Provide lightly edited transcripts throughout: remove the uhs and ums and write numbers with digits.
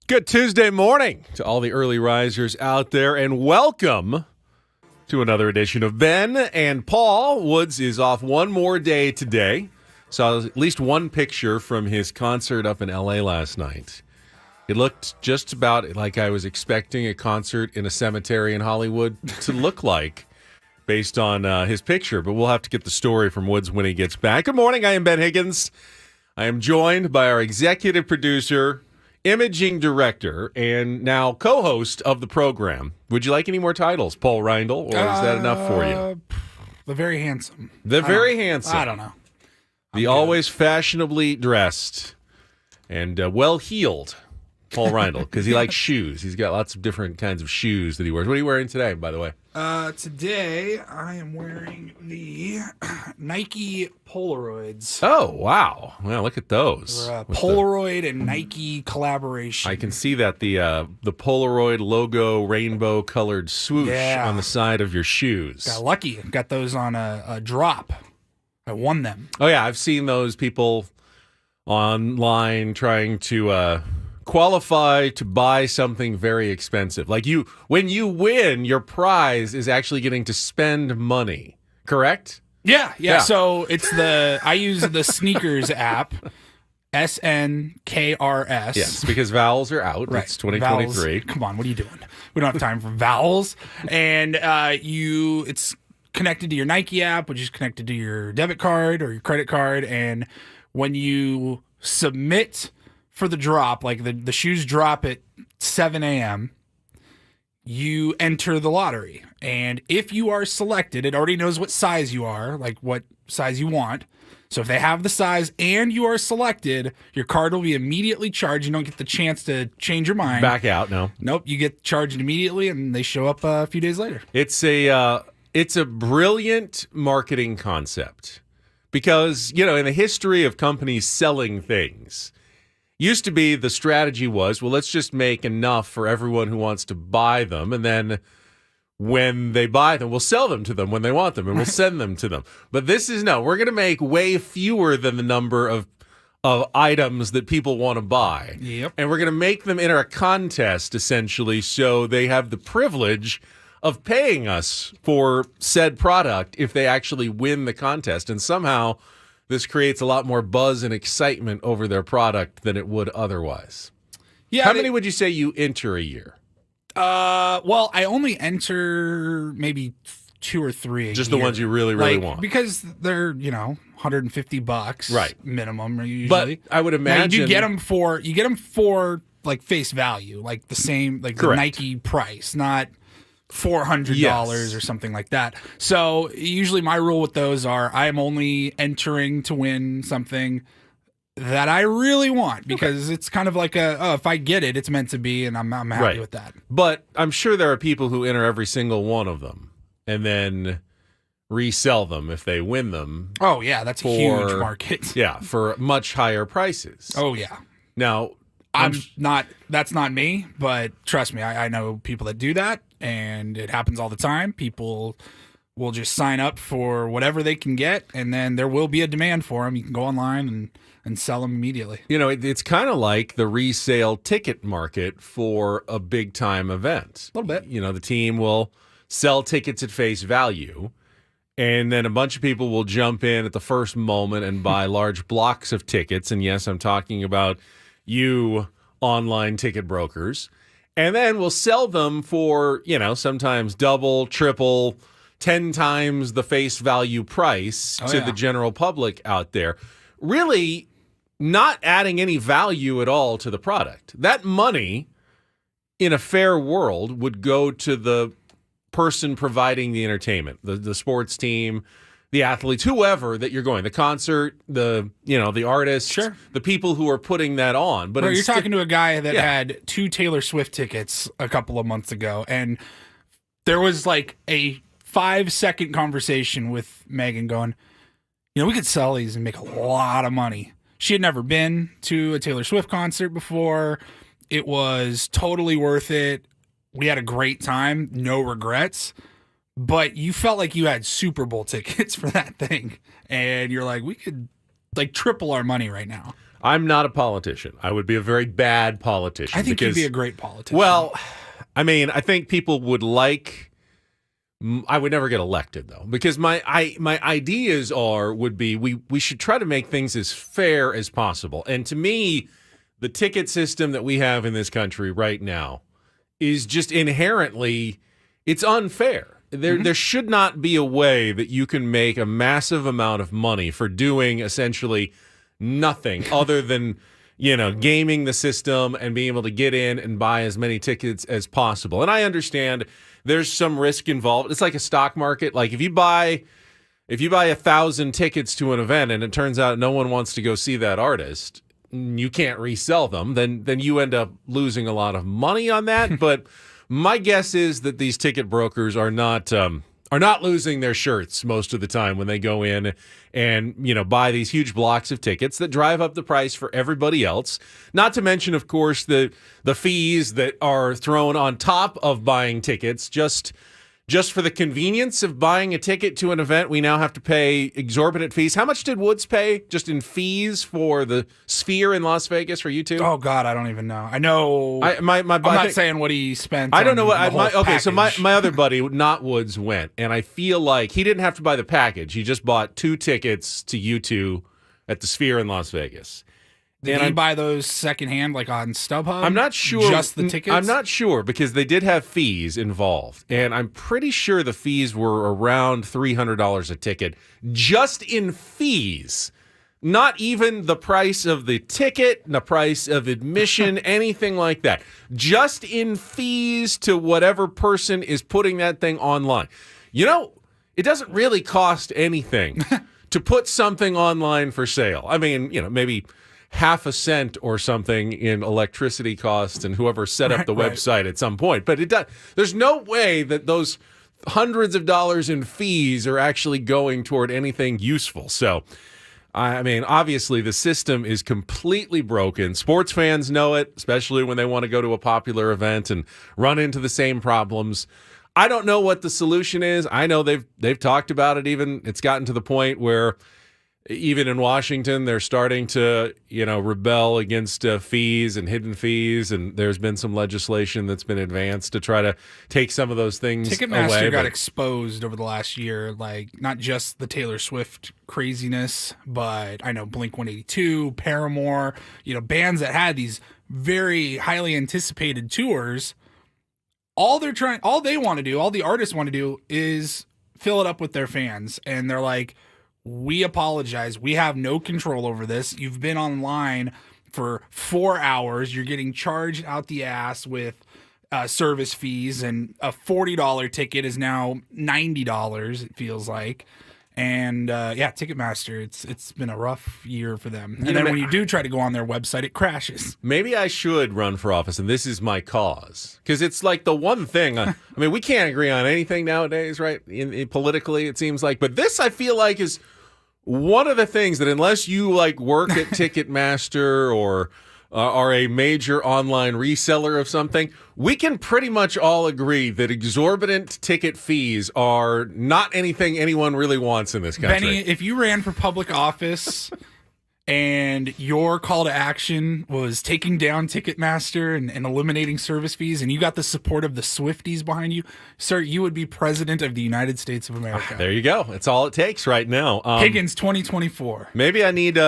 Good Tuesday morning to all the early risers out there, and welcome to another edition of Ben and Paul. Woods is off one more day today. Saw at least one picture from his concert up in L.A. last night. It looked just about like I was expecting a concert in a cemetery in Hollywood to look like, based on his picture. But we'll have to get the story from Woods when he gets back. Good morning. I am Ben Higgins. I am joined by our executive producer, imaging director, and now co-host of the program. Would you like any more titles, Paul Reindl, or is that enough for you? The very handsome. The very handsome. I don't know. The always fashionably dressed and well-heeled Paul Reindl, because he likes shoes. He's got lots of different kinds of shoes that he wears. What are you wearing today, by the way? Today, I am wearing the Nike Polaroids. Oh, wow. Well, look at those. They're a Polaroid and Nike collaboration. I can see that the Polaroid logo rainbow-colored swoosh on the side of your shoes. Got lucky. Got those on a drop. I won them. Oh, yeah. I've seen those people online trying to qualify to buy something very expensive. Like when you win, your prize is actually getting to spend money, correct? Yeah. So I use the Sneakers app, SNKRS. Yes, because vowels are out. Right. It's 2023. Vowels. Come on, what are you doing? We don't have time for vowels. And it's connected to your Nike app, which is connected to your debit card or your credit card. And when you submit for the drop, like the shoes drop at 7 a.m., you enter the lottery. And if you are selected, it already knows what size you are, like what size you want. So if they have the size and you are selected, your card will be immediately charged. You don't get the chance to change your mind. Back out, no. Nope, you get charged immediately, and they show up a few days later. It's a brilliant marketing concept because, in the history of companies selling things, used to be the strategy was, well, let's just make enough for everyone who wants to buy them, and then when they buy them, we'll sell them to them when they want them, and we'll send them to them. But this is we're going to make way fewer than the number of items that people want to buy. Yep. And we're going to make them enter a contest, essentially, so they have the privilege of paying us for said product if they actually win the contest. And somehow this creates a lot more buzz and excitement over their product than it would otherwise. Yeah. How many would you say you enter a year? Well, I only enter maybe 2 or 3 a Just year. the ones you really, really want. Because they're, $150 right. minimum usually. But I would imagine you get them for like face value, like the same, like Correct. the Nike price, not $400 or something like that. So usually my rule with those are I'm only entering to win something that I really want, because it's kind of like if I get it, it's meant to be, and I'm happy with that. But I'm sure there are people who enter every single one of them and then resell them if they win them. Oh yeah, that's a huge market. Yeah, for much higher prices. Oh yeah. Now, that's not me, but trust me, I know people that do that, and it happens all the time. People will just sign up for whatever they can get, and then there will be a demand for them. You can go online and sell them immediately. It's kind of like the resale ticket market for a big-time event. A little bit. The team will sell tickets at face value, and then a bunch of people will jump in at the first moment and buy large blocks of tickets. And yes, I'm talking about you online ticket brokers. And then we'll sell them for, sometimes double, triple, 10 times the face value price to the general public out there. Really not adding any value at all to the product. That money, in a fair world, would go to the person providing the entertainment, the sports team, the athletes, whoever that you're going, the concert, the artists, sure, the people who are putting that on. But you're talking to a guy that had 2 Taylor Swift tickets a couple of months ago, and there was like a 5-second conversation with Megan going, we could sell these and make a lot of money. She had never been to a Taylor Swift concert before. It was totally worth it. We had a great time, no regrets. But you felt like you had Super Bowl tickets for that thing. And you're like, we could like triple our money right now. I'm not a politician. I would be a very bad politician. I think you'd be a great politician. Well, I mean, I think people would like. I would never get elected though, because my ideas would be we should try to make things as fair as possible. And to me, the ticket system that we have in this country right now is just inherently it's unfair. There should not be a way that you can make a massive amount of money for doing essentially nothing other than, gaming the system and being able to get in and buy as many tickets as possible. And I understand there's some risk involved. It's like a stock market. Like if you buy 1,000 tickets to an event and it turns out no one wants to go see that artist, you can't resell them, then you end up losing a lot of money on that. But my guess is that these ticket brokers are not losing their shirts most of the time when they go in and buy these huge blocks of tickets that drive up the price for everybody else. Not to mention, of course, the fees that are thrown on top of buying tickets just for the convenience of buying a ticket to an event. We now have to pay exorbitant fees. How much did Woods pay just in fees for the Sphere in Las Vegas for you two? Oh God, I don't even know. I know. I'm not saying what he spent. I don't know what. Okay, so my other buddy, not Woods, went, and I feel like he didn't have to buy the package. He just bought 2 tickets to U2 at the Sphere in Las Vegas. Did he buy those secondhand, like on StubHub? I'm not sure. Just the tickets? I'm not sure because they did have fees involved, and I'm pretty sure the fees were around $300 a ticket, just in fees. Not even the price of the ticket, the price of admission, anything like that. Just in fees to whatever person is putting that thing online. It doesn't really cost anything to put something online for sale. I mean, maybe half a cent or something in electricity costs and whoever set up the website at some point. But there's no way that those hundreds of dollars in fees are actually going toward anything useful. So, I mean, obviously the system is completely broken. Sports fans know it, especially when they want to go to a popular event and run into the same problems. I don't know what the solution is. I know they've talked about it even. It's gotten to the point where even in Washington, they're starting to, rebel against fees and hidden fees, and there's been some legislation that's been advanced to try to take some of those things Ticketmaster away. got exposed over the last year, like not just the Taylor Swift craziness, but I know Blink-182, Paramore, bands that had these very highly anticipated tours. All the artists want to do is fill it up with their fans, and they're like, we apologize. We have no control over this. You've been online for 4 hours. You're getting charged out the ass with service fees, and a $40 ticket is now $90, it feels like. And Ticketmaster, it's been a rough year for them. And then when you do try to go on their website, it crashes. Maybe I should run for office, and this is my cause. Because it's like the one thing, I mean, we can't agree on anything nowadays, right? Politically, it seems like. But this, I feel like, is one of the things that unless you work at Ticketmaster or are a major online reseller of something, we can pretty much all agree that exorbitant ticket fees are not anything anyone really wants in this country. Benny, if you ran for public office and your call to action was taking down Ticketmaster and eliminating service fees, and you got the support of the Swifties behind you, sir, you would be president of the United States of America. There you go. That's all it takes right now. Higgins 2024. Maybe I need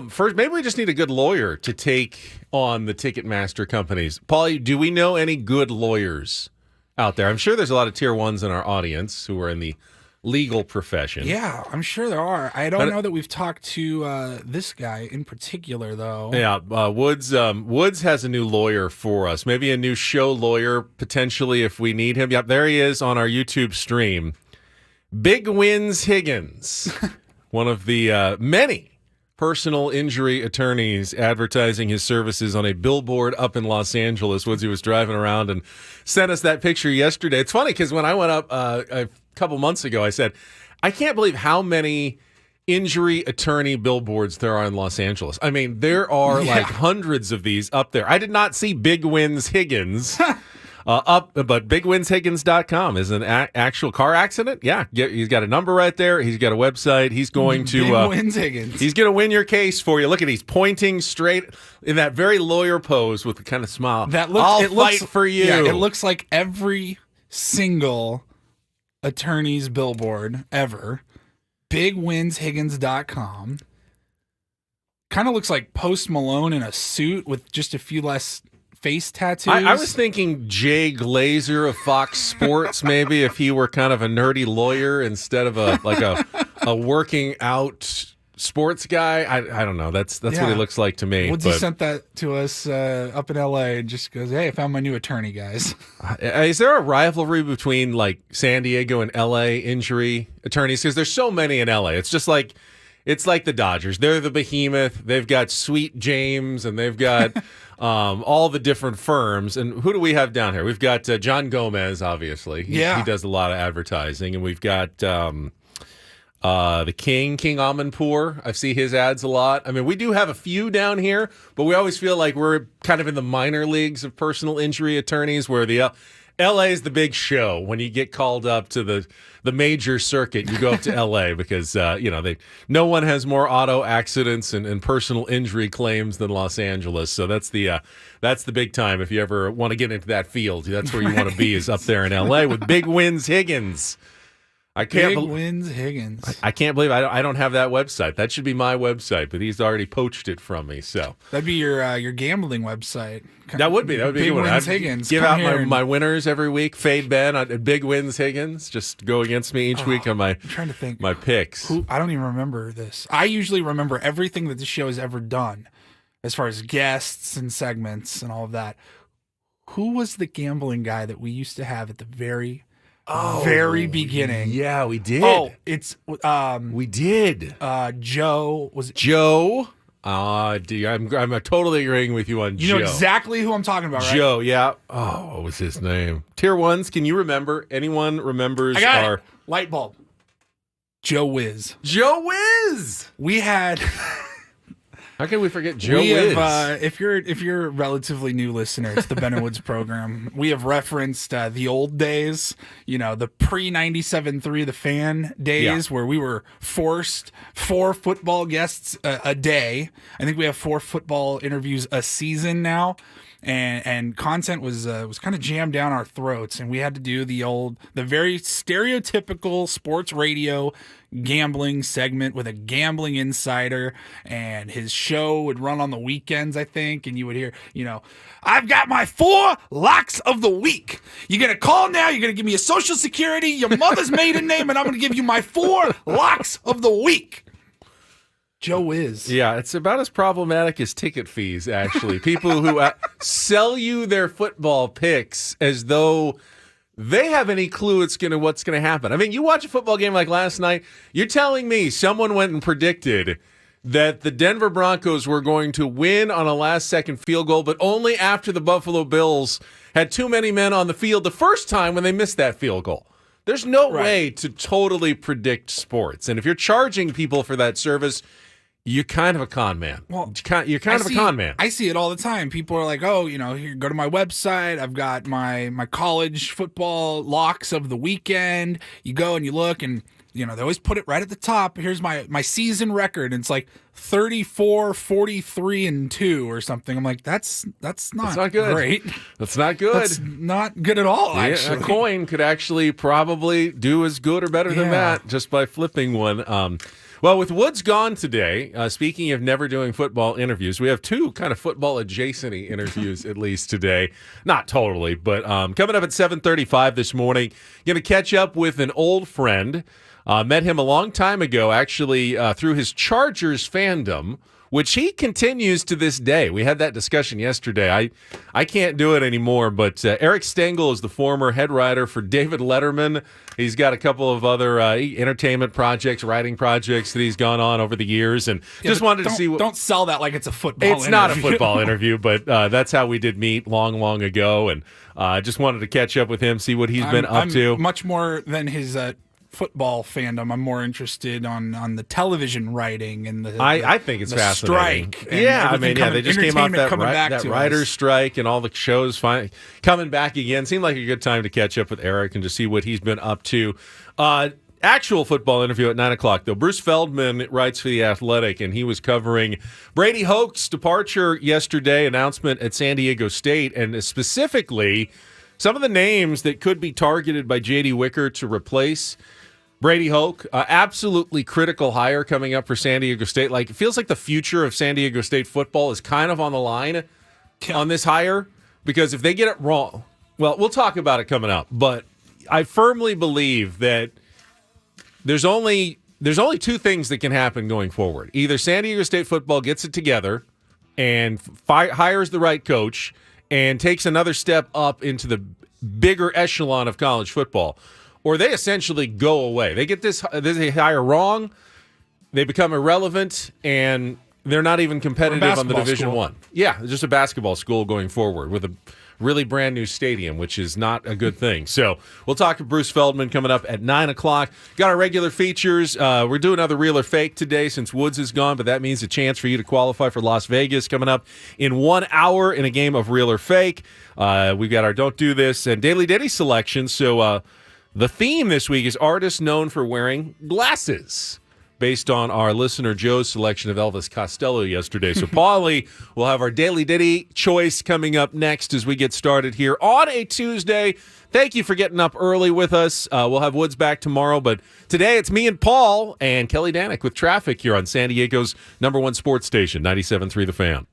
first, maybe we just need a good lawyer to take on the Ticketmaster companies. Paulie, do we know any good lawyers out there? I'm sure there's a lot of tier ones in our audience who are in the legal profession. Yeah, I'm sure there are. I don't know that we've talked to this guy in particular, though. Yeah, Woods has a new lawyer for us. Maybe a new show lawyer, potentially, if we need him. Yep, there he is on our YouTube stream. Big Wins Higgins, one of the many personal injury attorneys advertising his services on a billboard up in Los Angeles. Woodsy was driving around and sent us that picture yesterday. It's funny because when I went up a couple months ago, I said, I can't believe how many injury attorney billboards there are in Los Angeles. I mean, there are like hundreds of these up there. I did not see Big Wins Higgins But bigwinshiggins.com is an actual car accident. Yeah, he's got a number right there. He's got a website. He's going to Big Wins Higgins. He's going to win your case for you. Look at he's pointing straight in that very lawyer pose with the kind of smile. I'll fight for you. Yeah, it looks like every single attorney's billboard ever. Bigwinshiggins.com. Kind of looks like Post Malone in a suit with just a few less face tattoos. I was thinking Jay Glazer of Fox Sports, maybe if he were kind of a nerdy lawyer instead of a working out sports guy. I don't know. That's what he looks like to me. Woodsy sent that to us up in L.A. and just goes, "Hey, I found my new attorney, guys." Is there a rivalry between like San Diego and L.A. injury attorneys? Because there's so many in L.A. It's just like. It's like the Dodgers. They're the behemoth. They've got Sweet James, and they've got all the different firms. And who do we have down here? We've got John Gomez, obviously. He does a lot of advertising. And we've got the King Amanpour. I see his ads a lot. I mean, we do have a few down here, but we always feel like we're kind of in the minor leagues of personal injury attorneys where the LA is the big show. When you get called up to the major circuit, you go up to LA because no one has more auto accidents and personal injury claims than Los Angeles. So that's the big time. If you ever want to get into that field, that's where you want to be, is up there in LA with Big Wins Higgins. Wins Higgins. I can't believe I don't have that website. That should be my website, but he's already poached it from me. So that'd be your gambling website. That would be a Big good one. Wins Higgins. Give out my winners every week. Fade Ben at Big Wins Higgins. Just go against me each week on my. I'm trying to think my picks. I don't even remember this. I usually remember everything that the show has ever done, as far as guests and segments and all of that. Who was the gambling guy that we used to have at the very beginning? Yeah, we did. Oh, it's we did. Joe. Was it Joe? I'm totally agreeing with you on Joe. You know exactly who I'm talking about, right? Joe, yeah. Oh, what was his name? Tier ones, can you remember? Anyone remembers I got it. Light bulb. Joe Wiz. Joe Wiz! We had... How can we forget Joe Wiz? If you're a relatively new listener to the Ben and Woods program, we have referenced the old days, the pre-97.3 The Fan days, where we were forced 4 football guests a day. I think we have 4 football interviews a season now. And content was kind of jammed down our throats, and we had to do the very stereotypical sports radio gambling segment with a gambling insider, and his show would run on the weekends, I think, and you would hear, I've got my 4 locks of the week. You're going to call now, you're going to give me a social security, your mother's maiden name, and I'm going to give you my 4 locks of the week. Joe is. Yeah, it's about as problematic as ticket fees, actually. People who sell you their football picks as though they have any clue what's going to happen. I mean, you watch a football game like last night, you're telling me someone went and predicted that the Denver Broncos were going to win on a last-second field goal, but only after the Buffalo Bills had too many men on the field the first time when they missed that field goal. There's no way to totally predict sports. And if you're charging people for that service, you're kind of a con man. Well, you're kind of a con man. I see it all the time. People are like, "Oh, here, go to my website. I've got my college football locks of the weekend." You go and you look, and they always put it right at the top. Here's my season record, and it's like 34, 43, and 2 or something. I'm like, that's not good. Great. That's not good. That's not good at all. Actually, a coin could actually probably do as good or better than that just by flipping one. Well, with Woods gone today, speaking of never doing football interviews, we have 2 kind of football-adjacent interviews at least today. Not totally, but coming up at 7:35 this morning, going to catch up with an old friend. Met him a long time ago, actually, through his Chargers fandom, which he continues to this day. We had that discussion yesterday. I can't do it anymore, but Eric Stangel is the former head writer for David Letterman. He's got a couple of other entertainment projects, writing projects that he's gone on over the years, and just wanted to see. Don't sell that like it's a football interview. It's not a football interview, but that's how we did meet long ago, and just wanted to catch up with him, see what he's been up to. Much more than his football fandom. I'm more interested on the television writing and I think it's the fascinating. strike. And Yeah, I everything mean, they just came off entertainment that to writer's us. strike and all the shows coming back again. Seemed like a good time to catch up with Eric and to see what he's been up to. Actual football interview at 9 o'clock, though. Bruce Feldman writes for The Athletic, and he was covering Brady Hoke's departure yesterday, announcement at San Diego State, and specifically some of the names that could be targeted by J.D. Wicker to replace Brady Hoke. Absolutely critical hire coming up for San Diego State. Like, it feels like the future of San Diego State football is kind of on the line on this hire, because if they get it wrong, well, we'll talk about it coming up, but I firmly believe that there's only two things that can happen going forward. Either San Diego State football gets it together and hires the right coach and takes another step up into the bigger echelon of college football, or they essentially go away. They get this hire wrong, they become irrelevant, and they're not even competitive on the Division I. Yeah, just a basketball school going forward with a really brand new stadium, which is not a good thing. So we'll talk to Bruce Feldman coming up at 9 o'clock. Got our regular features. We're doing another Real or Fake today since Woods is gone, but that means a chance for you to qualify for Las Vegas coming up in 1 hour in a game of Real or Fake. We've got our Don't Do This and Daily Ditty selection. So the theme this week is artists known for wearing glasses, based on our listener Joe's selection of Elvis Costello yesterday. So, Paulie, we'll have our Daily Ditty choice coming up next as we get started here on a Tuesday. Thank you for getting up early with us. We'll have Woods back tomorrow, but today it's me and Paul and Kelly Danick with traffic here on San Diego's #1 sports station, 97.3 The Fan.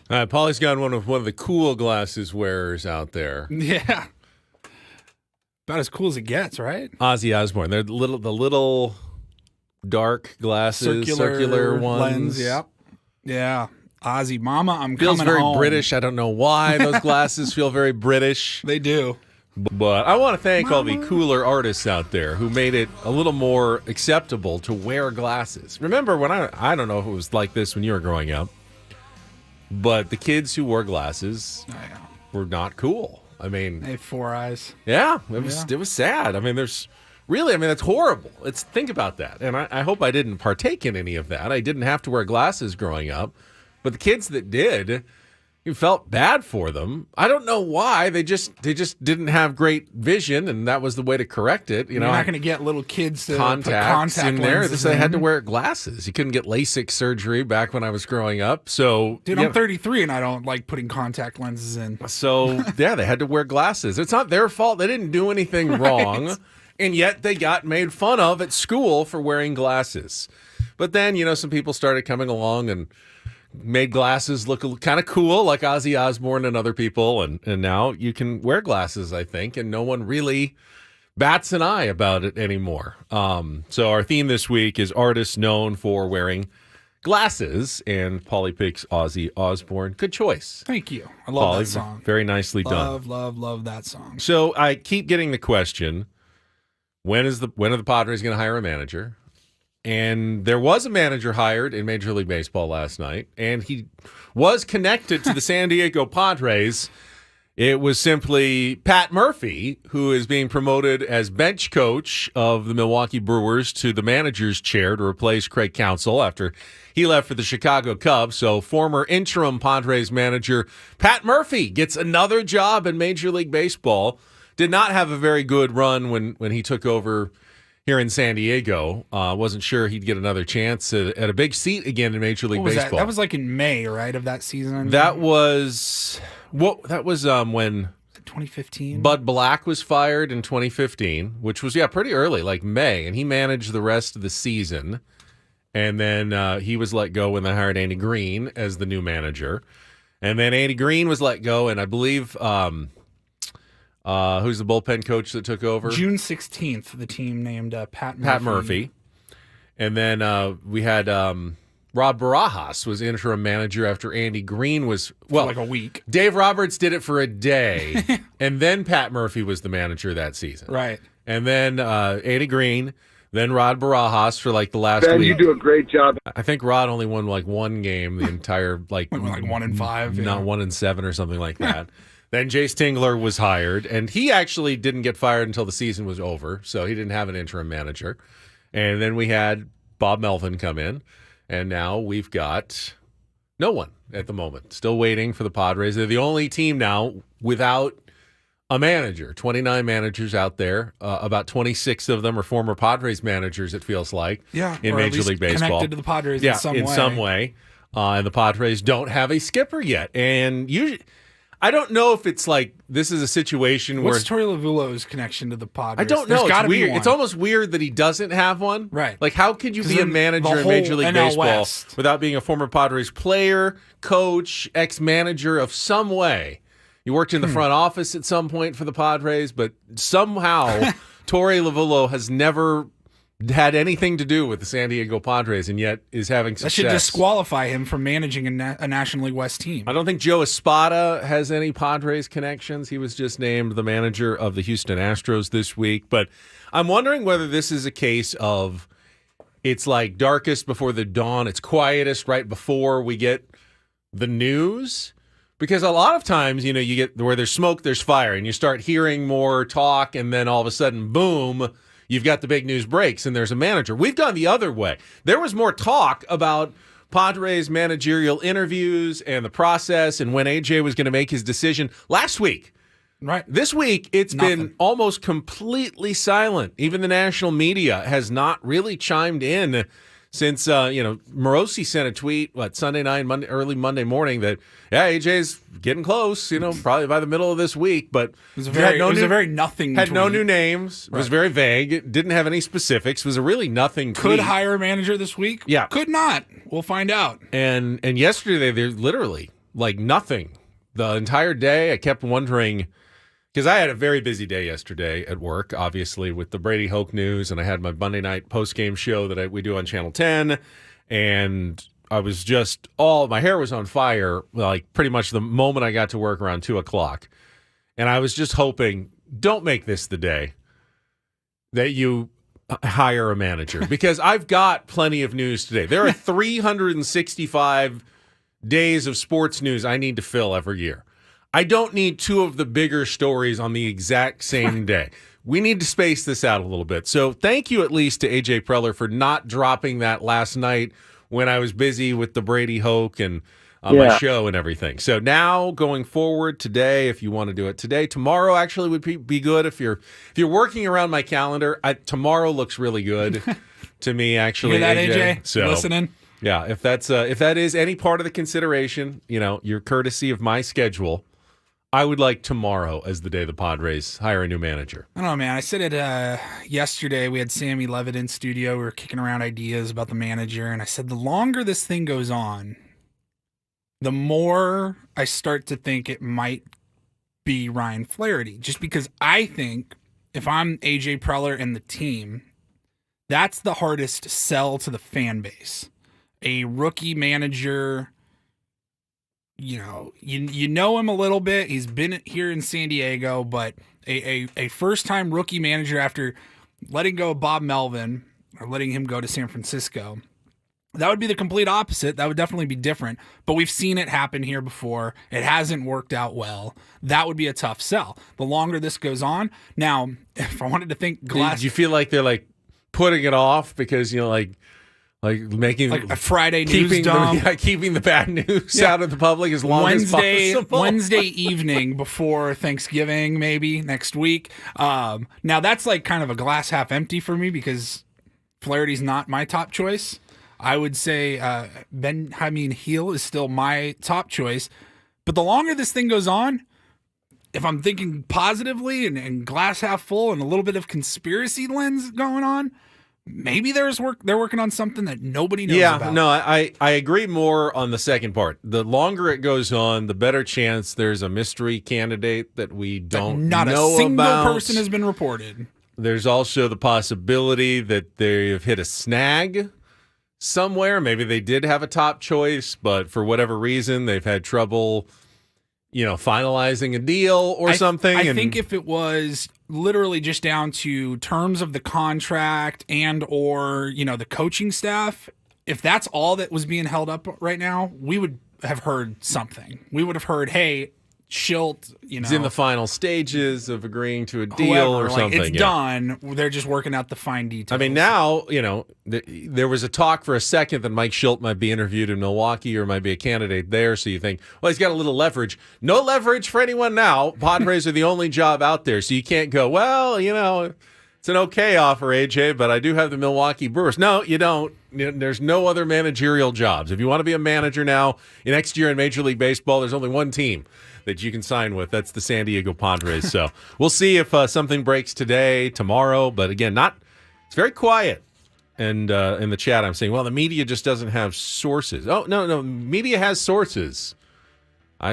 All right, Paulie's got one of the cool glasses wearers out there. Yeah. About as cool as it gets, right? Ozzy Osbourne. They're the little dark glasses, circular ones. Lens, yep. Yeah. Ozzy, Mama, I'm Feels coming very home. British. I don't know why those glasses feel very British. They do. But I want to thank all the cooler artists out there who made it a little more acceptable to wear glasses. Remember when I don't know if it was like this when you were growing up, but the kids who wore glasses were not cool. I mean, they have 4 eyes. Yeah, it was sad. I mean, that's horrible. Think about that. And I hope I didn't partake in any of that. I didn't have to wear glasses growing up, but the kids that did, you felt bad for them. I don't know why. They just didn't have great vision, and that was the way to correct it. You're not going to get little kids to contacts put contact in there. lenses They had in. to wear glasses. You couldn't get LASIK surgery back when I was growing up. So, dude, I'm 33 and I don't like putting contact lenses in. So, yeah, they had to wear glasses. It's not their fault. They didn't do anything wrong, and yet they got made fun of at school for wearing glasses. But then, some people started coming along and made glasses look kind of cool, like Ozzy Osbourne and other people, and now you can wear glasses, I think, and no one really bats an eye about it anymore. So our theme this week is artists known for wearing glasses, and Paulie picks Ozzy Osbourne. Good choice. Thank you. I love that song. Very nicely done. Love that song. So I keep getting the question, when are the Padres going to hire a manager? And there was a manager hired in Major League Baseball last night, and he was connected to the San Diego Padres. It was simply Pat Murphy, who is being promoted as bench coach of the Milwaukee Brewers to the manager's chair to replace Craig Counsell after he left for the Chicago Cubs. So former interim Padres manager Pat Murphy gets another job in Major League Baseball. Did not have a very good run when he took over here in San Diego. Wasn't sure he'd get another chance at a big seat again in Major League Baseball. That was like in May, right, of that season? That was when 2015. Bud Black was fired in 2015, which was pretty early, like May, and he managed the rest of the season. And then he was let go when they hired Andy Green as the new manager. And then Andy Green was let go, and I believe who's the bullpen coach that took over? June 16th, the team named Pat Murphy. And then we had Rob Barajas was interim manager after Andy Green was, for like a week. Dave Roberts did it for a day, and then Pat Murphy was the manager that season. Right. And then Andy Green, then Rod Barajas for like the last Ben, week. you do a great job. I think Rod only won like one game the entire Went like 1-5. Not 1-7 or something like that. Then Jay Stingler was hired, and he actually didn't get fired until the season was over, so he didn't have an interim manager. And then we had Bob Melvin come in, and now we've got no one at the moment. Still waiting for the Padres. They're the only team now without a manager. 29 managers out there. About 26 of them are former Padres managers, it feels like, in Major League Baseball. Connected to the Padres in some way. And the Padres don't have a skipper yet. And usually, I don't know if it's like this is a situation where... What's Torey Lovullo's connection to the Padres? I don't know. It's weird. It's almost weird that he doesn't have one. Right. Like, how could you be a manager in Major League Baseball without being a former Padres player, coach, ex-manager of some way? You worked in the front office at some point for the Padres, but somehow Torey Lovullo has never had anything to do with the San Diego Padres, and yet is having success. That should disqualify him from managing a National League West team. I don't think Joe Espada has any Padres connections. He was just named the manager of the Houston Astros this week. But I'm wondering whether this is a case of it's like darkest before the dawn. It's quietest right before we get the news. Because a lot of times, you get where there's smoke, there's fire, and you start hearing more talk, and then all of a sudden, boom, you've got the big news breaks, and there's a manager. We've gone the other way. There was more talk about Padres managerial interviews and the process and when AJ was going to make his decision last week. Right. This week, it's been almost completely silent. Even the national media has not really chimed in since, Morosi sent a tweet, Sunday night, early Monday morning that, AJ's getting close, probably by the middle of this week. But it was a very nothing Had tweet. no new names. It was very vague. It didn't have any specifics. It was a really nothing tweet. Could hire a manager this week? Yeah. Could not. We'll find out. And yesterday, they literally, like nothing the entire day. I kept wondering, because I had a very busy day yesterday at work, obviously, with the Brady Hoke news, and I had my Monday night post-game show that we do on Channel 10, and I was just my hair was on fire, like pretty much the moment I got to work around 2 o'clock. And I was just hoping, don't make this the day that you hire a manager, because I've got plenty of news today. There are 365 days of sports news I need to fill every year. I don't need two of the bigger stories on the exact same day. We need to space this out a little bit. So thank you at least to AJ Preller for not dropping that last night when I was busy with the Brady Hoke and my show and everything. So now going forward today, if you want to do it today, tomorrow actually would be good. If you're working around my calendar, tomorrow looks really good to me, actually. You hear that, AJ? So, listening? Yeah, if that is any part of the consideration, your courtesy of my schedule, I would like tomorrow as the day the Padres hire a new manager. I don't know, man. I said it yesterday. We had Sammy Levitt in studio. We were kicking around ideas about the manager, and I said the longer this thing goes on, the more I start to think it might be Ryan Flaherty. Just because I think if I'm AJ Preller and the team, that's the hardest sell to the fan base. A rookie manager, you know him a little bit. He's been here in San Diego, but a first-time rookie manager after letting go of Bob Melvin or letting him go to San Francisco, that would be the complete opposite. That would definitely be different. But we've seen it happen here before. It hasn't worked out well. That would be a tough sell. The longer this goes on. Now, if I wanted to think glass... Do you feel like they're like putting it off because, like making... Like a Friday news dump. Keeping the bad news out of the public as long as possible. Wednesday evening before Thanksgiving, maybe, next week. Now, that's like kind of a glass half empty for me because Flaherty's not my top choice. I would say Benjamin Heel is still my top choice. But the longer this thing goes on, if I'm thinking positively and glass half full and a little bit of conspiracy lens going on, maybe they're working on something that nobody knows about. No, I agree more on the second part. The longer it goes on, the better chance there's a mystery candidate that we don't know about. Not a single person has been reported. There's also the possibility that they've hit a snag somewhere. Maybe they did have a top choice, but for whatever reason, they've had trouble, finalizing a deal or something. I think if it was literally just down to terms of the contract or the coaching staff, if that's all that was being held up right now, we would have heard something. We would have heard, hey, Schilt, he's in the final stages of agreeing to a deal or something. It's done. They're just working out the fine details. I mean, now, there was a talk for a second that Mike Schilt might be interviewed in Milwaukee or might be a candidate there. So you think, well, he's got a little leverage. No leverage for anyone now. Padres are the only job out there. So you can't go, well, it's an okay offer, AJ, but I do have the Milwaukee Brewers. No, you don't. There's no other managerial jobs. If you want to be a manager now, next year in Major League Baseball, there's only one team that you can sign with. That's the San Diego Padres. So we'll see if something breaks today, tomorrow. But again, it's very quiet. And in the chat, I'm saying, well, the media just doesn't have sources. Oh, no, media has sources.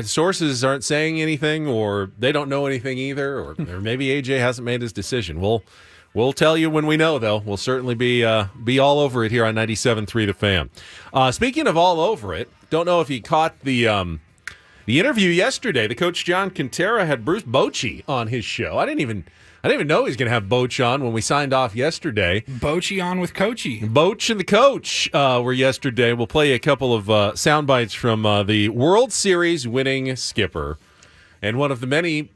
Sources aren't saying anything, or they don't know anything either, or maybe AJ hasn't made his decision. We'll tell you when we know, though. We'll certainly be all over it here on 97.3 The Fan. Speaking of all over it, don't know if you caught the interview yesterday. The coach John Quintera had Bruce Bochy on his show. I didn't even know he was going to have Boch on when we signed off yesterday. Bochy on with Coachy. Boch and the coach were yesterday. We'll play a couple of sound bites from the World Series winning skipper and one of the many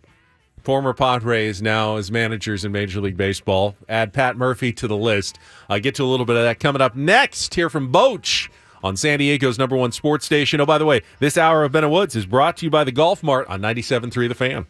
former Padres now as managers in Major League Baseball. Add Pat Murphy to the list. Get to a little bit of that coming up next. Hear from Boch on San Diego's #1 sports station. Oh, by the way, this hour of Bennett Woods is brought to you by the Golf Mart on 97.3 The Fan.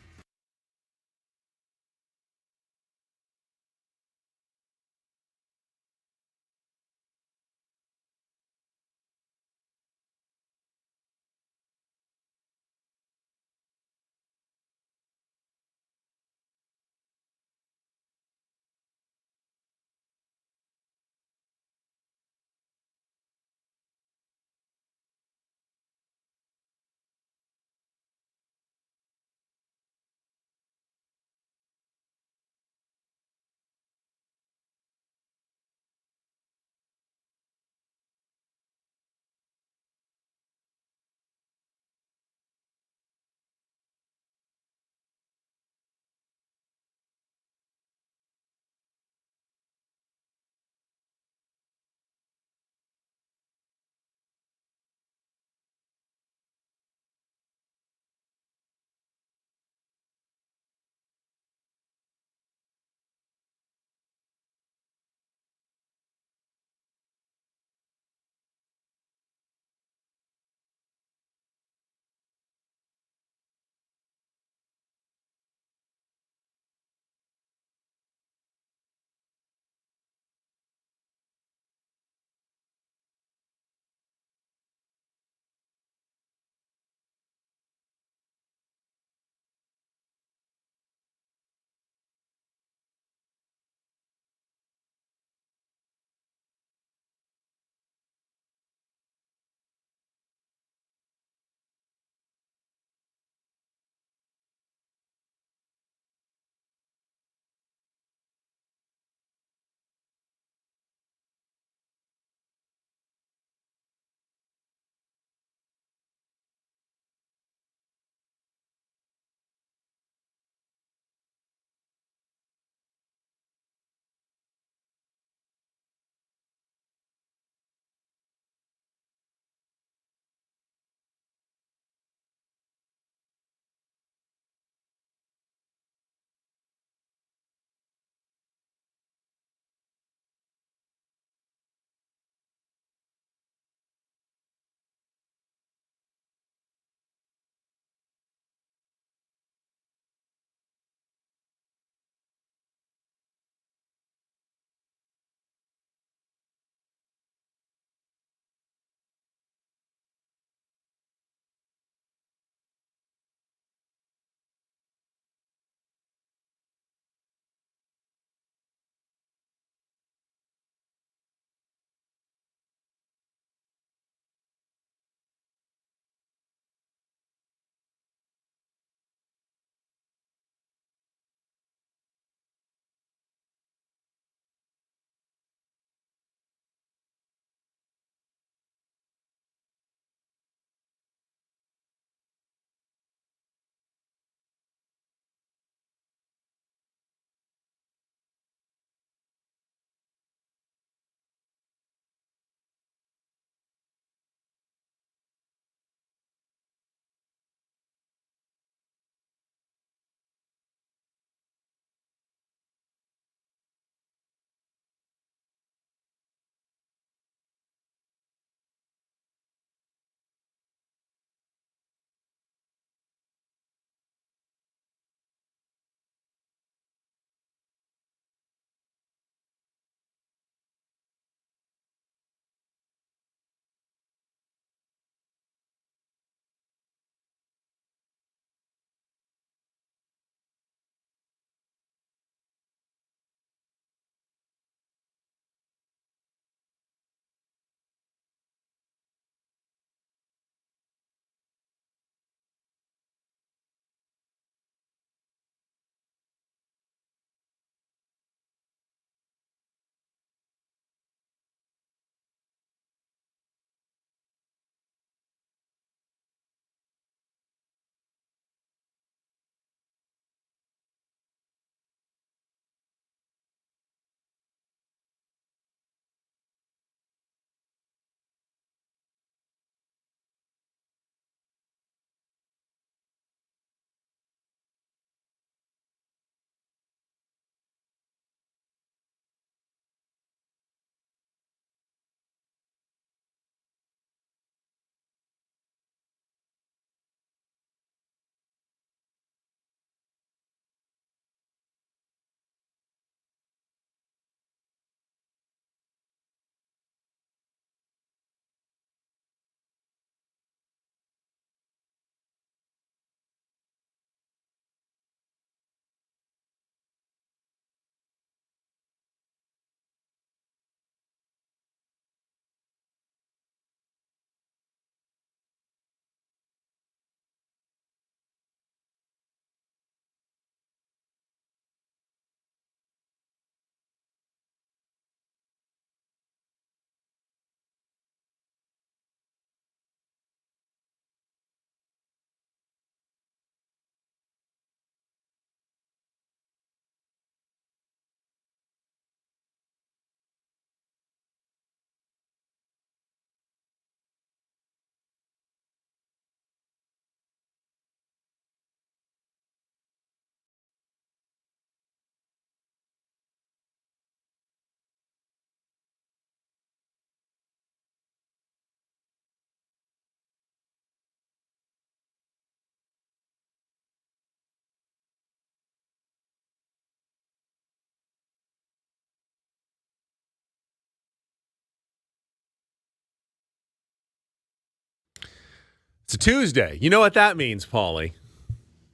It's a Tuesday. You know what that means, Paulie?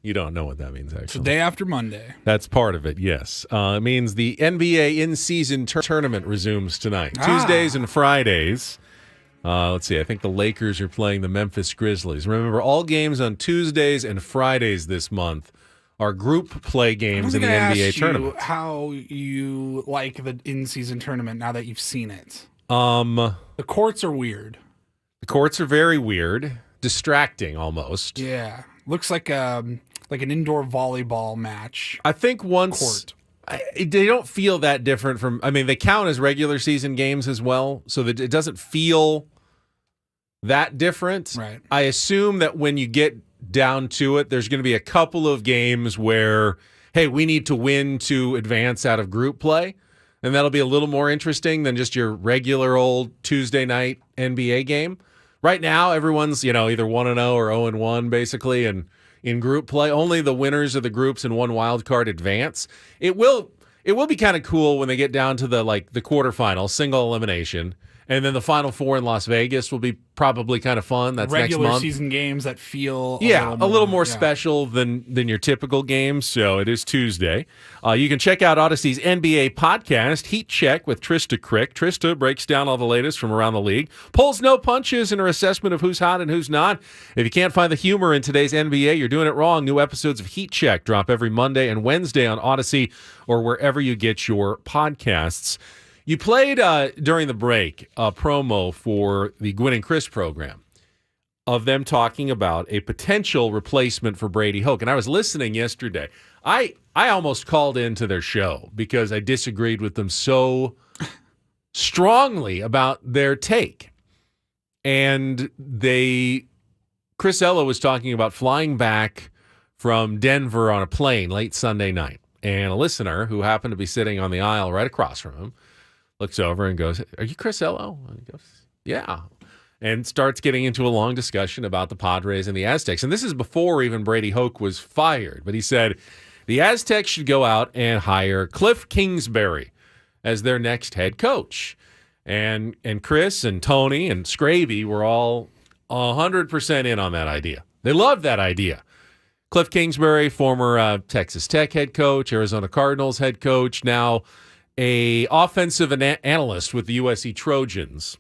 You don't know what that means, actually. It's the day after Monday. That's part of it, yes. It means the NBA in-season tournament resumes tonight. Tuesdays and Fridays. Let's see. I think the Lakers are playing the Memphis Grizzlies. Remember, all games on Tuesdays and Fridays this month are group play games in the NBA tournament. How you like the in-season tournament now that you've seen it? The courts are weird. The courts are very weird, distracting almost. Yeah, looks like an indoor volleyball match. I think once they don't feel that different from. I mean, they count as regular season games as well, so that it doesn't feel that different. Right. I assume that when you get down to it, there's going to be a couple of games where, hey, we need to win to advance out of group play, and that'll be a little more interesting than just your regular old Tuesday night NBA game. Right now, everyone's either 1-0 or 0-1 basically, and in group play, only the winners of the groups and one wild card advance. It will be kind of cool when they get down to the quarterfinals, single elimination. And then the Final Four in Las Vegas will be probably kind of fun. That's regular next month. Season games that feel a little more special than your typical games. So it is Tuesday. You can check out Odyssey's NBA podcast, Heat Check with Trista Crick. Trista breaks down all the latest from around the league, pulls no punches in her assessment of who's hot and who's not. If you can't find the humor in today's NBA, you're doing it wrong. New episodes of Heat Check drop every Monday and Wednesday on Odyssey or wherever you get your podcasts. You played during the break a promo for the Gwynn and Chris program of them talking about a potential replacement for Brady Hoke. And I was listening yesterday. I almost called into their show because I disagreed with them so strongly about their take. And Chris Ella was talking about flying back from Denver on a plane late Sunday night. And a listener who happened to be sitting on the aisle right across from him looks over and goes, "Are you Chris Ello?" And he goes, "Yeah." And starts getting into a long discussion about the Padres and the Aztecs. And this is before even Brady Hoke was fired. But he said the Aztecs should go out and hire Kliff Kingsbury as their next head coach. And Chris and Tony and Scravy were all 100% in on that idea. They loved that idea. Kliff Kingsbury, former Texas Tech head coach, Arizona Cardinals head coach, now a offensive analyst with the USC Trojans.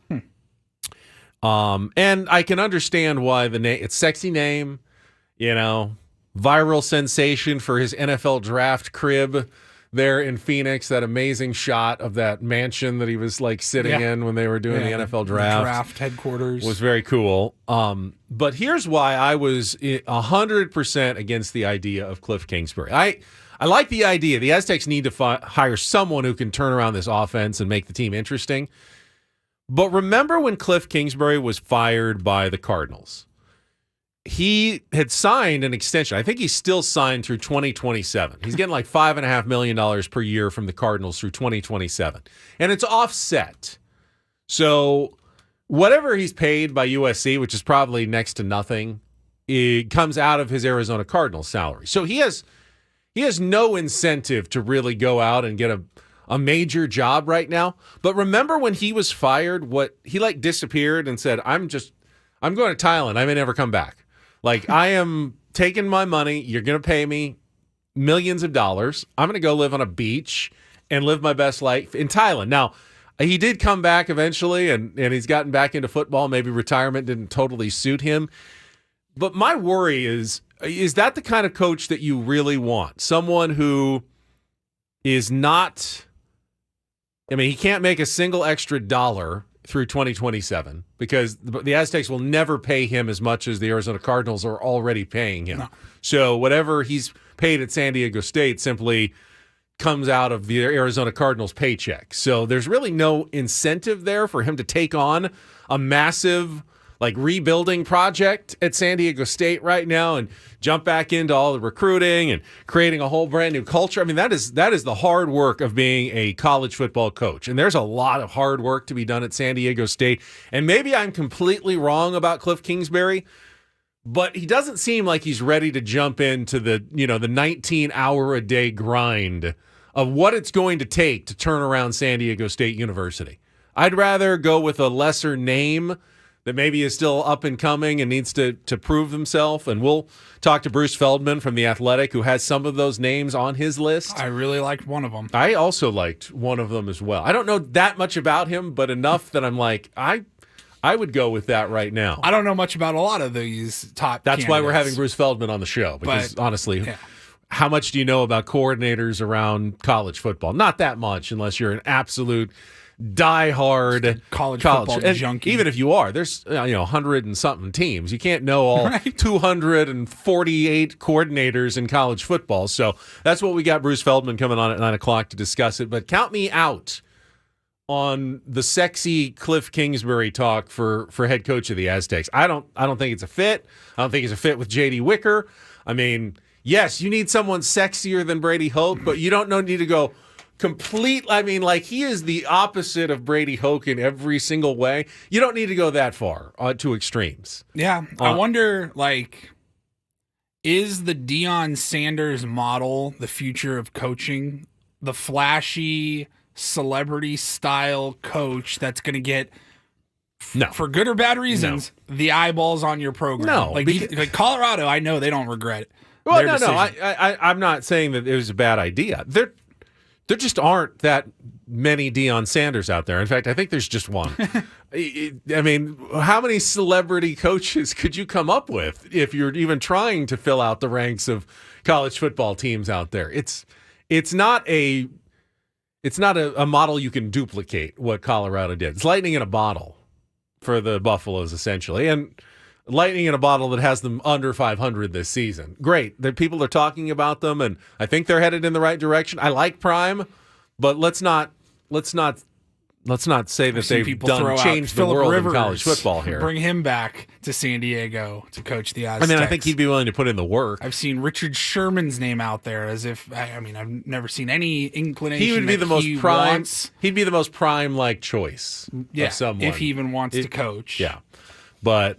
And I can understand why the name, it's a sexy name, viral sensation for his NFL draft crib there in Phoenix, that amazing shot of that mansion that he was sitting in when they were doing the NFL draft. The draft headquarters was very cool. But here's why I was 100% against the idea of Kliff Kingsbury. I like the idea. The Aztecs need to hire someone who can turn around this offense and make the team interesting. But remember when Kliff Kingsbury was fired by the Cardinals? He had signed an extension. I think he's still signed through 2027. He's getting $5.5 million per year from the Cardinals through 2027. And it's offset. So whatever he's paid by USC, which is probably next to nothing, it comes out of his Arizona Cardinals salary. So he has no incentive to really go out and get a major job right now. But remember when he was fired, he disappeared and said, I'm going to Thailand. I may never come back. I am taking my money. You're going to pay me millions of dollars. I'm going to go live on a beach and live my best life in Thailand. Now, he did come back eventually, and he's gotten back into football. Maybe retirement didn't totally suit him. But my worry is that the kind of coach that you really want? Someone who is not, he can't make a single extra dollar through 2027 because the Aztecs will never pay him as much as the Arizona Cardinals are already paying him. No. So whatever he's paid at San Diego State simply comes out of the Arizona Cardinals paycheck. So there's really no incentive there for him to take on a massive rebuilding project at San Diego State right now and jump back into all the recruiting and creating a whole brand new culture. That is the hard work of being a college football coach. And there's a lot of hard work to be done at San Diego State. And maybe I'm completely wrong about Kliff Kingsbury, but he doesn't seem like he's ready to jump into the 19-hour-a-day grind of what it's going to take to turn around San Diego State University. I'd rather go with a lesser name that maybe is still up and coming and needs to prove himself. And we'll talk to Bruce Feldman from The Athletic, who has some of those names on his list. I really liked one of them. I also liked one of them as well. I don't know that much about him, but enough that I'm like, I would go with that right now. I don't know much about a lot of these top That's why we're candidates. having Bruce Feldman on the show, because honestly, yeah. how much do you know about coordinators around college football? Not that much, unless you're an absolute diehard college football junkie. Even if you are, there's 100 and something teams. You can't know all 248 coordinators in college football. So that's what we got Bruce Feldman coming on at 9 o'clock to discuss it. But count me out on the sexy Kliff Kingsbury talk for head coach of the Aztecs. I don't think it's a fit. I don't think it's a fit with J.D. Wicker. I mean, yes, you need someone sexier than Brady Hoke, but you don't need to go complete. I mean, like, he is the opposite of Brady Hoke in every single way. You don't need to go that far to extremes. Yeah, I wonder, like, is the Deion Sanders model the future of coaching? The flashy celebrity-style coach that's going to get, for good or bad reasons, the eyeballs on your program. No, like Colorado, I know they don't regret it. Well, no. I'm not saying that it was a bad idea. There just aren't that many Deion Sanders out there. In fact, I think there's just one. I mean, how many celebrity coaches could you come up with if you're even trying to fill out the ranks of college football teams out there? It's not a model you can duplicate what Colorado did. It's lightning in a bottle for the Buffaloes, essentially. And lightning in a bottle that has them under 500 this season. Great. The people are talking about them, and I think they're headed in the right direction. I like Prime, but let's not say that they've changed the world in college football here. Bring him back to San Diego to coach the Aztecs. I mean, I think he'd be willing to put in the work. I've seen Richard Sherman's name out there as if, I've never seen any inclination. He would be the most prime. He'd be the most prime-like choice of someone. If he even wants to coach. Yeah. But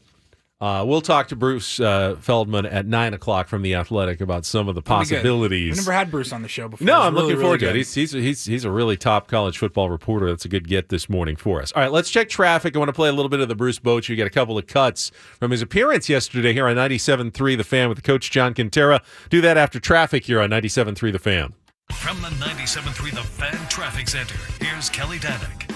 we'll talk to Bruce Feldman at 9 o'clock from The Athletic about some of the possibilities. We've never had Bruce on the show before. No, I'm looking forward to it. He's a really top college football reporter. That's a good get this morning for us. All right, let's check traffic. I want to play a little bit of the Bruce Bochy. We got a couple of cuts from his appearance yesterday here on 97.3 The Fan with Coach John Quintera. Do that after traffic here on 97.3 The Fan. From the 97.3 The Fan Traffic Center, here's Kelly Danick.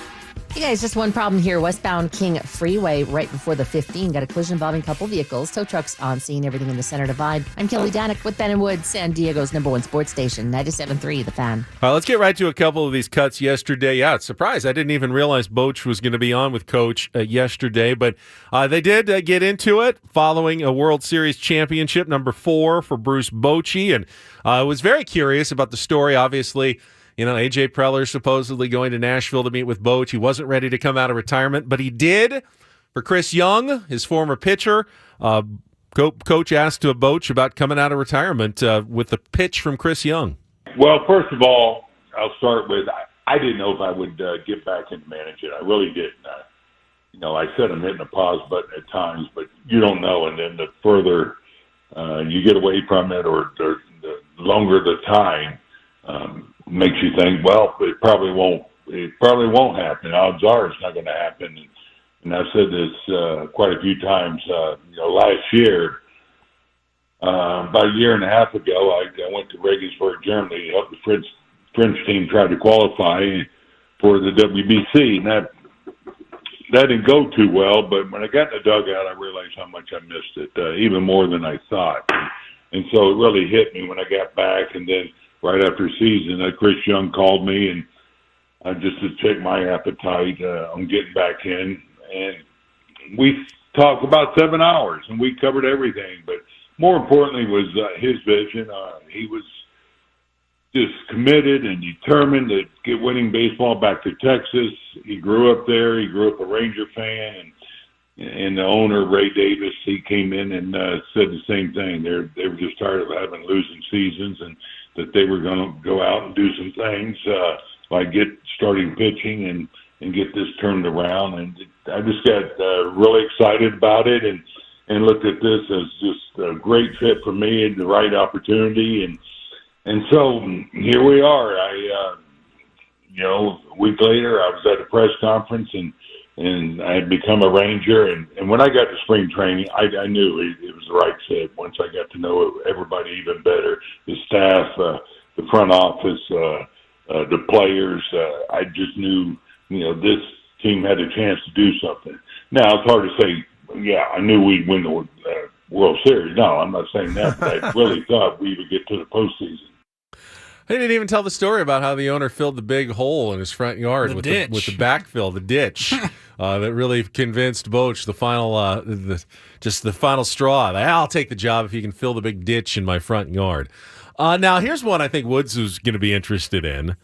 Hey guys, just one problem here. Westbound King Freeway right before the 15. Got a collision involving a couple vehicles. Tow trucks on scene, everything in the center divide. I'm Kelly Danick with Ben & Wood, San Diego's #1 sports station, 97.3 The Fan. All right, let's get right to a couple of these cuts yesterday. Yeah, it's surprised. I didn't even realize Boch was going to be on with Coach yesterday, but they did get into it following a World Series championship, #4 for Bruce Bochy, and I was very curious about the story, obviously. A.J. Preller supposedly going to Nashville to meet with Boch. He wasn't ready to come out of retirement, but he did for Chris Young, his former pitcher. Coach asked to Boch about coming out of retirement with the pitch from Chris Young. Well, first of all, I'll start with I didn't know if I would get back into managing. I really didn't. I said I'm hitting the pause button at times, but you don't know. And then the further you get away from it or the longer the time, makes you think, well, it probably won't happen. Odds are it's not going to happen. And I've said this quite a few times. Last year, about a year and a half ago, I went to Regensburg, Germany, to help the French team try to qualify for the WBC. And that didn't go too well, but when I got in the dugout, I realized how much I missed it, even more than I thought. And so it really hit me when I got back. And then right after season, Chris Young called me and just to check my appetite on getting back in. And we talked about 7 hours, and we covered everything. But more importantly was his vision. He was just committed and determined to get winning baseball back to Texas. He grew up there. He grew up a Ranger fan. And the owner, Ray Davis, he came in and said the same thing. They were just tired of having losing seasons and that they were going to go out and do some things like get starting pitching and get this turned around. And I just got really excited about it and looked at this as just a great fit for me and the right opportunity. And so here we are. A week later, I was at a press conference and and I had become a Ranger. And when I got to spring training, I knew it was the right fit. Once I got to know everybody even better, the staff, the front office, the players, I just knew, this team had a chance to do something. Now, it's hard to say, I knew we'd win the World Series. No, I'm not saying that, but I really thought we would get to the postseason. He didn't even tell the story about how the owner filled the big hole in his front yard with the backfill, the ditch, that really convinced Boch the final, the final straw. I'll take the job if you can fill the big ditch in my front yard. Now, here's one I think Woods is going to be interested in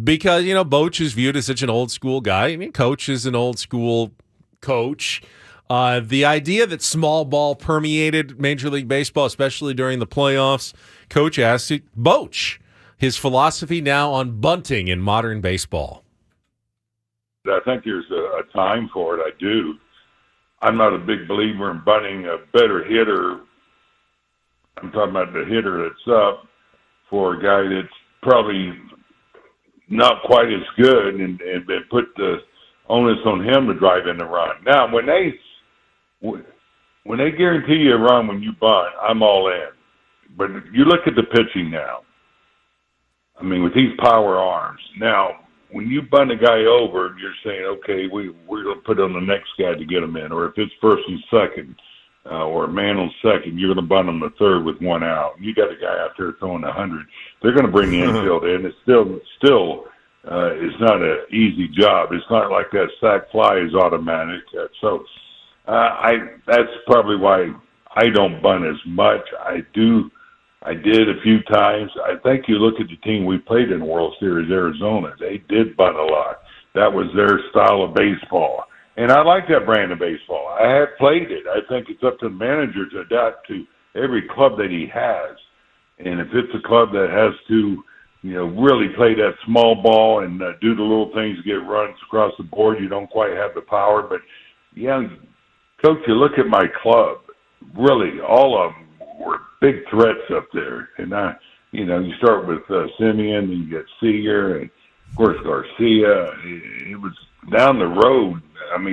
because, Boch is viewed as such an old school guy. I mean, Coach is an old school coach. The idea that small ball permeated Major League Baseball, especially during the playoffs, Coach asked Boch his philosophy now on bunting in modern baseball. I think there's a time for it. I do. I'm not a big believer in bunting. A better hitter, I'm talking about the hitter that's up, for a guy that's probably not quite as good and put the onus on him to drive in the run. Now, when they guarantee you a run when you bunt, I'm all in. But you look at the pitching now. I mean, with these power arms. Now, when you bunt a guy over, you're saying, okay, we're going to put on the next guy to get him in. Or if it's first and second, or a man on second, you're going to bunt him the third with one out. You got a guy out there throwing 100. They're going to bring the infield in. It's still it's not an easy job. It's not like that sack fly is automatic. That's probably why I don't bunt as much. I did a few times. I think you look at the team we played in the World Series, Arizona. They did bunt a lot. That was their style of baseball. And I like that brand of baseball. I have played it. I think it's up to the manager to adapt to every club that he has. And if it's a club that has to, really play that small ball and do the little things to get runs across the board, you don't quite have the power. But, Coach, you look at my club, really, all of them were big threats up there. And, you start with Simeon, and you get Seager, and, of course, Garcia. It was down the road,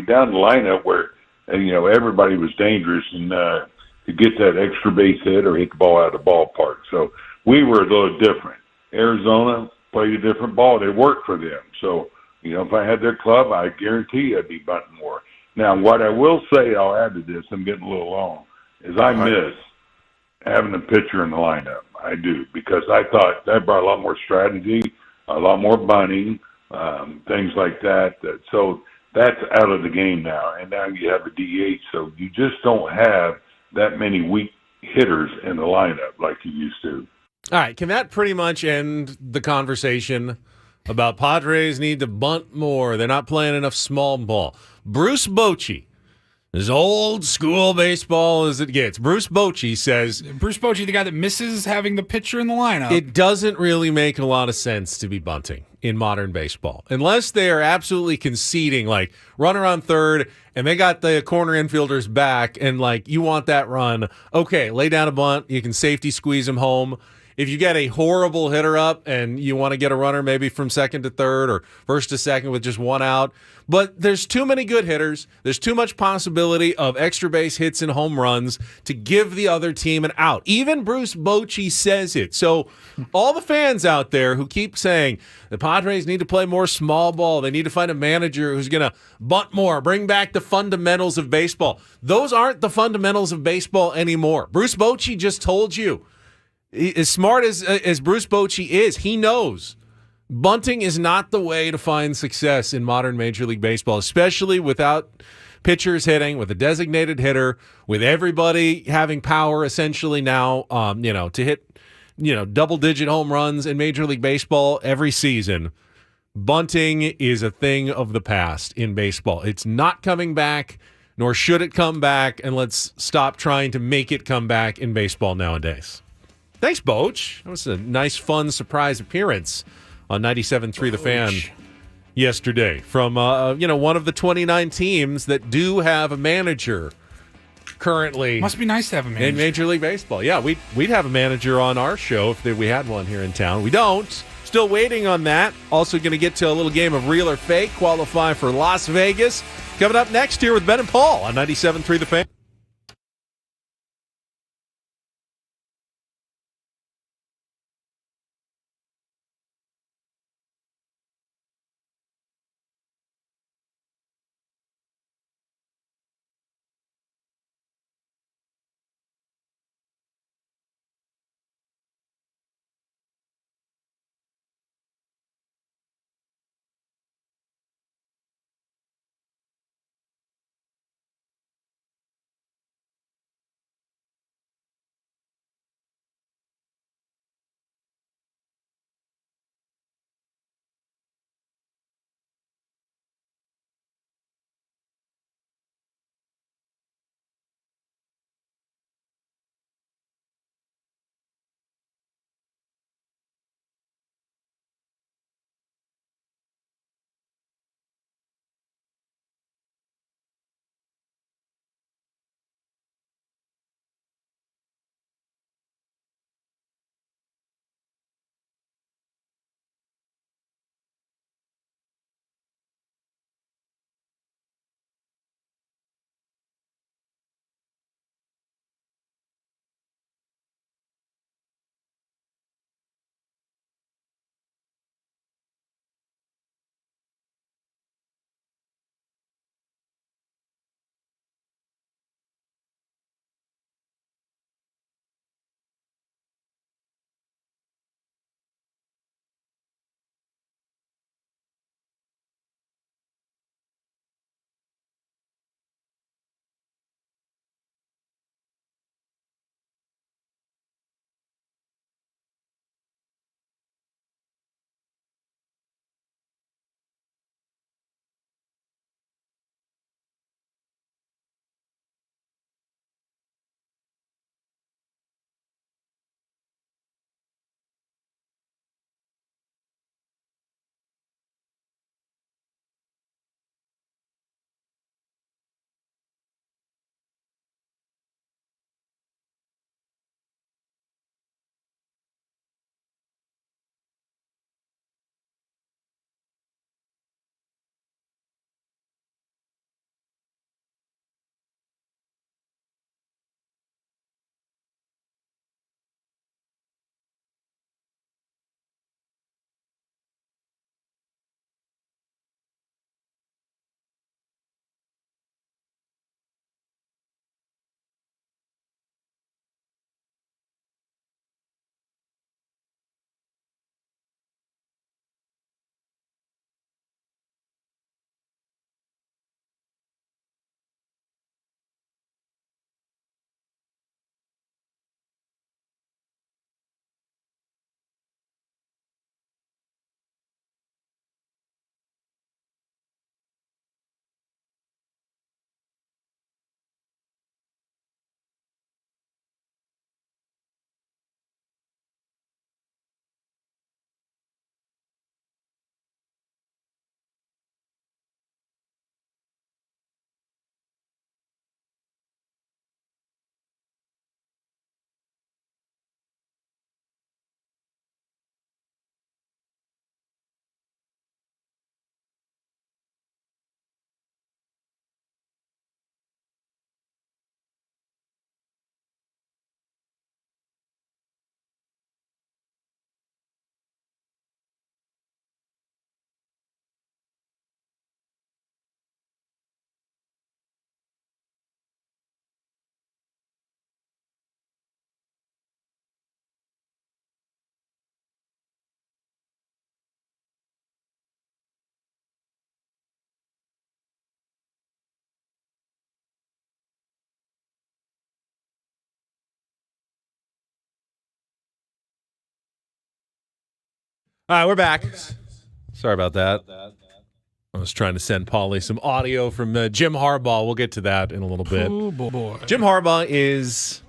down the lineup where, everybody was dangerous and to get that extra base hit or hit the ball out of the ballpark. So we were a little different. Arizona played a different ball. They worked for them. So, if I had their club, I guarantee I'd be bunting more. Now, what I will say, I'll add to this, I'm getting a little long, is I miss having a pitcher in the lineup. I do, because I thought that brought a lot more strategy, a lot more bunting, things like that. So that's out of the game now. And now you have a DH, so you just don't have that many weak hitters in the lineup like you used to. All right, can that pretty much end the conversation about Padres need to bunt more? They're not playing enough small ball. Bruce Bochy, as old school baseball as it gets, Bruce Bochy says... Bruce Bochy, the guy that misses having the pitcher in the lineup. It doesn't really make a lot of sense to be bunting in modern baseball. Unless they are absolutely conceding, like, runner on third, and they got the corner infielders back, and, you want that run. Okay, lay down a bunt. You can safety squeeze them home. If you get a horrible hitter up and you want to get a runner maybe from second to third or first to second with just one out, but there's too many good hitters. There's too much possibility of extra base hits and home runs to give the other team an out. Even Bruce Bochy says it. So all the fans out there who keep saying the Padres need to play more small ball, they need to find a manager who's going to bunt more, bring back the fundamentals of baseball. Those aren't the fundamentals of baseball anymore. Bruce Bochy just told you. As smart as Bruce Bochy is, he knows bunting is not the way to find success in modern Major League Baseball, especially without pitchers hitting, with a designated hitter, with everybody having power essentially now, to hit, double-digit home runs in Major League Baseball every season. Bunting is a thing of the past in baseball. It's not coming back, nor should it come back, and let's stop trying to make it come back in baseball nowadays. Thanks, Boch. That was a nice, fun surprise appearance on 97.3 The Fan yesterday from, one of the 29 teams that do have a manager currently. Must be nice to have a manager. In Major League Baseball. Yeah, we'd have a manager on our show if we had one here in town. We don't. Still waiting on that. Also going to get to a little game of real or fake, qualify for Las Vegas. Coming up next here with Ben and Paul on 97.3 The Fan. All right, we're back. Sorry about that. I was trying to send Paulie some audio from Jim Harbaugh. We'll get to that in a little bit. Oh, boy. Jim Harbaugh is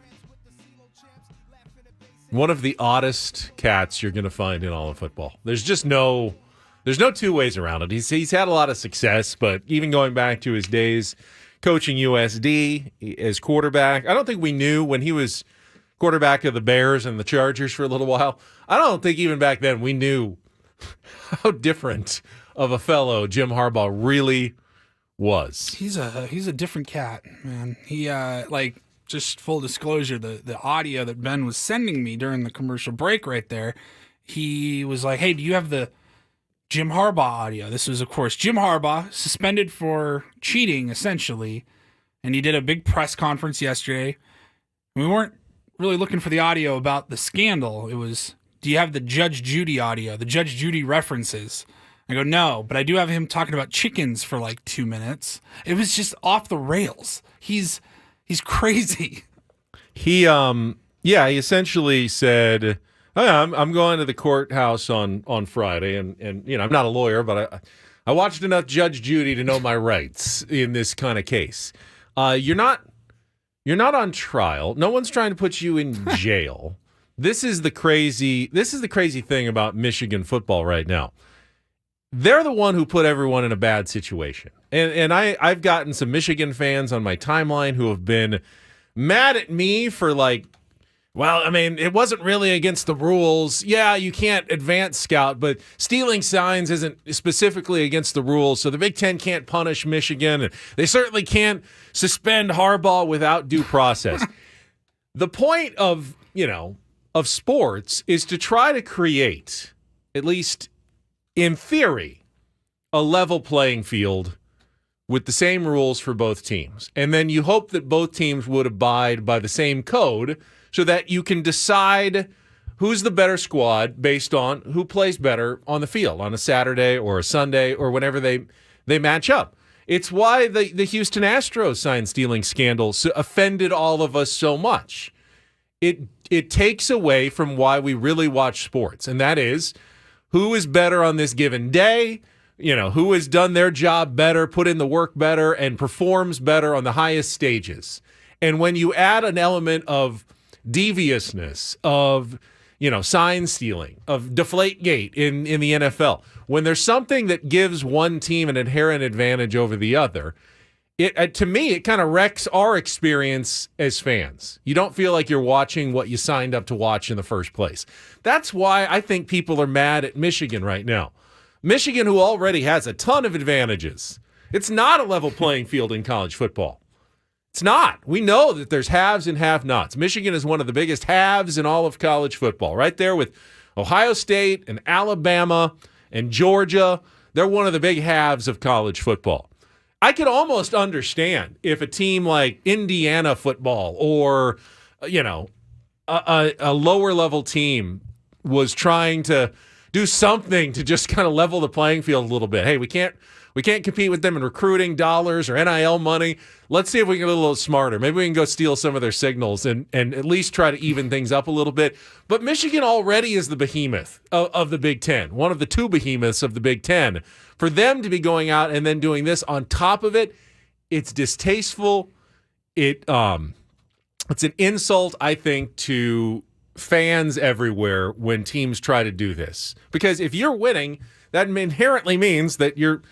one of the oddest cats you're going to find in all of football. There's no two ways around it. He's had a lot of success, but even going back to his days coaching USD as quarterback, I don't think we knew when he was quarterback of the Bears and the Chargers for a little while. I don't think even back then we knew how different of a fellow Jim Harbaugh really was. He's a different cat, man. He just full disclosure, the audio that Ben was sending me during the commercial break right there, he was like, "Hey, do you have the Jim Harbaugh audio?" This was, of course, Jim Harbaugh suspended for cheating, essentially, and he did a big press conference yesterday. We weren't really looking for the audio about the scandal. It was, do you have the Judge Judy audio, the Judge Judy references? I go, no, but I do have him talking about chickens for like 2 minutes. It was just off the rails. He's crazy. He essentially said, "Oh, yeah, I'm going to the courthouse on Friday, and I'm not a lawyer, but I watched enough Judge Judy to know my rights in this kind of case. You're not on trial. No one's trying to put you in jail. This is the crazy thing about Michigan football right now. They're the one who put everyone in a bad situation. And I've gotten some Michigan fans on my timeline who have been mad at me for it wasn't really against the rules. Yeah, you can't advance scout, but stealing signs isn't specifically against the rules, so the Big Ten can't punish Michigan, and they certainly can't suspend Harbaugh without due process." The point of sports is to try to create, at least in theory, a level playing field with the same rules for both teams. And then you hope that both teams would abide by the same code so that you can decide who's the better squad based on who plays better on the field on a Saturday or a Sunday or whenever they match up. It's why the Houston Astros sign stealing scandal offended all of us so much. It takes away from why we really watch sports, and that is who is better on this given day, who has done their job better, put in the work better, and performs better on the highest stages. And when you add an element of deviousness, of sign stealing, of Deflategate in the NFL, when there's something that gives one team an inherent advantage over the other, to me, it kind of wrecks our experience as fans. You don't feel like you're watching what you signed up to watch in the first place. That's why I think people are mad at Michigan right now. Michigan, who already has a ton of advantages. It's not a level playing field in college football. It's not. We know that there's haves and have-nots. Michigan is one of the biggest haves in all of college football, right there with Ohio State and Alabama and Georgia. They're one of the big haves of college football. I could almost understand if a team like Indiana football or, a lower level team was trying to do something to just kind of level the playing field a little bit. Hey, we can't compete with them in recruiting dollars or NIL money. Let's see if we can get a little smarter. Maybe we can go steal some of their signals and at least try to even things up a little bit. But Michigan already is the behemoth of the Big Ten, one of the two behemoths of the Big Ten. For them to be going out and then doing this on top of it, it's distasteful. It's an insult, I think, to fans everywhere when teams try to do this. Because if you're winning, that inherently means that you're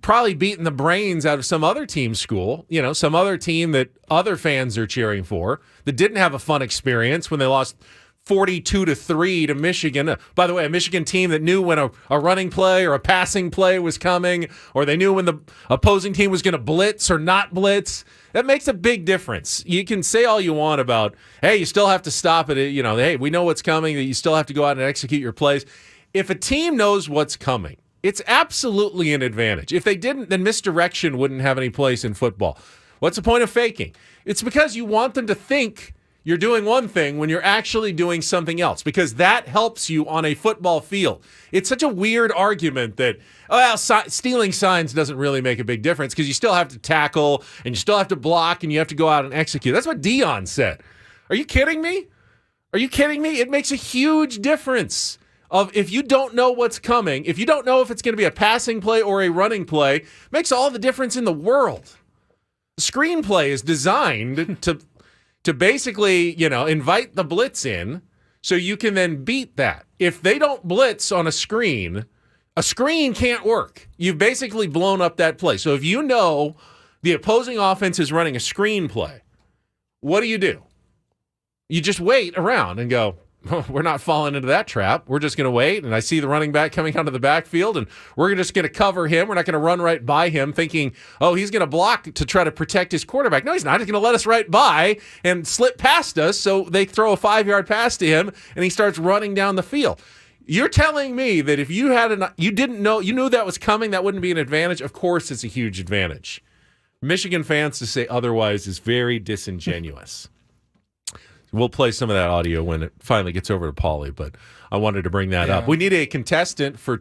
probably beating the brains out of some other team's school, some other team that other fans are cheering for that didn't have a fun experience when they lost 42-3 to Michigan. By the way, a Michigan team that knew when a running play or a passing play was coming, or they knew when the opposing team was going to blitz or not blitz. That makes a big difference. You can say all you want about, hey, you still have to stop it. Hey, we know what's coming, that you still have to go out and execute your plays. If a team knows what's coming, it's absolutely an advantage. If they didn't, then misdirection wouldn't have any place in football. What's the point of faking? It's because you want them to think you're doing one thing when you're actually doing something else, because that helps you on a football field. It's such a weird argument that, stealing signs doesn't really make a big difference because you still have to tackle and you still have to block and you have to go out and execute. That's what Dion said. Are you kidding me? It makes a huge difference. If you don't know what's coming, if you don't know if it's going to be a passing play or a running play, makes all the difference in the world. The screenplay is designed to basically, invite the blitz in so you can then beat that. If they don't blitz on a screen can't work. You've basically blown up that play. So if you know the opposing offense is running a screen play, what do? You just wait around and go, we're not falling into that trap. We're just going to wait, and I see the running back coming out of the backfield, and we're just going to cover him. We're not going to run right by him thinking, oh, he's going to block to try to protect his quarterback. No, he's not. He's going to let us right by and slip past us, so they throw a 5-yard pass to him, and he starts running down the field. You're telling me that if you knew that was coming, that wouldn't be an advantage? Of course it's a huge advantage. Michigan fans to say otherwise is very disingenuous. We'll play some of that audio when it finally gets over to Paulie, but I wanted to bring that up. We need a contestant for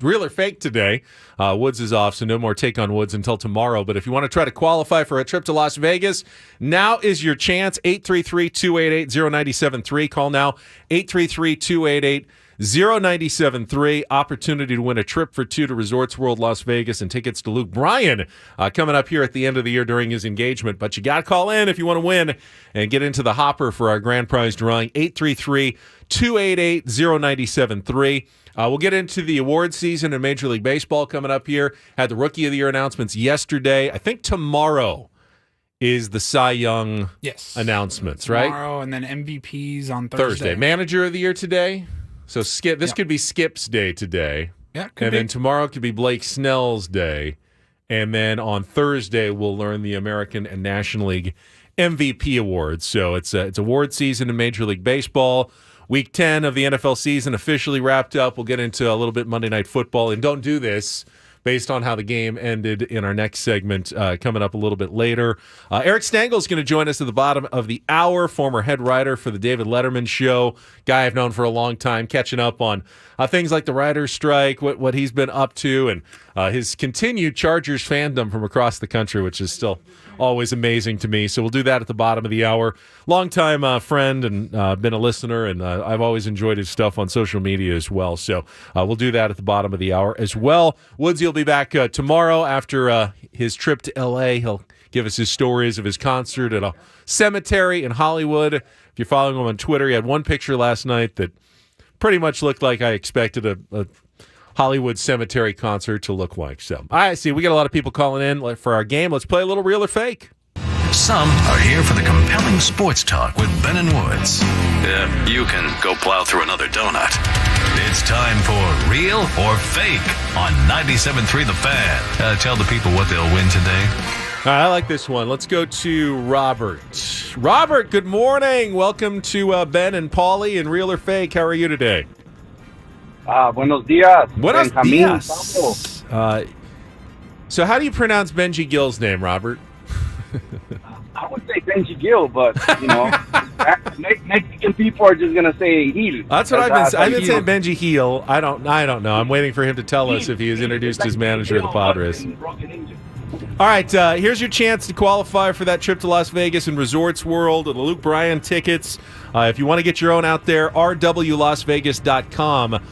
Real or Fake today. Woods is off, so no more Take on Woods until tomorrow. But if you want to try to qualify for a trip to Las Vegas, now is your chance. 833-288-0973. Call now, 833-288-0973. Opportunity to win a trip for two to Resorts World Las Vegas and tickets to Luke Bryan coming up here at the end of the year during his engagement. But you got to call in if you want to win and get into the hopper for our grand prize drawing. 833-288-0973. We'll get into the award season in Major League Baseball coming up here. Had the Rookie of the Year announcements yesterday. I think tomorrow is the Cy Young announcements, right? Tomorrow, and then MVPs on Thursday. Manager of the Year today. So Skip, this could be Skip's day today. Yeah, then tomorrow could be Blake Snell's day. And then on Thursday, we'll learn the American and National League MVP awards. So it's award season in Major League Baseball. Week 10 of the NFL season officially wrapped up. We'll get into a little bit Monday Night Football. And don't do this based on how the game ended in our next segment coming up a little bit later. Eric Stangel is going to join us at the bottom of the hour, former head writer for the David Letterman Show, guy I've known for a long time, catching up on things like the writer's strike, what he's been up to, and his continued Chargers fandom from across the country, which is still always amazing to me. So we'll do that at the bottom of the hour. Longtime friend and been a listener, and I've always enjoyed his stuff on social media as well. So we'll do that at the bottom of the hour as well. Woodsy will be back tomorrow after his trip to L.A. He'll give us his stories of his concert at a cemetery in Hollywood. If you're following him on Twitter, he had one picture last night that pretty much looked like I expected a Hollywood cemetery concert to look like. So I see we got a lot of people calling in for our game. Let's play a little Real or Fake. Some are here for the compelling sports talk with Ben and Woods. Yeah, you can go plow through another donut. It's time for Real or Fake on 97.3 The Fan. Tell the people what they'll win today. All right, I like this one. Let's go to Robert. Robert, good morning. Welcome to Ben and Paulie and Real or Fake. How are you today? Buenos dias. Buenos Benjamin dias. So how do you pronounce Benji Gill's name, Robert? I would say Benji Gill, but, you know, Mexican people are just going to say Gil. That's what I've been saying Benji Heel. I don't know. I'm waiting for him to tell us if he was introduced as manager of the Padres. All right, here's your chance to qualify for that trip to Las Vegas and Resorts World, the Luke Bryan tickets. If you want to get your own out there, rwlasvegas.com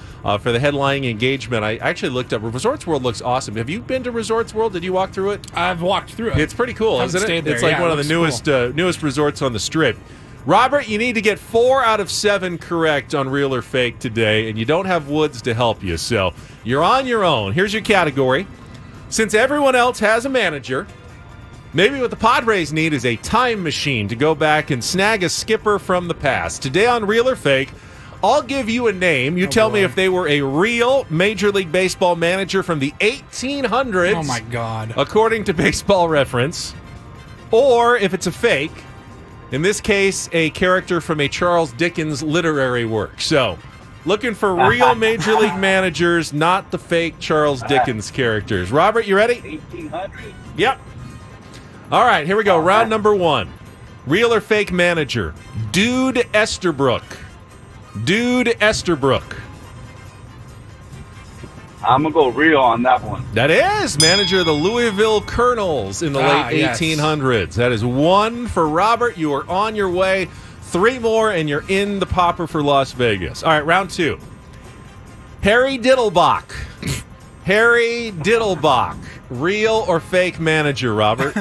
for the headlining engagement. I actually looked up. Resorts World looks awesome. Have you been to Resorts World? Did you walk through it? I've walked through it. It's pretty cool, isn't it? It's like one of the newest newest resorts on the Strip. Robert, you need to get 4 out of 7 correct on Real or Fake today, and you don't have Woods to help you, so you're on your own. Here's your category. Since everyone else has a manager, maybe what the Padres need is a time machine to go back and snag a skipper from the past. Today on Real or Fake, I'll give you a name. You tell me if they were a real Major League Baseball manager from the 1800s. Oh, my God. According to Baseball Reference. Or if it's a fake, in this case, a character from a Charles Dickens literary work. So, looking for real Major League managers, not the fake Charles Dickens characters. Robert, you ready? 1800. Yep. All right, here we go. Round number 1. Real or fake manager. Dude Esterbrook. Dude Esterbrook. I'm going to go real on that one. That is manager of the Louisville Colonels in the late 1800s. That is 1 for Robert. You are on your way. 3 more, and you're in the popper for Las Vegas. All right, round 2. Harry Dittlebach. Harry Dittlebach. Real or fake manager, Robert?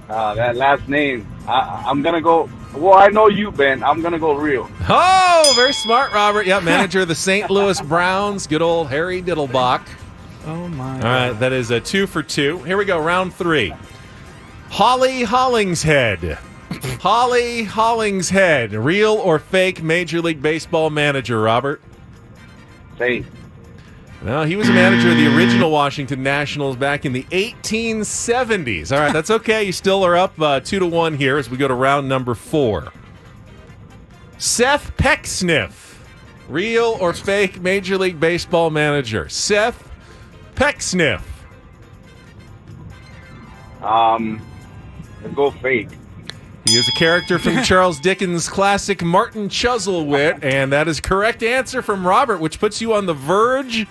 That last name. I'm going to go... Well, I know you, Ben. I'm going to go real. Oh, very smart, Robert. Yeah, manager of the St. Louis Browns. Good old Harry Dittlebach. Oh, my God. All right, that is a 2 for 2. Here we go, round 3. Holly Hollingshead. Holly Hollingshead, real or fake Major League Baseball manager, Robert? Fake. No, he was a manager of the original Washington Nationals back in the 1870s. All right, that's okay. You still are up 2-1 here as we go to round number 4. Seth Pecksniff, real or fake Major League Baseball manager? Seth Pecksniff. Let's go fake. He is a character from Charles Dickens' classic Martin Chuzzlewit, and that is correct answer from Robert, which puts you on the verge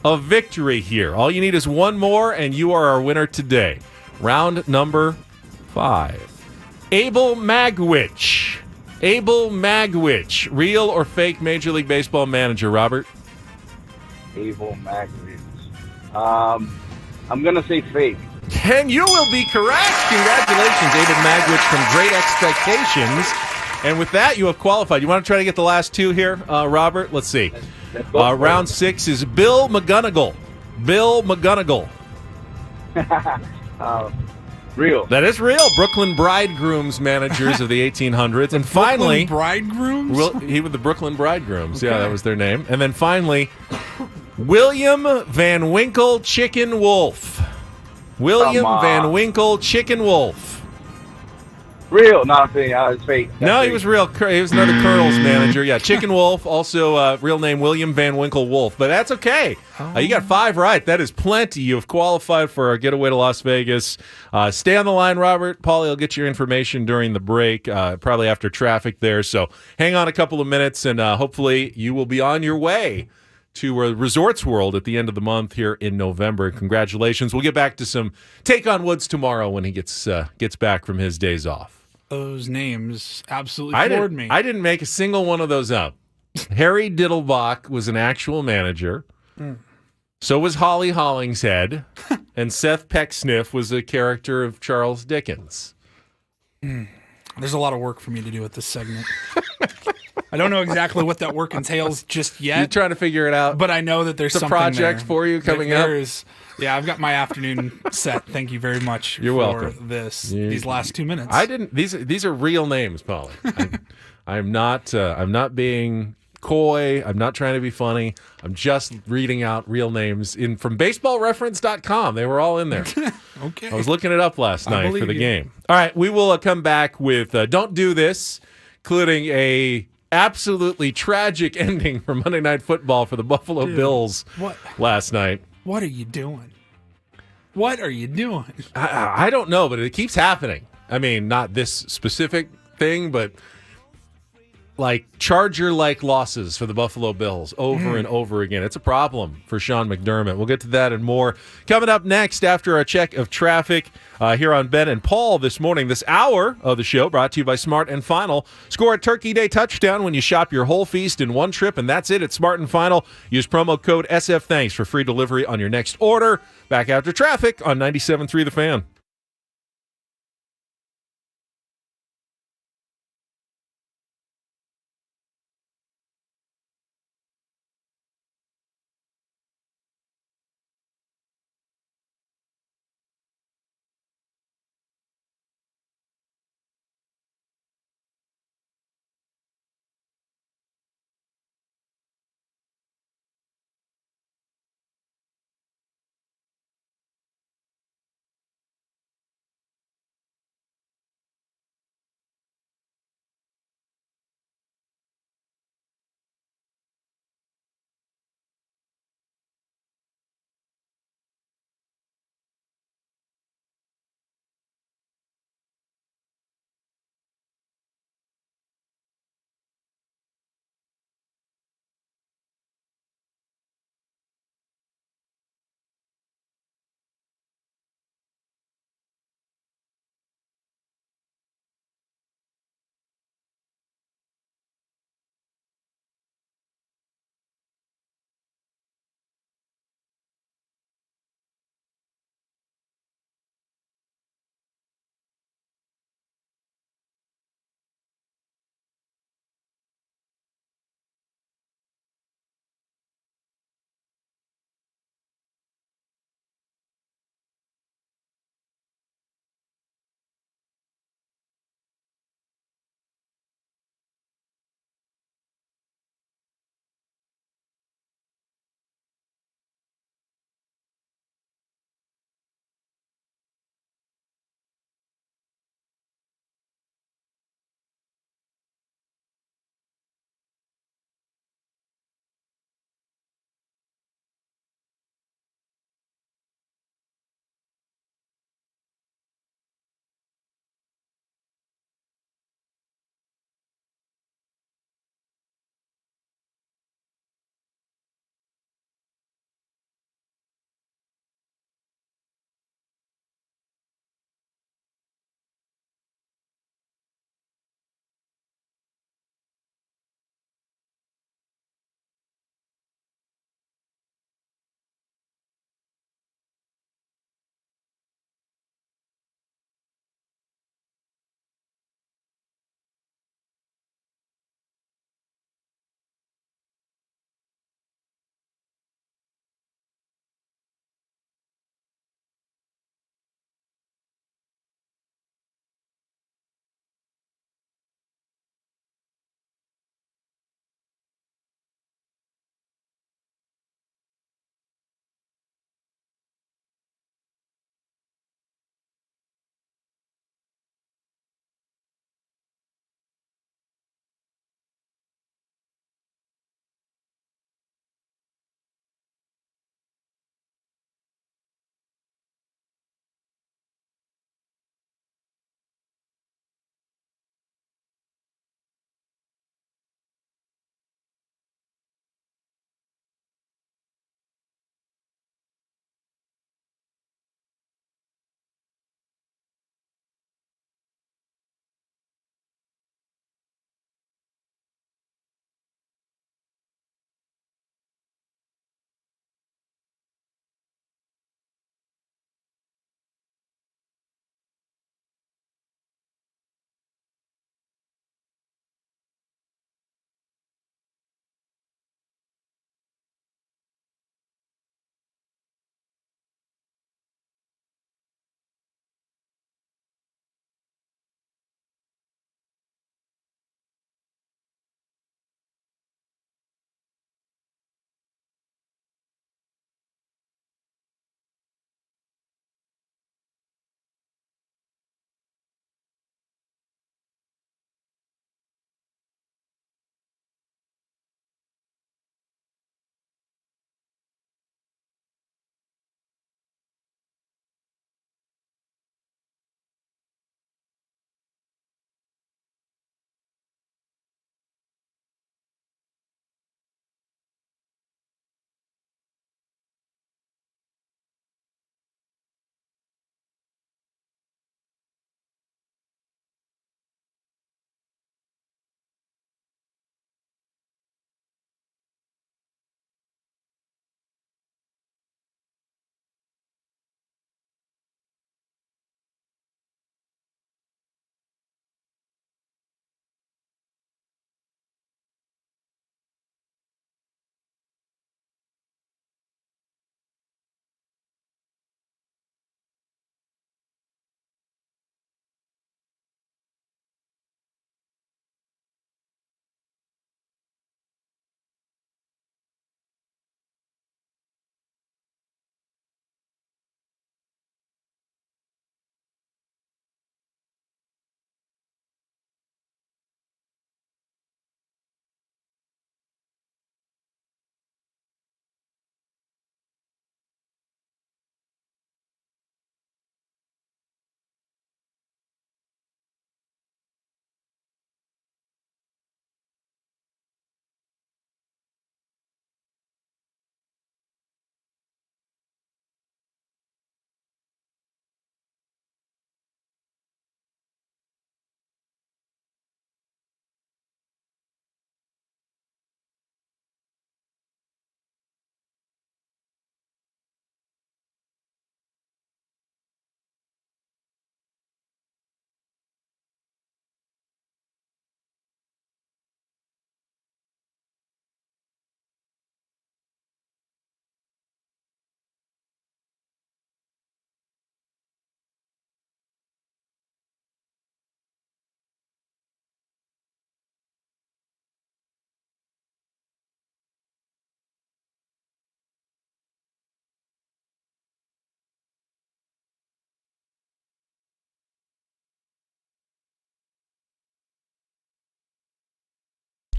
of victory here. All you need is one more, and you are our winner today. Round number 5. Abel Magwitch. Abel Magwitch, real or fake Major League Baseball manager, Robert? Abel Magwitch. I'm going to say fake. And you will be correct. Congratulations, Abel Magwitch from Great Expectations. And with that, you have qualified. You want to try to get the last 2 here, Robert? Let's see. Let's go Round 6 is Bill McGonigal. Bill McGonigal. Real. That is real. Brooklyn Bridegrooms managers of the 1800s. And finally, Bridegrooms? he was the Brooklyn Bridegrooms. Okay. Yeah, that was their name. And then finally, William Van Winkle Chicken Wolf. William Van Winkle Chicken Wolf. Real. No, I'm saying it's fake. No, he was real. He was another Colonel's manager. Yeah, Chicken Wolf, also real name William Van Winkle Wolf. But that's okay. You got 5 right. That is plenty. You have qualified for our getaway to Las Vegas. Stay on the line, Robert. Paulie will get your information during the break, probably after traffic there. So hang on a couple of minutes, and hopefully you will be on your way to Resorts World at the end of the month here in November. Congratulations. We'll get back to some Take on Woods tomorrow when he gets back from his days off. Those names absolutely floored me. I didn't make a single one of those up. Harry Diddlebach was an actual manager. So was Holly Hollingshead. And Seth Pecksniff was a character of Charles Dickens. There's a lot of work for me to do with this segment. I don't know exactly what that work entails just yet. You're trying to figure it out. But I know that there's it's a something project there. for you coming up. Yeah, I've got my afternoon set. Thank you very much. You're for welcome. These last 2 minutes. I didn't. These are real names, Paulie. I'm not being coy. I'm not trying to be funny. I'm just reading out real names from BaseballReference.com. They were all in there. Okay. I was looking it up last night for the game. All right, we will come back with Don't Do This, including a absolutely tragic ending for Monday Night Football for the Buffalo Bills last night. What are you doing? What are you doing? I don't know, but it keeps happening. I mean, not this specific thing, but like Charger-like losses for the Buffalo Bills over and over again. It's a problem for Sean McDermott. We'll get to that and more coming up next after our check of traffic here on Ben and Paul this morning. This hour of the show brought to you by Smart and Final. Score a Turkey Day touchdown when you shop your whole feast in one trip, and that's it at Smart and Final. Use promo code SFThanks for free delivery on your next order. Back after traffic on 97.3 The Fan.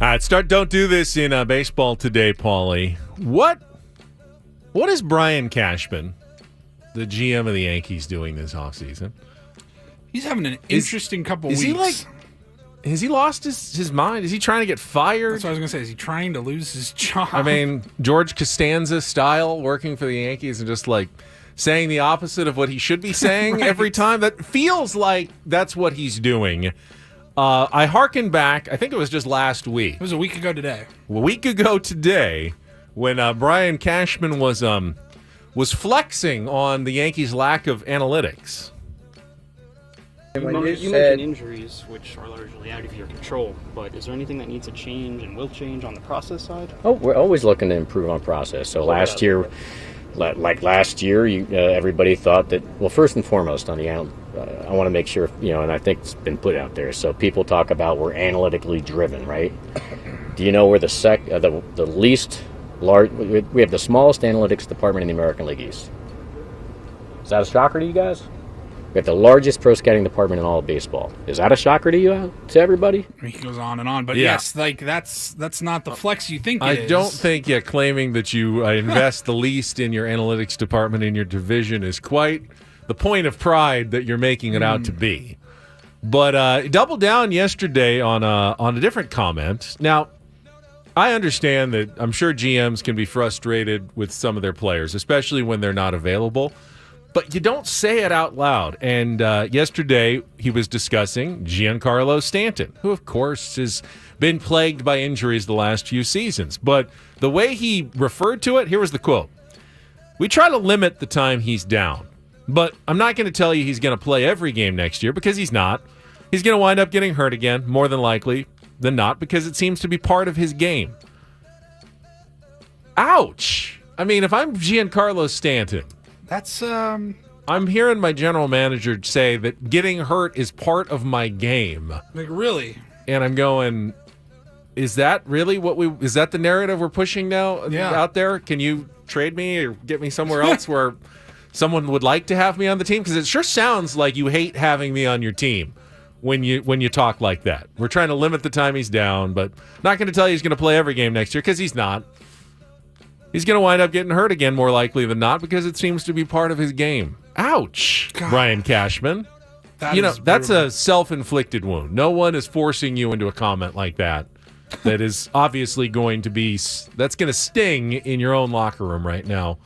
All right, don't do this in baseball today, Paulie. What is Brian Cashman, the GM of the Yankees, doing this offseason? He's having an interesting couple weeks. Has he lost his mind? Is he trying to get fired? That's what I was going to say. Is he trying to lose his job? I mean, George Costanza style, working for the Yankees and just like saying the opposite of what he should be saying right. every time. That feels like that's what he's doing. I hearken back, I think it was just last week. It was a week ago today. A week ago today, when Brian Cashman was flexing on the Yankees' lack of analytics. You mentioned injuries, which are largely out of your control, but is there anything that needs to change and will change on the process side? Oh, we're always looking to improve on process. So last year, everybody thought that, well, first and foremost, on the I want to make sure, and I think it's been put out there. So people talk about we're analytically driven, right? Do you know where the least large, we have the smallest analytics department in the American League East? Is that a shocker to you guys? We have the largest pro scouting department in all of baseball. Is that a shocker to you, to everybody? I mean, he goes on and on, but yeah. yes, like that's not the flex you think it is. I don't think claiming that you invest the least in your analytics department in your division is quite the point of pride that you're making it out to be. But double down yesterday on a different comment. Now, I understand that I'm sure GMs can be frustrated with some of their players, especially when they're not available. But you don't say it out loud. And yesterday he was discussing Giancarlo Stanton, who, of course, has been plagued by injuries the last few seasons. But the way he referred to it, here was the quote. We try to limit the time he's down. But I'm not going to tell you he's going to play every game next year because he's not. He's going to wind up getting hurt again, more than likely than not, because it seems to be part of his game. Ouch. I mean, if I'm Giancarlo Stanton... That's I'm hearing my general manager say that getting hurt is part of my game. like really. And I'm going, is that really is that the narrative we're pushing now out there? Can you trade me or get me somewhere else where someone would like to have me on the team? Because it sure sounds like you hate having me on your team when you talk like that. We're trying to limit the time he's down, but not going to tell you he's going to play every game next year because he's not. He's going to wind up getting hurt again more likely than not because it seems to be part of his game. Ouch, God. Brian Cashman. That's a self-inflicted wound. No one is forcing you into a comment like that. That is obviously going to sting in your own locker room right now.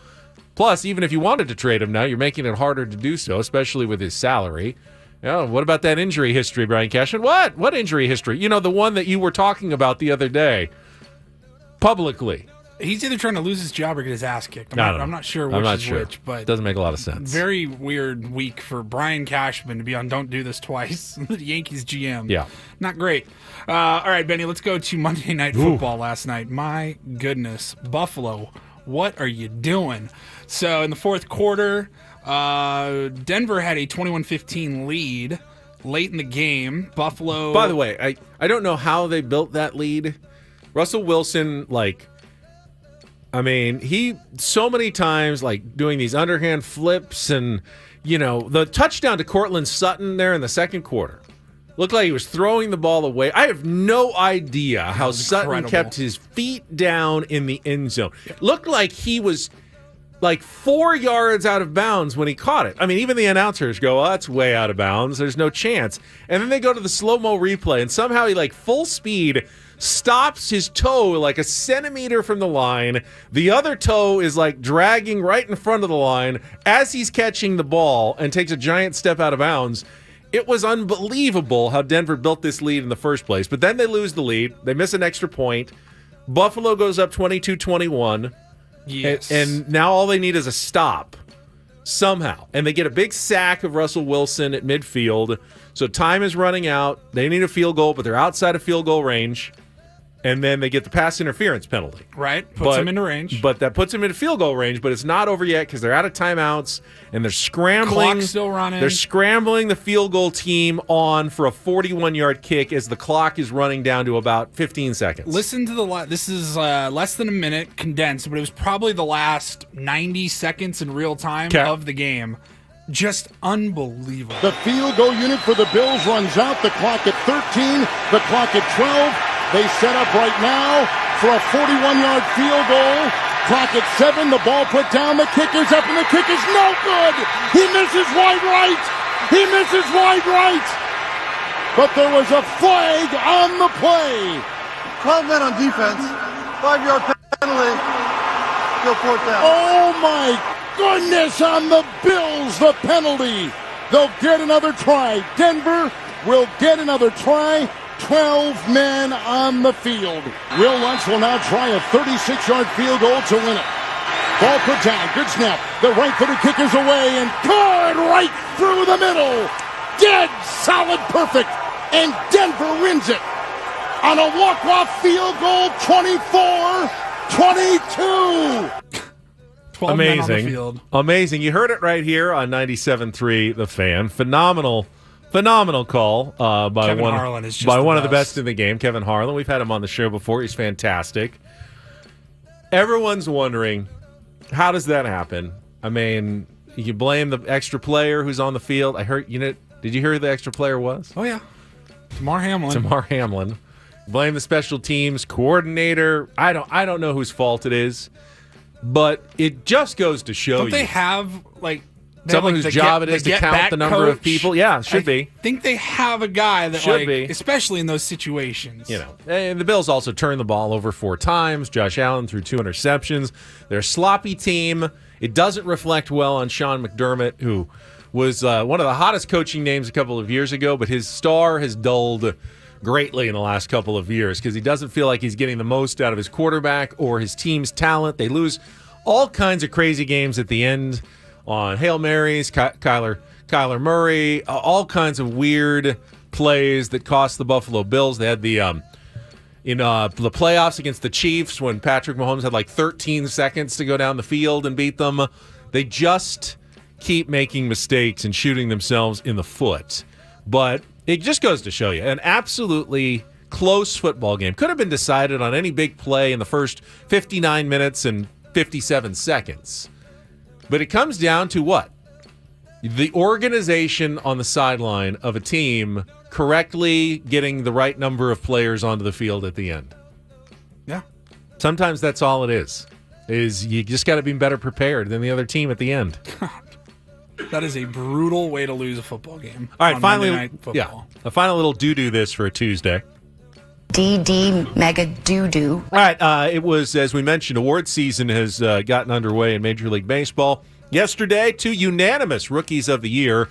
Plus, even if you wanted to trade him now, you're making it harder to do so, especially with his salary. What about that injury history, Brian Cashman? What injury history? The one that you were talking about the other day publicly. He's either trying to lose his job or get his ass kicked. I'm not sure which, but it doesn't make a lot of sense. Very weird week for Brian Cashman to be on Don't Do This Twice, the Yankees GM. Yeah. Not great. All right, Benny, let's go to Monday Night Football last night. My goodness. Buffalo, what are you doing? So in the fourth quarter, Denver had a 21-15 lead late in the game. Buffalo... By the way, I don't know how they built that lead. Russell Wilson, he so many times doing these underhand flips and, the touchdown to Cortland Sutton there in the second quarter looked like he was throwing the ball away. I have no idea how Sutton kept his feet down in the end zone. Looked like he was 4 yards out of bounds when he caught it. I mean, even the announcers go, oh, that's way out of bounds. There's no chance. And then they go to the slow-mo replay, and somehow he, full speed, stops his toe a centimeter from the line. The other toe is dragging right in front of the line as he's catching the ball and takes a giant step out of bounds. It was unbelievable how Denver built this lead in the first place. But then they lose the lead. They miss an extra point. Buffalo goes up 22-21. Yes. And now all they need is a stop somehow. And they get a big sack of Russell Wilson at midfield. So time is running out. They need a field goal, but they're outside of field goal range. And then they get the pass interference penalty. Right. Puts them into range. But that puts them into field goal range, but it's not over yet because they're out of timeouts and they're scrambling. Clock's still running. They're scrambling the field goal team on for a 41-yard kick as the clock is running down to about 15 seconds. Listen to this is less than a minute condensed, but it was probably the last 90 seconds in real time of the game. Just unbelievable. The field goal unit for the Bills runs out. The clock at 13. The clock at 12. They set up right now for a 41-yard field goal. Clock at 7. The ball put down. The kick is up, and the kick is no good. He misses wide right. He misses wide right. But there was a flag on the play. 12 men on defense. 5-yard penalty. Still 4th down. Oh, my goodness, on the Bills, the penalty. They'll get another try. Denver will get another try. 12 men on the field. Will Lutz will now try a 36-yard field goal to win it. Ball put down. Good snap. The right-footed kick is away and good right through the middle. Dead solid perfect. And Denver wins it on a walk-off field goal, 24-22. Amazing. Amazing. You heard it right here on 97.3 The Fan. Phenomenal call by Kevin one Harlan is just by the one of the best. best in the game, Kevin Harlan. We've had him on the show before. He's fantastic. Everyone's wondering, how does that happen? I mean, you blame the extra player who's on the field. I heard, did you hear who the extra player was? Oh, yeah. Tamar Hamlin. Blame the special teams coordinator. I don't know whose fault it is, but it just goes to show Don't you. they have someone whose job it is to count the number of people? Yeah, should be. I think they have a guy that Should be. especially in those situations. And the Bills also turned the ball over 4 times. Josh Allen threw 2 interceptions. They're a sloppy team. It doesn't reflect well on Sean McDermott, who was one of the hottest coaching names a couple of years ago, but his star has dulled greatly in the last couple of years because he doesn't feel like he's getting the most out of his quarterback or his team's talent. They lose all kinds of crazy games at the end on Hail Marys, Kyler Murray, all kinds of weird plays that cost the Buffalo Bills. They had the playoffs against the Chiefs when Patrick Mahomes had like 13 seconds to go down the field and beat them. They just keep making mistakes and shooting themselves in the foot. But it just goes to show you, an absolutely close football game could have been decided on any big play in the first 59 minutes and 57 seconds. But it comes down to what? The organization on the sideline of a team correctly getting the right number of players onto the field at the end. Yeah. Sometimes that's all it is you just got to be better prepared than the other team at the end. That is a brutal way to lose a football game. All right, on finally, Monday Night Football. a final little do this for a Tuesday. DD mega doo-doo. All right, it was, as we mentioned, award season has gotten underway in Major League Baseball. Yesterday, 2 unanimous Rookies of the Year.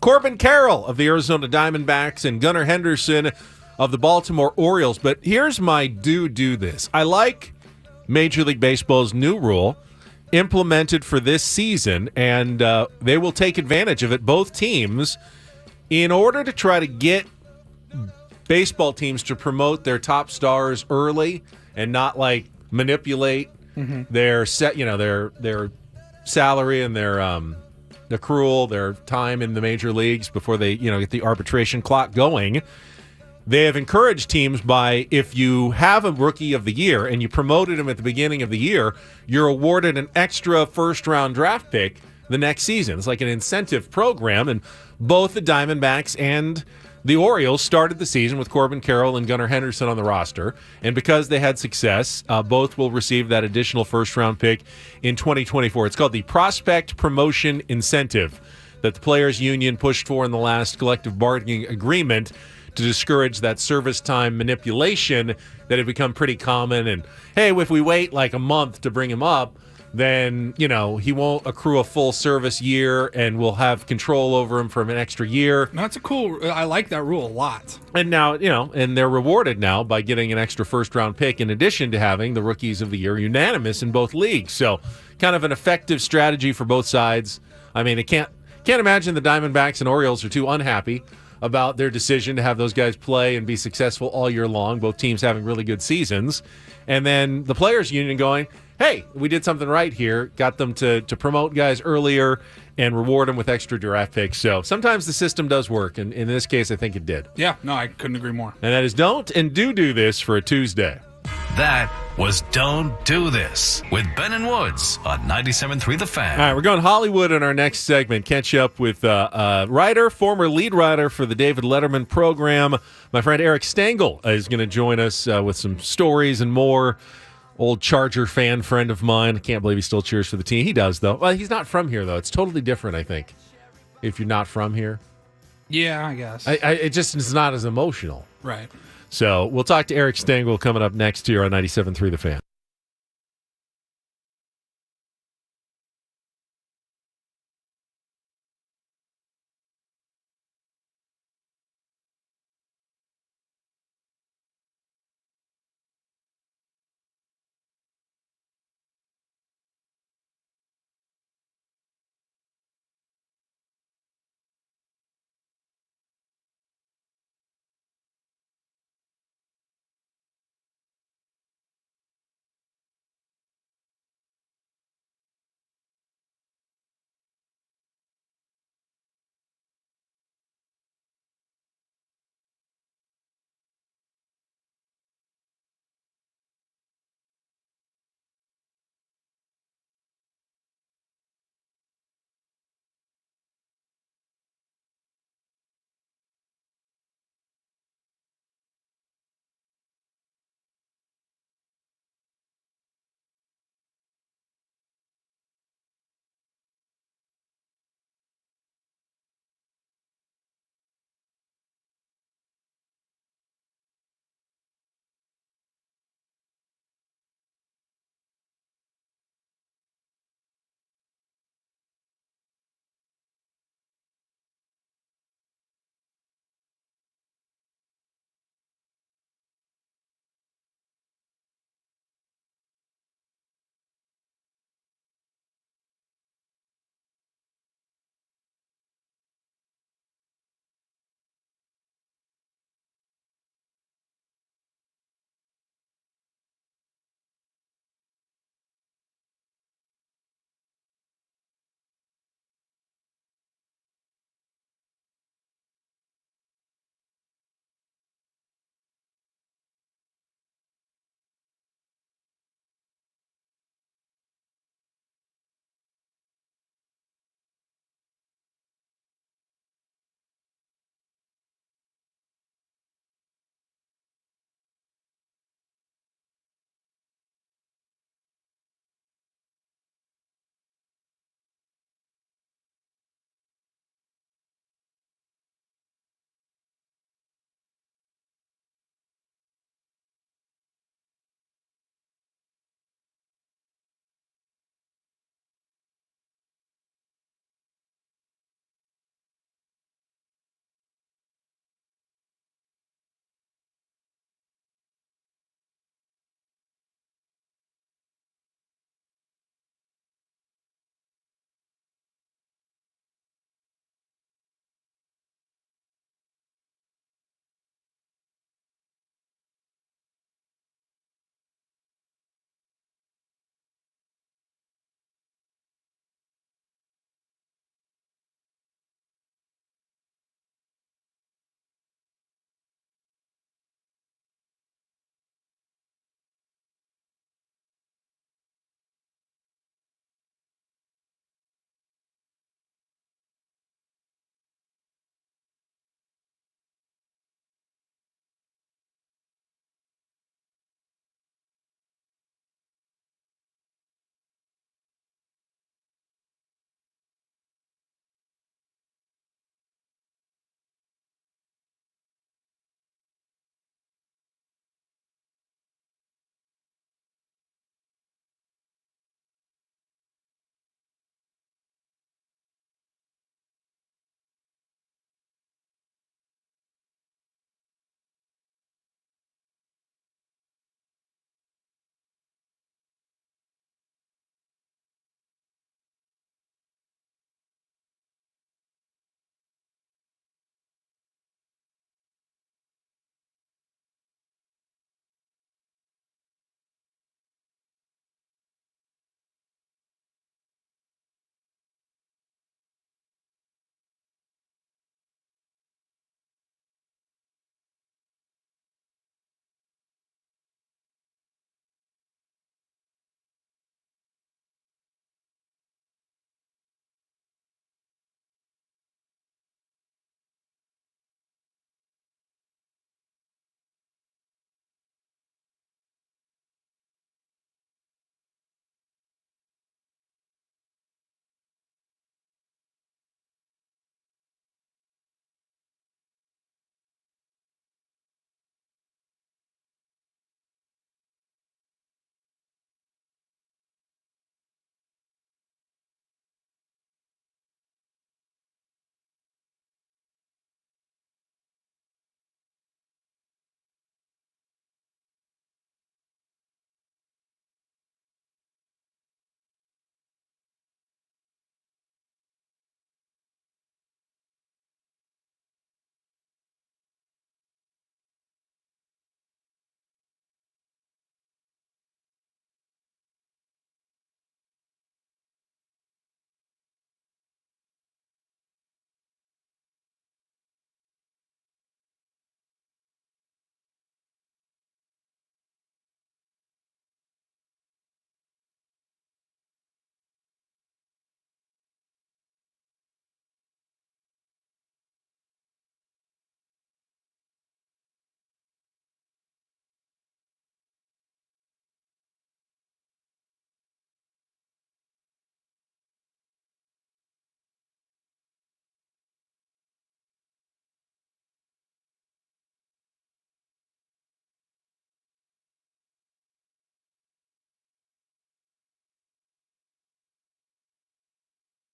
Corbin Carroll of the Arizona Diamondbacks and Gunnar Henderson of the Baltimore Orioles. But here's my do this. I like Major League Baseball's new rule implemented for this season, and they will take advantage of it, both teams, in order to try to get baseball teams to promote their top stars early and not manipulate their their salary and their accrual, their time in the major leagues before they get the arbitration clock going. They have encouraged teams by, if you have a Rookie of the Year and you promoted him at the beginning of the year, you're awarded an extra first-round draft pick the next season. It's like an incentive program, and both the Diamondbacks and the Orioles started the season with Corbin Carroll and Gunnar Henderson on the roster, and because they had success, both will receive that additional first-round pick in 2024. It's called the Prospect Promotion Incentive that the Players Union pushed for in the last collective bargaining agreement to discourage that service time manipulation that had become pretty common. And, hey, if we wait like a month to bring him up, then, he won't accrue a full service year and we'll have control over him for an extra year. That's a cool, I like that rule a lot. And now, and they're rewarded now by getting an extra first-round pick in addition to having the Rookies of the Year unanimous in both leagues. So kind of an effective strategy for both sides. I mean, I can't imagine the Diamondbacks and Orioles are too unhappy about their decision to have those guys play and be successful all year long, both teams having really good seasons. And then the Players Union going, hey, we did something right here, got them to promote guys earlier and reward them with extra draft picks. So sometimes the system does work, and in this case, I think it did. Yeah, no, I couldn't agree more. And that is don't and do this for a Tuesday. That was Don't Do This with Ben and Woods on 97.3 The Fan. All right, we're going Hollywood in our next segment. Catch up with writer, former lead writer for the David Letterman program. My friend Eric Stangel is going to join us with some stories and more. Old Charger fan friend of mine. I can't believe he still cheers for the team. He does, though. Well, he's not from here, though. It's totally different, I think, if you're not from here. Yeah, I guess. It just is not as emotional. Right. So we'll talk to Eric Stangel coming up next here on 97.3 The Fan.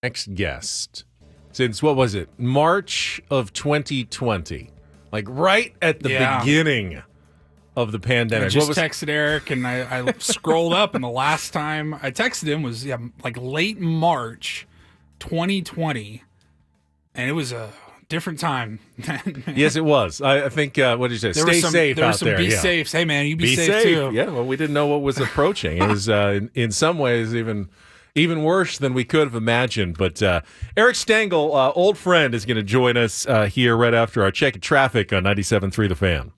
next guest since, what was it, March of 2020? Like right at the beginning of the pandemic. I just texted Eric, and I scrolled up, and the last time I texted him was like late March 2020, and it was a different time. Yes, it was. I think, what did you say? Stay safe out there. Be safe. Hey, man, you be safe too. Yeah, well, we didn't know what was approaching. It was, in some ways, even worse than we could have imagined. But Eric Stangel, old friend, is going to join us here right after our check of traffic on 97.3 The Fan.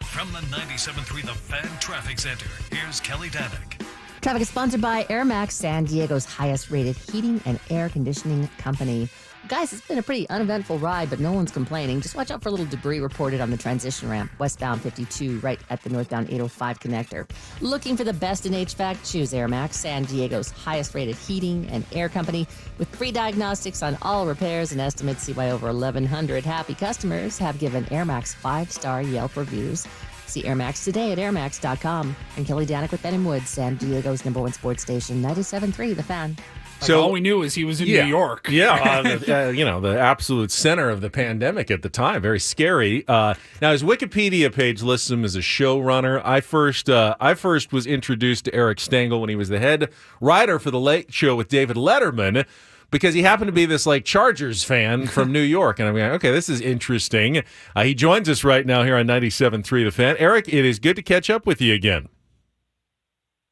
From the 97.3 The Fan Traffic Center, here's Kelly Danick. Traffic is sponsored by AirMax, San Diego's highest-rated heating and air conditioning company. Guys, it's been a pretty uneventful ride, but no one's complaining. Just watch out for a little debris reported on the transition ramp, westbound 52, right at the northbound 805 connector. Looking for the best in HVAC? Choose AirMax, San Diego's highest-rated heating and air company. With free diagnostics on all repairs and estimates, see why over 1,100 happy customers have given AirMax 5-star Yelp reviews. See AirMax today at airmax.com. I'm Kelly Danick with Ben and Woods, San Diego's #1 sports station, 97.3 The Fan. So all we knew is he was in New York. Yeah, the absolute center of the pandemic at the time. Very scary. Now, his Wikipedia page lists him as a showrunner. I first was introduced to Eric Stangel when he was the head writer for The Late Show with David Letterman, because he happened to be this Chargers fan from New York. And I'm like, okay, this is interesting. He joins us right now here on 97.3 The Fan. Eric, it is good to catch up with you again.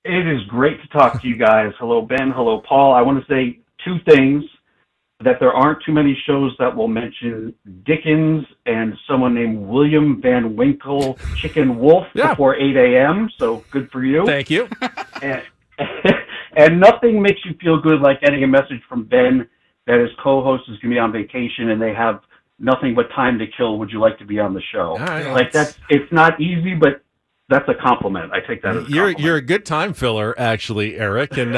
It is great to talk to you guys. Hello, Ben. Hello, Paul. I want to say two things: that there aren't too many shows that will mention Dickens and someone named William Van Winkle Chicken Wolf before 8 a.m., so good for you. Thank you. And nothing makes you feel good like getting a message from Ben that his co-host is going to be on vacation and they have nothing but time to kill. Would you like to be on the show? It's not easy, but that's a compliment. I take that as a compliment. You're a good time filler, actually, Eric. And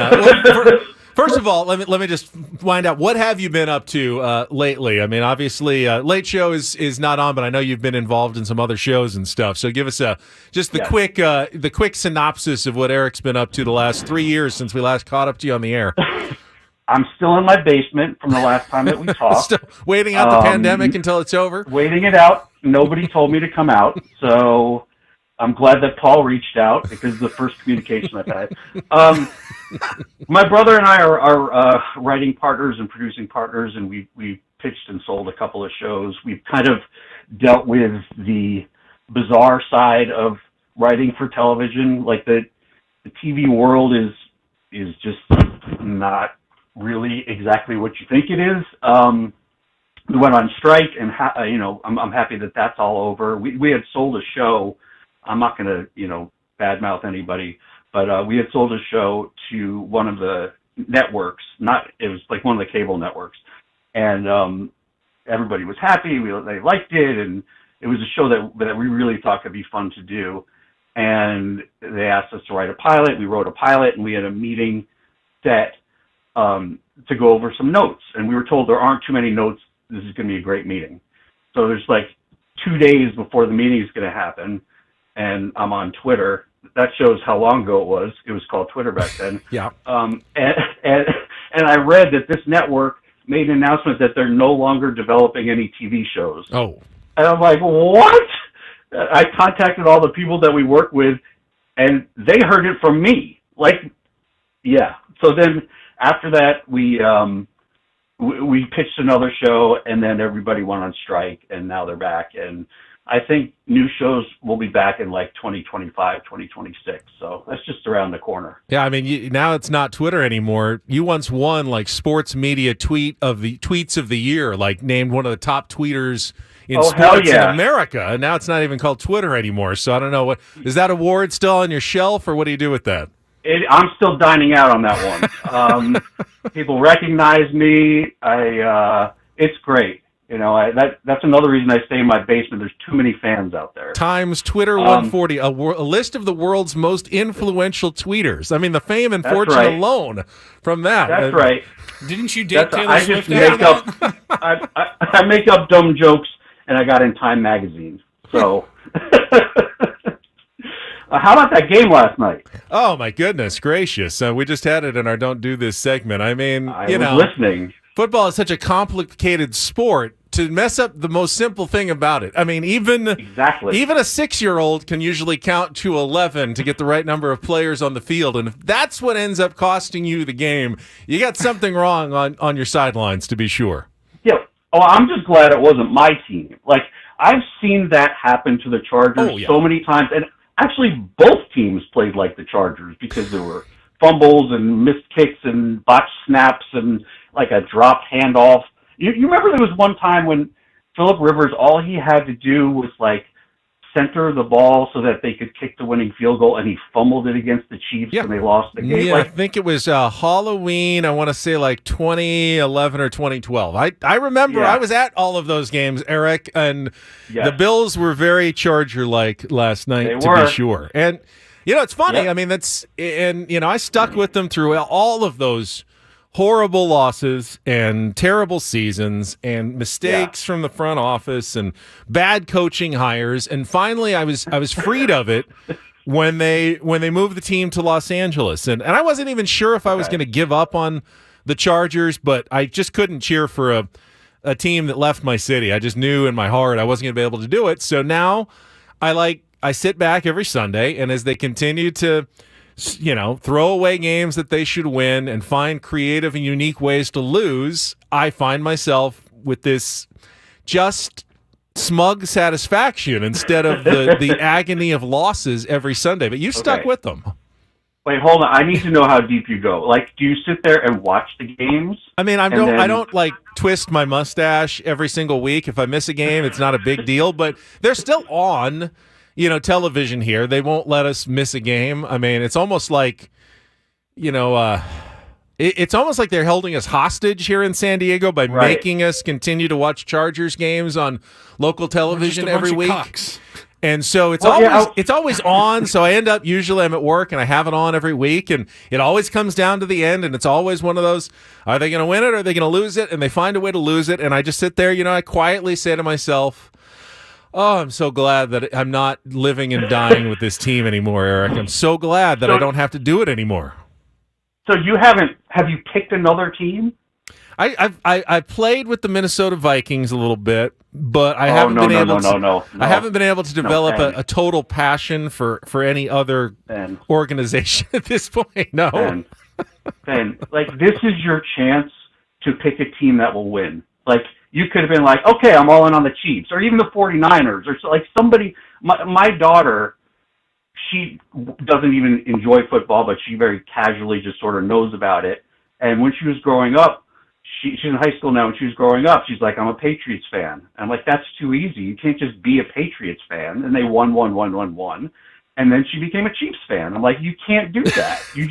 first of all, let me just find out, what have you been up to lately? I mean, obviously, Late Show is not on, but I know you've been involved in some other shows and stuff. So give us the quick synopsis of what Eric's been up to the last 3 years since we last caught up to you on the air. I'm still in my basement from the last time that we talked. Still waiting out the pandemic until it's over? Waiting it out. Nobody told me to come out, so I'm glad that Paul reached out because it's the first communication I've had. My brother and I are writing partners and producing partners, and we pitched and sold a couple of shows. We've kind of dealt with the bizarre side of writing for television. Like the TV world is just not really exactly what you think it is. We went on strike, and I'm happy that that's all over. We had sold a show. I'm not going to, badmouth anybody, but we had sold a show to one of the networks. It was like one of the cable networks, and everybody was happy. They liked it, and it was a show that we really thought could be fun to do. And they asked us to write a pilot. We wrote a pilot, and we had a meeting set to go over some notes. And we were told there aren't too many notes. This is going to be a great meeting. So there's 2 days before the meeting is going to happen, and I'm on Twitter. That shows how long ago it was. It was called Twitter back then. Yeah. And I read that this network made an announcement that they're no longer developing any TV shows. Oh. And I'm like, what? I contacted all the people that we work with, and they heard it from me. So then after that, we pitched another show, and then everybody went on strike, and now they're back. And I think new shows will be back in 2025, 2026. So that's just around the corner. Yeah, I mean, now it's not Twitter anymore. You once won sports media tweets of the year, named one of the top tweeters in sports in America. And now it's not even called Twitter anymore. So I don't know, is that award still on your shelf, or what do you do with that? I'm still dining out on that one. People recognize me. It's great. That's another reason I stay in my basement. There's too many fans out there. Times Twitter 140, a list of the world's most influential tweeters. I mean, the fame and fortune alone from that. That's right. Didn't you date Taylor I Swift? Just make up. I make up dumb jokes, and I got in Time magazine. So. How about that game last night? Oh, my goodness gracious. We just had it in our Don't Do This segment. I mean, I was listening. Football is such a complicated sport to mess up the most simple thing about it. I mean, even a 6-year-old can usually count to 11 to get the right number of players on the field. And if that's what ends up costing you the game, you got something wrong on your sidelines, to be sure. Yeah. Oh, I'm just glad it wasn't my team. Like, I've seen that happen to the Chargers so many times. And actually, both teams played like the Chargers because there were fumbles and missed kicks and botched snaps and like a dropped handoff. You remember there was one time when Phillip Rivers, all he had to do was like center the ball so that they could kick the winning field goal, and he fumbled it against the Chiefs and they lost the game. Yeah, I think it was Halloween, I want to say like 2011 or 2012. I remember I was at all of those games, Eric, and the Bills were very Charger-like last night, to be sure. And, it's funny. I mean, I stuck with them through all of those horrible losses and terrible seasons and mistakes from the front office and bad coaching hires. And finally, I was freed of it when they moved the team to Los Angeles. And I wasn't even sure if I was going to give up on the Chargers, but I just couldn't cheer for a team that left my city. I just knew in my heart I wasn't going to be able to do it. So now I sit back every Sunday, and as they continue to throw away games that they should win and find creative and unique ways to lose, I find myself with this just smug satisfaction instead of the agony of losses every Sunday. But you stuck with them. Wait, hold on. I need to know how deep you go. Like, do you sit there and watch the games? I mean, I don't like twist my mustache every single week. If I miss a game, it's not a big deal, but they're still on television here. They won't let us miss a game. I mean, it's almost like, it's almost like they're holding us hostage here in San Diego by making us continue to watch Chargers games on local television every week. And so it's always on. So I end up, usually I'm at work and I have it on every week, and it always comes down to the end, and it's always one of those, are they going to win it or are they going to lose it? And they find a way to lose it. And I just sit there, I quietly say to myself, oh, I'm so glad that I'm not living and dying with this team anymore, Eric. I'm so glad that I don't have to do it anymore. So have you picked another team? I played with the Minnesota Vikings a little bit, but I haven't been able to. I haven't been able to develop a total passion for any other organization at this point. No, Ben, like, this is your chance to pick a team that will win. Like, you could have been like, okay, I'm all in on the Chiefs, or even the 49ers, or like somebody. My daughter, she doesn't even enjoy football, but she very casually just sort of knows about it. And when she was growing up, she's in high school now, and she was growing up, she's like, I'm a Patriots fan. And I'm like, that's too easy. You can't just be a Patriots fan. And they won. And then she became a Chiefs fan. I'm like, you can't do that. You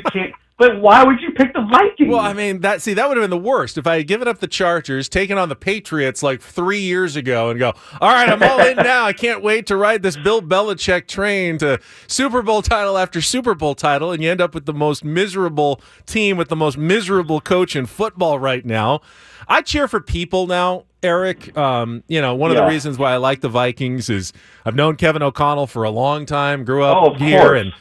can't. But why would you pick the Vikings? Well, I mean, that would have been the worst. If I had given up the Chargers, taken on the Patriots like 3 years ago and go, all right, I'm all in now. I can't wait to ride this Bill Belichick train to Super Bowl title after Super Bowl title, and you end up with the most miserable team with the most miserable coach in football right now. I cheer for people now, Eric. One of the reasons why I like the Vikings is I've known Kevin O'Connell for a long time, grew up here, and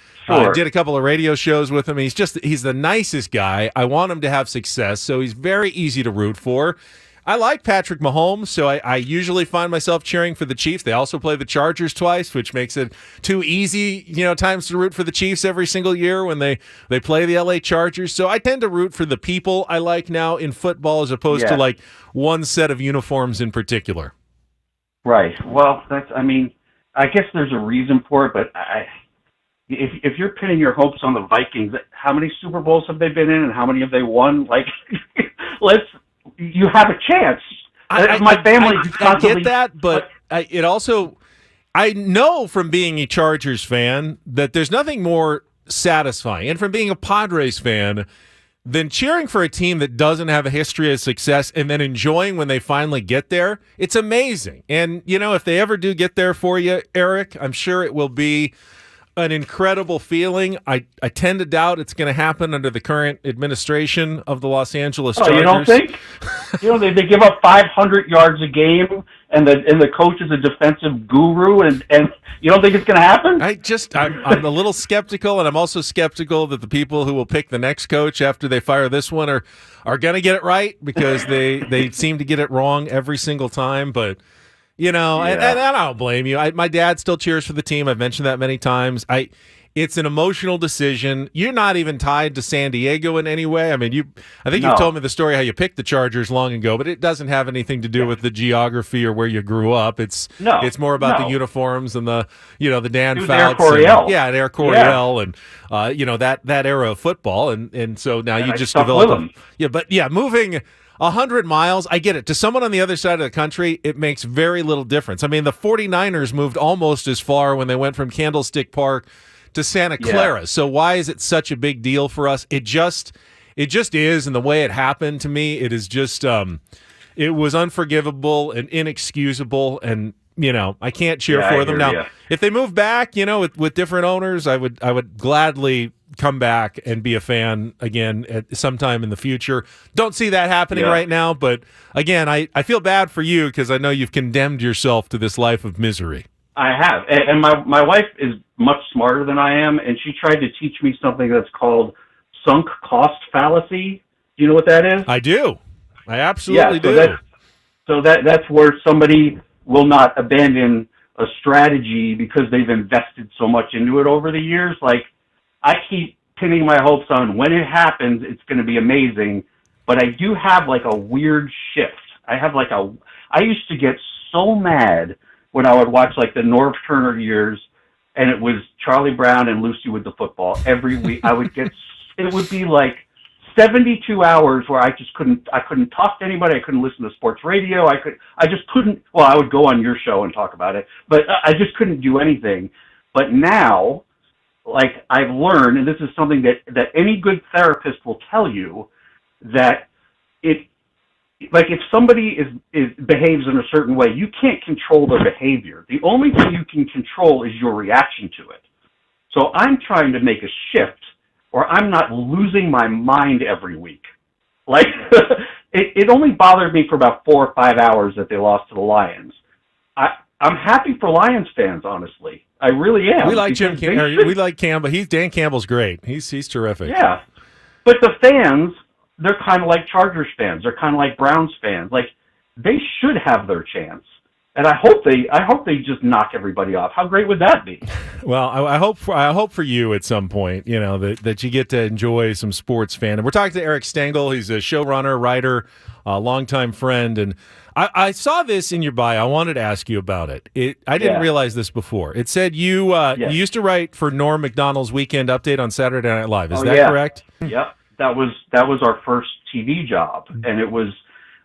did a couple of radio shows with him. He's the nicest guy. I want him to have success, so he's very easy to root for. I like Patrick Mahomes, so I usually find myself cheering for the Chiefs. They also play the Chargers twice, which makes it too easy, times to root for the Chiefs every single year when they play the LA Chargers. So I tend to root for the people I like now in football as opposed to like one set of uniforms in particular. Right. Well, I guess there's a reason for it, but if you're pinning your hopes on the Vikings, how many Super Bowls have they been in, and how many have they won? Like, you have a chance. My family I get that, but I know from being a Chargers fan that there's nothing more satisfying, and from being a Padres fan, than cheering for a team that doesn't have a history of success and then enjoying when they finally get there. It's amazing. And, if they ever do get there for you, Eric, I'm sure it will be an incredible feeling. I tend to doubt it's going to happen under the current administration of the Los Angeles Chargers. You don't think? They give up 500 yards a game, and the coach is a defensive guru, and you don't think it's going to happen? I'm a little skeptical, and I'm also skeptical that the people who will pick the next coach after they fire this one are going to get it right, because they seem to get it wrong every single time. But and I don't blame you. My dad still cheers for the team. I've mentioned that many times. It's an emotional decision. You're not even tied to San Diego in any way. I mean, I think you've told me the story how you picked the Chargers long ago, but it doesn't have anything to do with the geography or where you grew up. It's more about the uniforms and the Dan Fouts. Air Coryell. And Air Coryell and that era of football. And so now you just develop. Moving 100 miles, I get it. To someone on the other side of the country, it makes very little difference. I mean, the 49ers moved almost as far when they went from Candlestick Park to Santa Clara. So why is it such a big deal for us? It just is, and the way it happened to me, it is just it was unforgivable and inexcusable, and I can't cheer for them. Now, if they move back, with different owners, I would gladly come back and be a fan again at sometime in the future. Don't see that happening right now, but again, I feel bad for you, because I know you've condemned yourself to this life of misery. I have, and my wife is much smarter than I am, and she tried to teach me something that's called sunk cost fallacy. Do you know what that is? I do. I absolutely do. That's where somebody will not abandon a strategy because they've invested so much into it over the years. Like, I keep pinning my hopes on when it happens, it's going to be amazing, but I do have like a weird shift. I used to get so mad when I would watch like the Norv Turner years, and it was Charlie Brown and Lucy with the football every week. It would be like 72 hours where I couldn't talk to anybody. I couldn't listen to sports radio. I just couldn't. Well, I would go on your show and talk about it, but I just couldn't do anything. But now, like, I've learned, and this is something that any good therapist will tell you, that if somebody behaves in a certain way, you can't control their behavior. The only thing you can control is your reaction to it. So I'm trying to make a shift, or I'm not losing my mind every week. Like, it only bothered me for about 4 or 5 hours that they lost to the Lions. I'm happy for Lions fans, honestly. I really am. We like we like Campbell. Dan Campbell's great. He's terrific. Yeah, but the fans, they're kind of like Chargers fans. They're kind of like Browns fans. Like, they should have their chance, and I hope they just knock everybody off. How great would that be? Well, I hope for you at some point, that you get to enjoy some sports fan. And we're talking to Eric Stangel. He's a showrunner, writer, a longtime friend, and I saw this in your bio. I wanted to ask you about it. I didn't realize this before. It said you used to write for Norm Macdonald's Weekend Update on Saturday Night Live. Is that correct? Yep. That was our first TV job, and it was.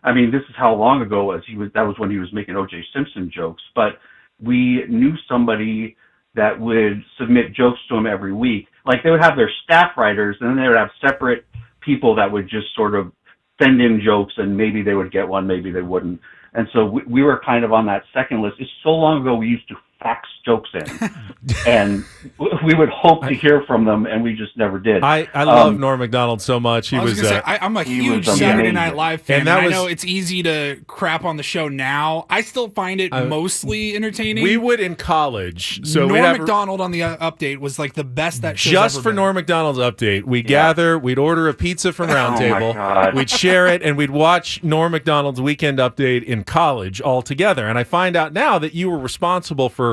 I mean, this is how long ago it was. That was when he was making O.J. Simpson jokes. But we knew somebody that would submit jokes to him every week. Like, they would have their staff writers, and then they would have separate people that would just sort of send in jokes, and maybe they would get one, maybe they wouldn't. And so we were kind of on that second list. It's so long ago we used to fax jokes in, and we would hope to hear from them, and we just never did. I love Norm Macdonald so much. I'm a huge Saturday Night Live fan, and I know it's easy to crap on the show now. I still find it mostly entertaining. We would in college. So Norm Macdonald on the update was like the best that show's just ever for been. Norm Macdonald's update. We'd gather, we'd order a pizza from Round Table, we'd share it, and we'd watch Norm Macdonald's Weekend Update in college all together. And I find out now that you were responsible for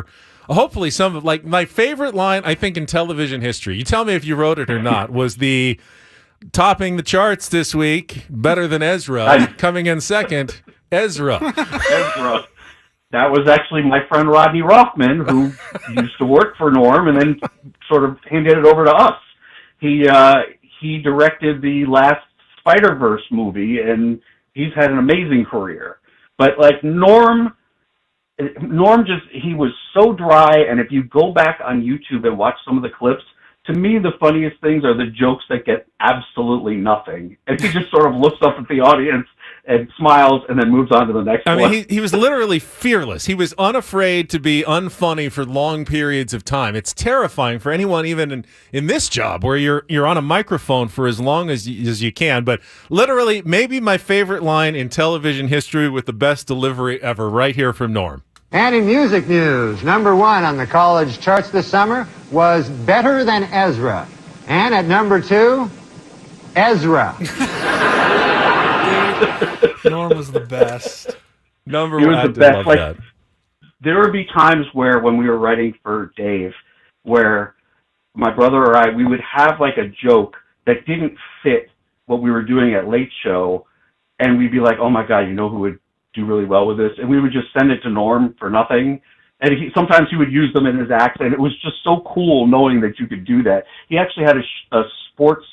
hopefully some of, like, my favorite line, I think, in television history, you tell me if you wrote it or not, was the topping the charts this week, better than Ezra, coming in second, Ezra. That was actually my friend Rodney Rothman, who used to work for Norm and then sort of handed it over to us. He directed the last Spider-Verse movie, and he's had an amazing career. But, like, Norm just, he was so dry, and if you go back on YouTube and watch some of the clips, to me the funniest things are the jokes that get absolutely nothing. And he just sort of looks up at the audience and smiles and then moves on to the next I one. mean, he was literally fearless. He was unafraid to be unfunny for long periods of time. It's terrifying for anyone, even in this job, where you're on a microphone for as long as you can. But literally, maybe my favorite line in television history with the best delivery ever, right here from Norm. And in music news, number 1 on the college charts this summer was Better Than Ezra. And at number 2, Ezra. Norm was the best. Number he one, was I the did best. love Like, that. there would be times where when we were writing for Dave, where my brother or I, we would have like a joke that didn't fit what we were doing at Late Show, and we'd be like, oh my God, you know who would do really well with this? And we would just send it to Norm for nothing. And sometimes he would use them in his act, and it was just so cool knowing that you could do that. He actually had a sports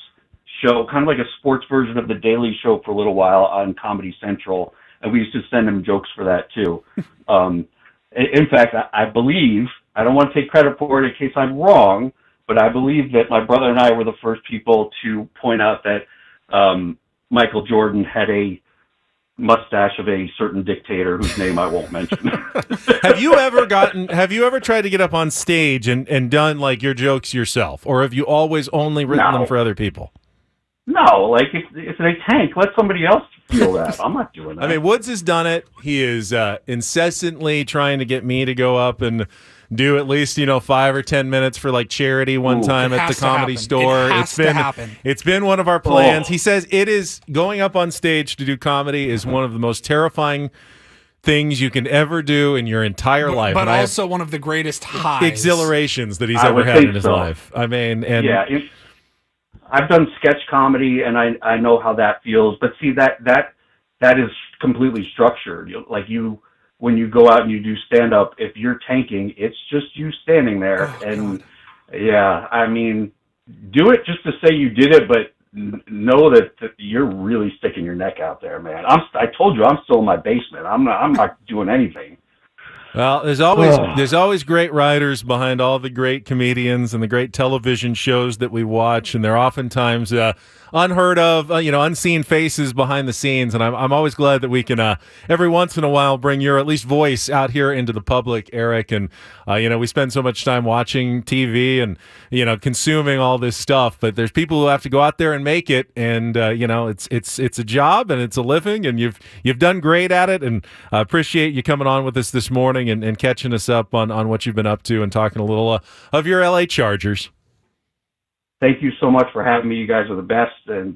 show, kind of like a sports version of The Daily Show for a little while on Comedy Central, and we used to send him jokes for that too. In fact, I believe, I don't want to take credit for it in case I'm wrong, but I believe that my brother and I were the first people to point out that Michael Jordan had a mustache of a certain dictator whose name I won't mention. Have you ever tried to get up on stage and done like your jokes yourself, or have you always only written them for other people? No, like if they tank, let somebody else feel that. I'm not doing that. I mean, Woods has done it. He is incessantly trying to get me to go up and do at least 5 or 10 minutes for like charity one time at the Comedy Store. It's been one of our plans. He says it is going up on stage to do comedy is one of the most terrifying things you can ever do in your entire life. But also one of the greatest highs. Exhilarations that he's ever had in his life. I mean, and yeah, I've done sketch comedy and I know how that feels. But see, that is completely structured. When you go out and you do stand up, if you're tanking, it's just you standing there. Yeah, I mean, do it just to say you did it, but know that you're really sticking your neck out there, man. I told you I'm still in my basement. I'm not doing anything. Well, there's always great writers behind all the great comedians and the great television shows that we watch, and they're oftentimes unheard of, unseen faces behind the scenes. And I'm always glad that we can every once in a while bring your at least voice out here into the public, Eric. And we spend so much time watching TV and consuming all this stuff, but there's people who have to go out there and make it. And it's a job and it's a living, and you've done great at it. And I appreciate you coming on with us this morning and catching us up on what you've been up to and talking a little of your LA Chargers. Thank you so much for having me. You guys are the best, and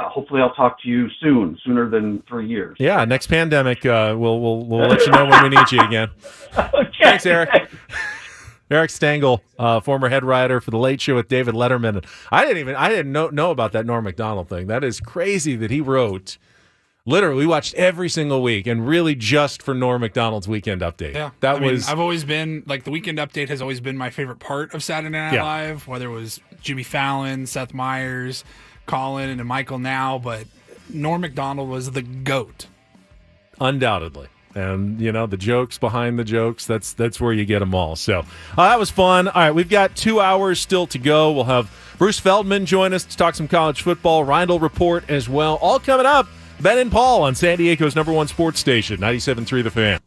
hopefully I'll talk to you sooner than 3 years. Yeah, next pandemic, we'll let you know when we need you again. Okay. Thanks, Eric. Eric Stangel, former head writer for The Late Show with David Letterman. I didn't know about that Norm Macdonald thing. That is crazy that he wrote. Literally, we watched every single week, and really just for Norm Macdonald's Weekend Update. Yeah, I've always been like the Weekend Update has always been my favorite part of Saturday Night Live. Whether it was Jimmy Fallon, Seth Meyers, Colin, and Michael now, but Norm Macdonald was the GOAT, undoubtedly. And the jokes behind the jokes, that's where you get them all. So that was fun. All right, we've got 2 hours still to go. We'll have Bruce Feldman join us to talk some college football. Reindl Report as well. All coming up. Ben and Paul on San Diego's #1 sports station, 97.3 The Fan.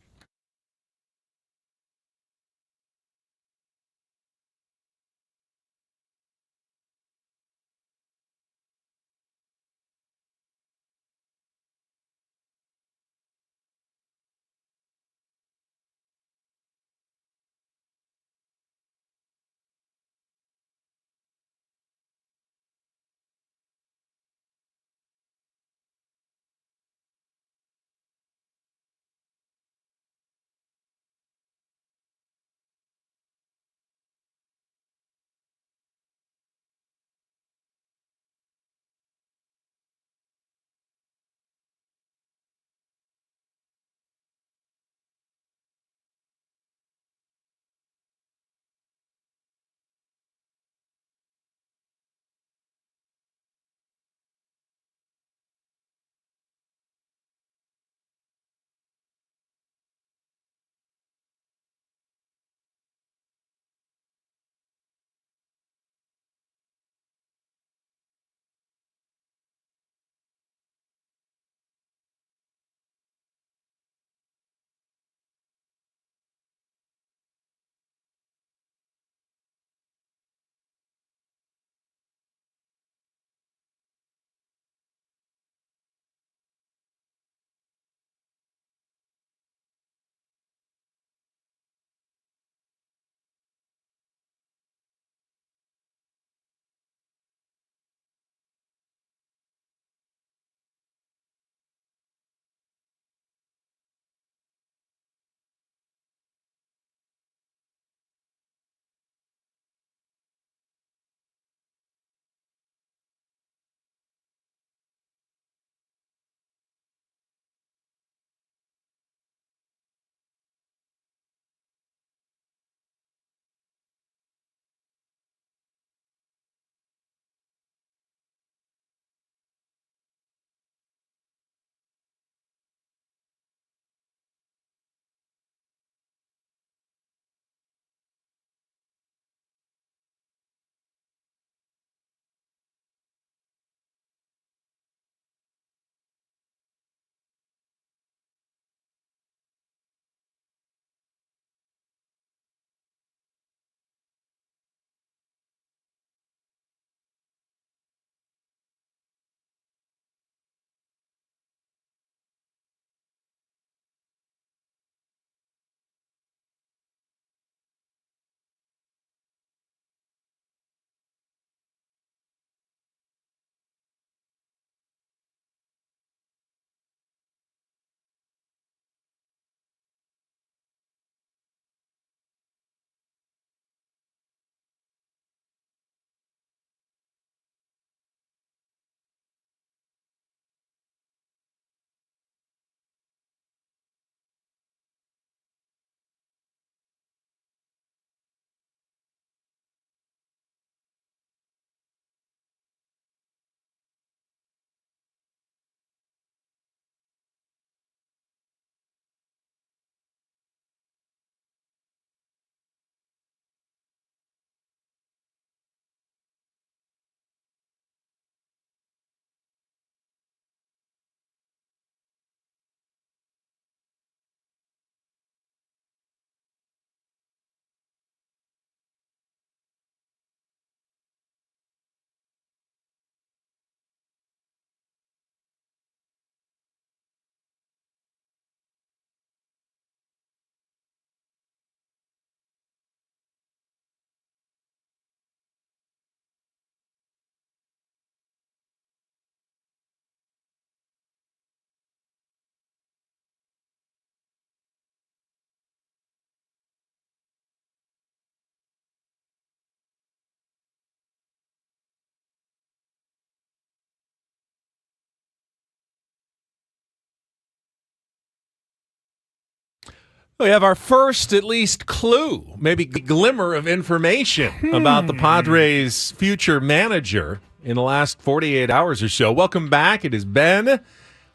We have our first, at least, clue, maybe glimmer of information about the Padres' future manager in the last 48 hours or so. Welcome back. It is Ben,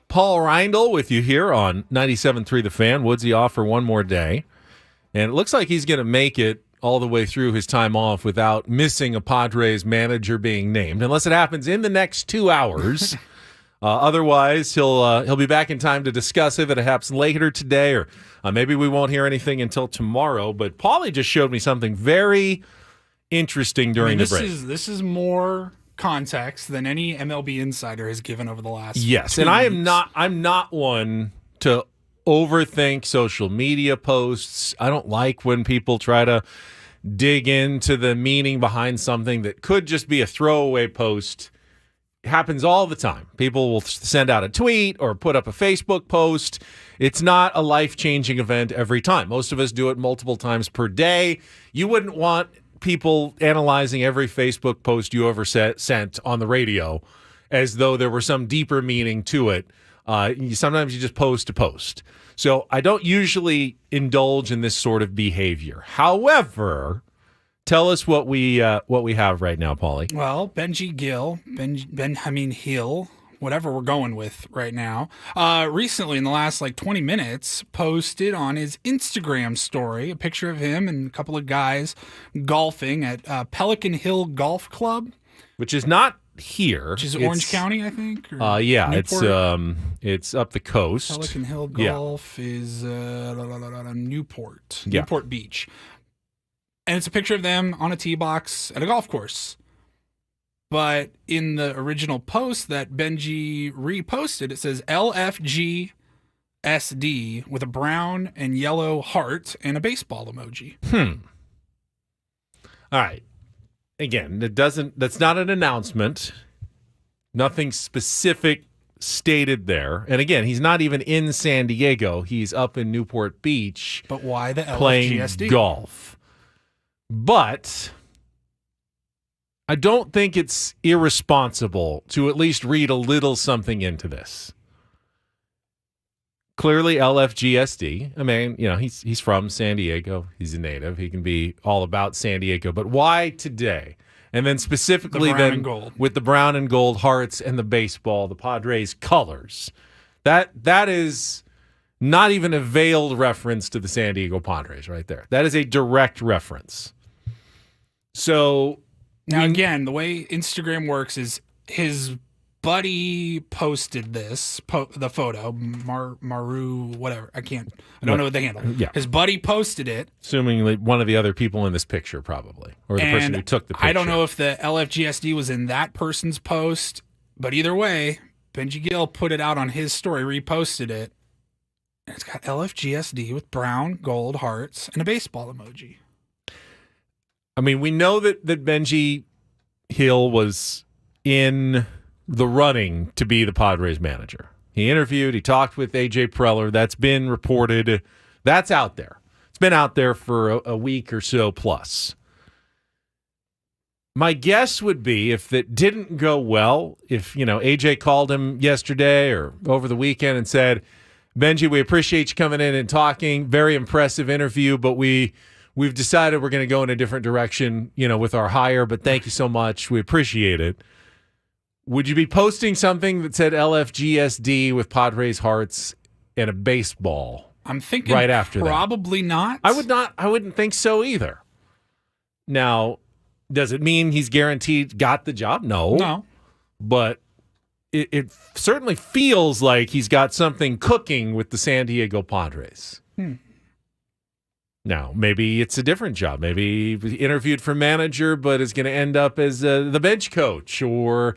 Paul Reindl with you here on 97.3 The Fan. Woodsy off for one more day. And it looks like he's going to make it all the way through his time off without missing a Padres manager being named, unless it happens in the next 2 hours. Otherwise, he'll be back in time to discuss if it happens later today, or maybe we won't hear anything until tomorrow. But Paulie just showed me something very interesting during the break. This is more context than any MLB insider has given over the last 2 and weeks. I'm not one to overthink social media posts. I don't like when people try to dig into the meaning behind something that could just be a throwaway post. It happens all the time. People will send out a tweet or put up a Facebook post. It's not a life-changing event every time. Most of us do it multiple times per day. You wouldn't want people analyzing every Facebook post you ever sent on the radio as though there were some deeper meaning to it. Sometimes you just post to post. So I don't usually indulge in this sort of behavior. However, tell us what we have right now, Paulie. Well, Benji Gill, Benjamin Hill, whatever we're going with right now, recently in the last 20 minutes posted on his Instagram story a picture of him and a couple of guys golfing at Pelican Hill Golf Club. Which is not here. Which is Orange County, I think? Yeah, Newport? it's up the coast. Pelican Hill Golf is Newport. Yeah. Newport Beach. And it's a picture of them on a tee box at a golf course. But in the original post that Benji reposted, it says LFG SD with a brown and yellow heart and a baseball emoji. All right. Again, that's not an announcement. Nothing specific stated there. And again, he's not even in San Diego. He's up in Newport Beach. But why the playing LFGSD? Golf. But I don't think it's irresponsible to at least read a little something into this. Clearly, LFGSD. I mean, he's from San Diego. He's a native. He can be all about San Diego. But why today? And then specifically with the brown and gold hearts and the baseball, the Padres colors. That is not even a veiled reference to the San Diego Padres right there. That is a direct reference. So now, again, the way Instagram works is his buddy posted this, the photo, Maru, whatever. I don't know what the handle. Yeah. His buddy posted it. Assuming one of the other people in this picture, probably. Or the person who took the picture. I don't know if the LFGSD was in that person's post, but either way, Benji Gill put it out on his story, reposted it, and it's got LFGSD with brown, gold hearts, and a baseball emoji. I mean, we know that Benji Hill was in the running to be the Padres manager. He interviewed, he talked with AJ Preller. That's been reported. That's out there. It's been out there for a week or so plus. My guess would be if it didn't go well, if, AJ called him yesterday or over the weekend and said, Benji, we appreciate you coming in and talking. Very impressive interview, but we've decided we're going to go in a different direction, with our hire, but thank you so much. We appreciate it. Would you be posting something that said LFGSD with Padres hearts and a baseball? I'm thinking right after probably not. I wouldn't think so either. Now, does it mean he's guaranteed got the job? No. But it certainly feels like he's got something cooking with the San Diego Padres. Now, maybe it's a different job. Maybe he interviewed for manager, but is going to end up as the bench coach or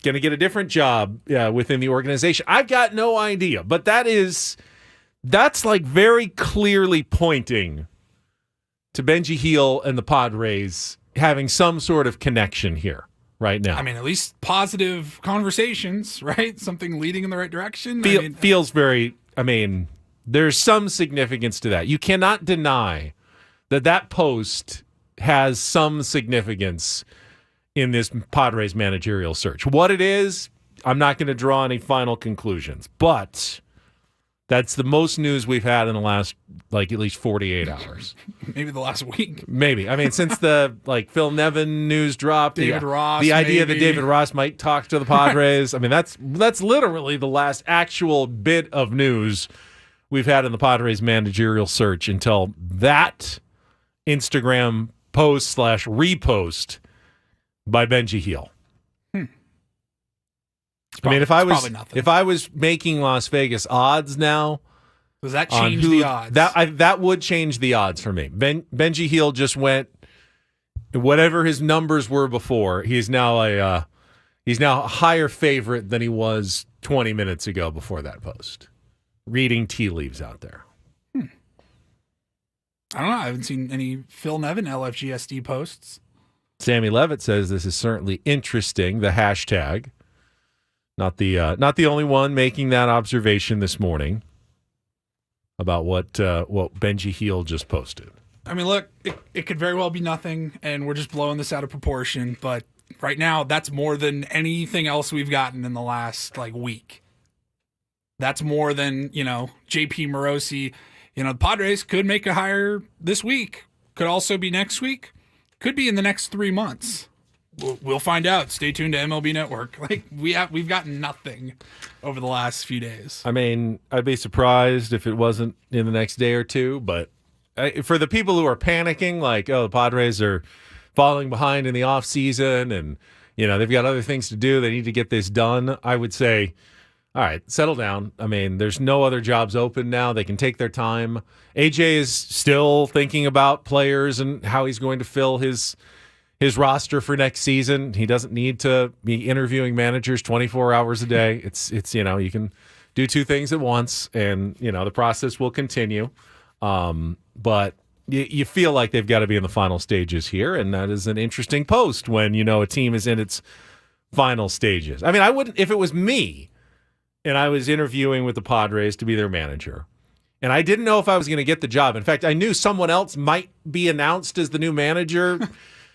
going to get a different job within the organization. I've got no idea, but that's very clearly pointing to Benji Hill and the Padres having some sort of connection here right now. I mean, at least positive conversations, right? Something leading in the right direction. Feels very, there's some significance to that. You cannot deny that post has some significance in this Padres managerial search. What it is, I'm not going to draw any final conclusions, but That's the most news we've had in the last, at least 48 hours. Maybe the last week. Maybe. I mean, since the, Phil Nevin news dropped, David Ross, the idea maybe. that David Ross might talk to the Padres. I mean, that's literally the last actual bit of news we've had in the Padres managerial search until that Instagram post/repost by Benji Heel. I mean, if I was making Las Vegas odds now, does that change the odds? That would change the odds for me. Benji Heel just went whatever his numbers were before. He's now a higher favorite than he was 20 minutes ago before that post. Reading tea leaves out there. I don't know. I haven't seen any Phil Nevin LFGSD posts. Sammy Levitt says this is certainly interesting. The hashtag. Not the only one making that observation this morning about what Benji Heel just posted. I mean, look, it could very well be nothing, and we're just blowing this out of proportion. But right now, that's more than anything else we've gotten in the last week. That's more than JP Morosi. The Padres could make a hire this week. Could also be next week. Could be in the next 3 months. We'll find out. Stay tuned to MLB Network. We've gotten nothing over the last few days. I mean, I'd be surprised if it wasn't in the next day or two. But for the people who are panicking, the Padres are falling behind in the off season, and they've got other things to do. They need to get this done. I would say, all right, settle down. I mean, there's no other jobs open now. They can take their time. AJ is still thinking about players and how he's going to fill his roster for next season. He doesn't need to be interviewing managers 24 hours a day. It's you can do two things at once, and the process will continue. But you feel like they've got to be in the final stages here, and that is an interesting post when a team is in its final stages. I mean, I wouldn't, if it was me and I was interviewing with the Padres to be their manager, and I didn't know if I was going to get the job. In fact, I knew someone else might be announced as the new manager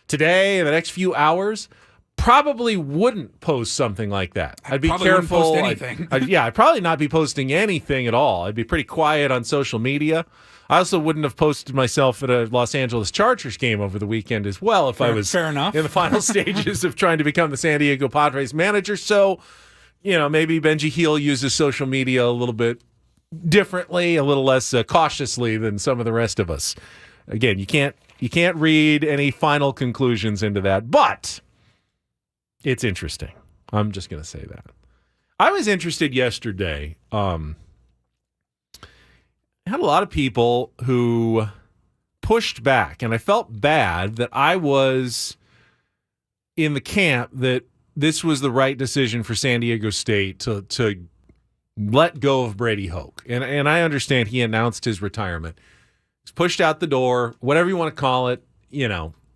today, in the next few hours, probably wouldn't post something like that. I'd be careful. I'd probably not be posting anything at all. I'd be pretty quiet on social media. I also wouldn't have posted myself at a Los Angeles Chargers game over the weekend as well if I was in the final stages of trying to become the San Diego Padres manager. So, maybe Benji Heel uses social media a little bit differently, a little less cautiously than some of the rest of us. Again, you can't read any final conclusions into that, but it's interesting. I'm just going to say that. I was interested yesterday. I had a lot of people who pushed back, and I felt bad that I was in the camp that this was the right decision for San Diego State to let go of Brady Hoke. And I understand he announced his retirement. He's pushed out the door, whatever you want to call it.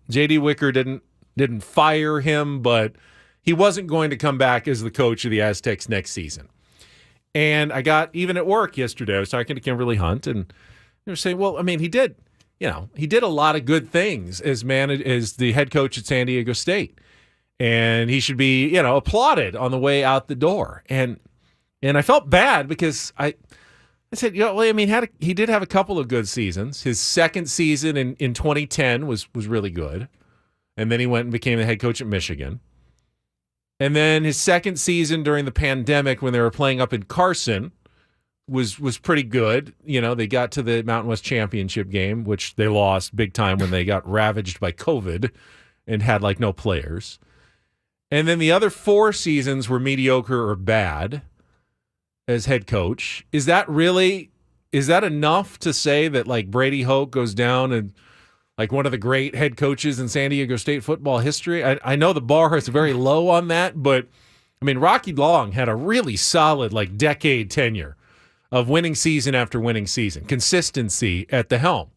J.D. Wicker didn't fire him, but he wasn't going to come back as the coach of the Aztecs next season. And I got, even at work yesterday, I was talking to Kimberly Hunt, and they were saying, well, I mean, he did a lot of good things as the head coach at San Diego State. And he should be, applauded on the way out the door. And I felt bad because I said, he did have a couple of good seasons. His second season in 2010 was really good. And then he went and became the head coach at Michigan. And then his second season during the pandemic when they were playing up in Carson was pretty good. They got to the Mountain West Championship game, which they lost big time when they got ravaged by COVID and had no players. And then the other 4 seasons were mediocre or bad as head coach. Is that enough to say that Brady Hoke goes down and one of the great head coaches in San Diego State football history? I know the bar is very low on that, but I mean, Rocky Long had a really solid decade tenure of winning season after winning season, consistency at the helm.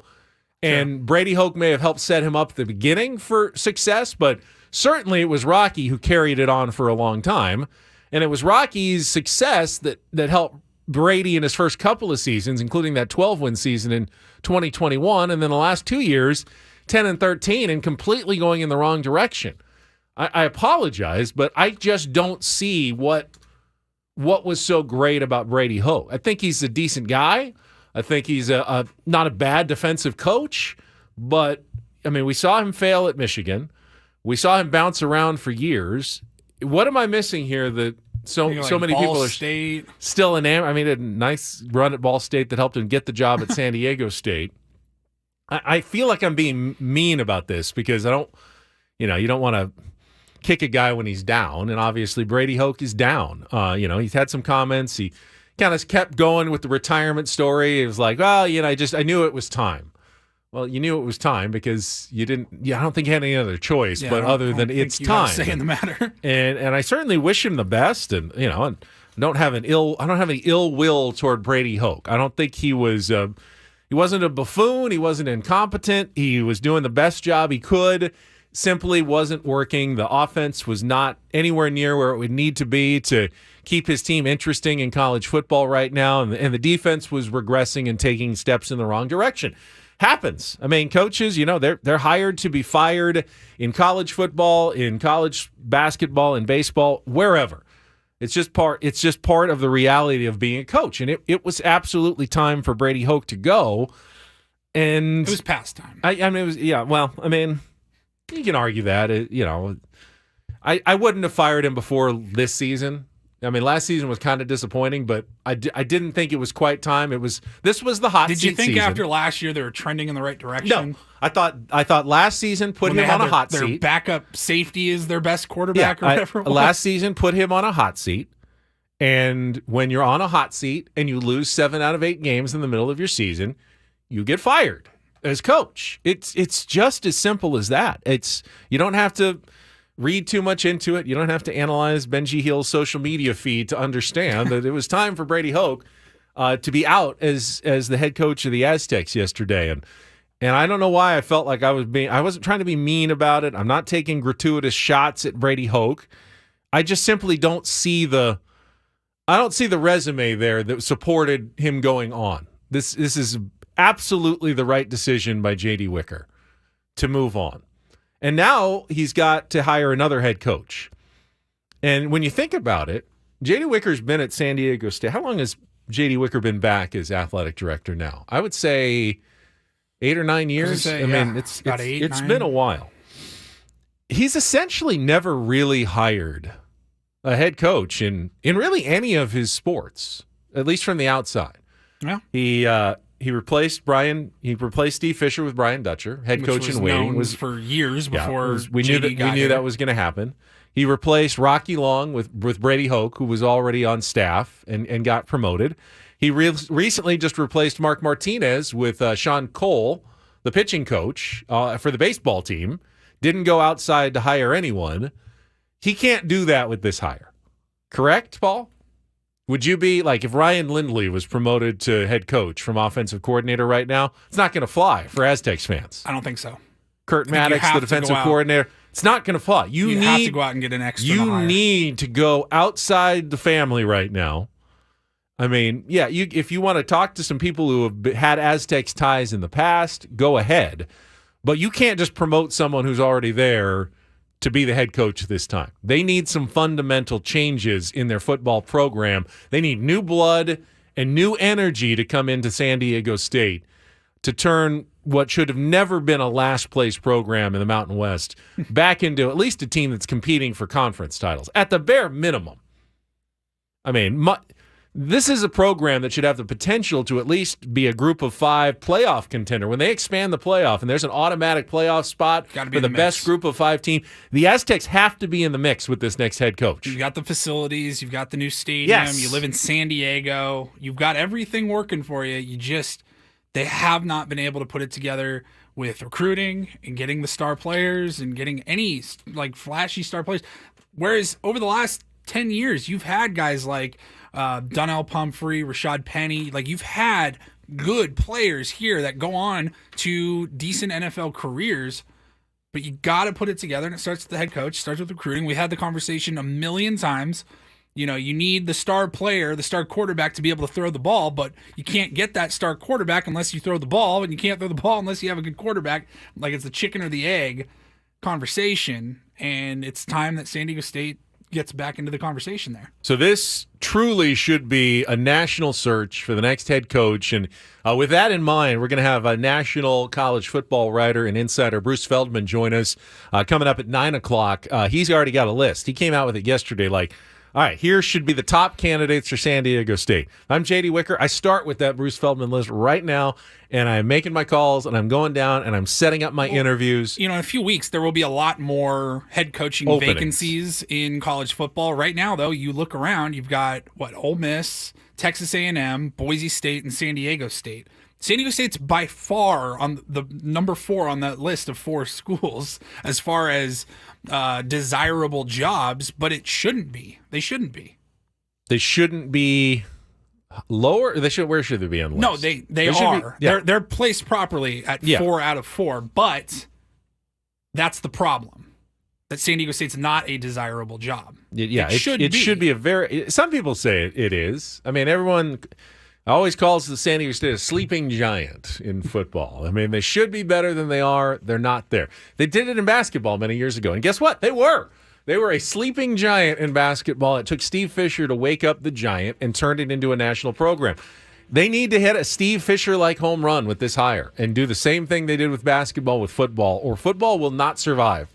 And Brady Hoke may have helped set him up at the beginning for success, but certainly it was Rocky who carried it on for a long time. And it was Rocky's success that helped Brady in his first couple of seasons, including that 12-win season in 2021, and then the last 2 years, 10-13, and completely going in the wrong direction. I apologize, but I just don't see what what was so great about Brady Hoke. I think he's a decent guy. I think he's not a bad defensive coach, but I mean, we saw him fail at Michigan. We saw him bounce around for years. What am I missing here that so many people are still enamored? I mean, a nice run at Ball State that helped him get the job at San Diego State. I feel like I'm being mean about this because I don't, you don't want to kick a guy when he's down, and obviously Brady Hoke is down. He's had some comments. He kind of kept going with the retirement story. It was like, well, I knew it was time. Well, you knew it was time because you didn't. I don't think you had any other choice, but other than it's time. Say in the matter. And I certainly wish him the best. And and I don't have any ill will toward Brady Hoke. I don't think he was. He wasn't a buffoon. He wasn't incompetent. He was doing the best job he could. Simply wasn't working. The offense was not anywhere near where it would need to be to keep his team interesting in college football right now. And the defense was regressing and taking steps in the wrong direction. Happens. I mean, coaches, they're hired to be fired in college football, in college basketball, in baseball, wherever. It's just part of the reality of being a coach. And it was absolutely time for Brady Hoke to go. And it was past time. You can argue that. I wouldn't have fired him before this season. I mean, last season was kind of disappointing, but I didn't think it was quite time. This was the hot seat season. Did you think after last year they were trending in the right direction? No, I thought last season put him on a hot seat. Their backup safety is their best quarterback or whatever. Last season put him on a hot seat, and when you're on a hot seat and you lose 7 out of 8 games in the middle of your season, you get fired as coach. It's just as simple as that. You don't have to read too much into it. You don't have to analyze Benji Hill's social media feed to understand that it was time for Brady Hoke to be out as the head coach of the Aztecs yesterday. And I don't know why I felt like I wasn't trying to be mean about it. I'm not taking gratuitous shots at Brady Hoke. I just simply don't see the resume there that supported him going on. This is absolutely the right decision by J.D. Wicker to move on. And now he's got to hire another head coach. And when you think about it, J.D. Wicker's been at San Diego State. How long has J.D. Wicker been back as athletic director now? I would say 8 or 9 years. It's been a while. He's essentially never really hired a head coach in really any of his sports, at least from the outside. Yeah. He replaced Steve Fisher with Brian Dutcher, head coach in waiting. Was for years before we knew that was going to happen. He replaced Rocky Long with Brady Hoke, who was already on staff and got promoted. He recently just replaced Mark Martinez with Sean Cole, the pitching coach for the baseball team. Didn't go outside to hire anyone. He can't do that with this hire. Correct, Paul? Would you be like if Ryan Lindley was promoted to head coach from offensive coordinator right now? It's not going to fly for Aztecs fans. I don't think so. Kurt Maddox, the defensive coordinator. It's not going to fly. You have to go out and get an extra. You need to go outside the family right now. I mean, if you want to talk to some people who have had Aztecs ties in the past, go ahead. But you can't just promote someone who's already there to be the head coach this time. They need some fundamental changes in their football program. They need new blood and new energy to come into San Diego State to turn what should have never been a last-place program in the Mountain West back into at least a team that's competing for conference titles, at the bare minimum. I mean, this is a program that should have the potential to at least be a group of 5 playoff contender. When they expand the playoff and there's an automatic playoff spot for the best group of 5 team, the Aztecs have to be in the mix with this next head coach. You've got the facilities. You've got the new stadium. Yes. You live in San Diego. You've got everything working for you. They have not been able to put it together with recruiting and getting the star players and getting any flashy star players. Whereas over the last 10 years, you've had guys like Donnell Pumphrey, Rashad Penny. You've had good players here that go on to decent NFL careers, but you got to put it together, and it starts with the head coach, starts with recruiting. We had the conversation a million times. You need the star player, the star quarterback to be able to throw the ball, but you can't get that star quarterback unless you throw the ball, and you can't throw the ball unless you have a good quarterback. It's the chicken or the egg conversation, and it's time that San Diego State gets back into the conversation there. So this truly should be a national search for the next head coach. And with that in mind, we're going to have a national college football writer and insider, Bruce Feldman, join us coming up at 9 o'clock. He's already got a list. He came out with it yesterday, like, all right, here should be the top candidates for San Diego State. I'm J.D. Wicker. I start with that Bruce Feldman list right now, and I'm making my calls, and I'm going down, and I'm setting up my interviews. In a few weeks, there will be a lot more head coaching Openings. vacancies in college football. Right now, though, you look around, you've got, Ole Miss, Texas A&M, Boise State, and San Diego State. San Diego State's by far on the number 4 on that list of 4 schools as far as desirable jobs, but it shouldn't be. They shouldn't be. They shouldn't be lower. Where should they be on the No, list? they are. Be, yeah. They're placed properly at 4 out of 4, but that's the problem. That San Diego State's not a desirable job. It should be a very. Some people say it is. I mean, everyone always calls the San Diego State a sleeping giant in football. I mean, they should be better than they are. They're not there. They did it in basketball many years ago. And guess what? They were. They were a sleeping giant in basketball. It took Steve Fisher to wake up the giant and turn it into a national program. They need to hit a Steve Fisher-like home run with this hire and do the same thing they did with basketball with football, or football will not survive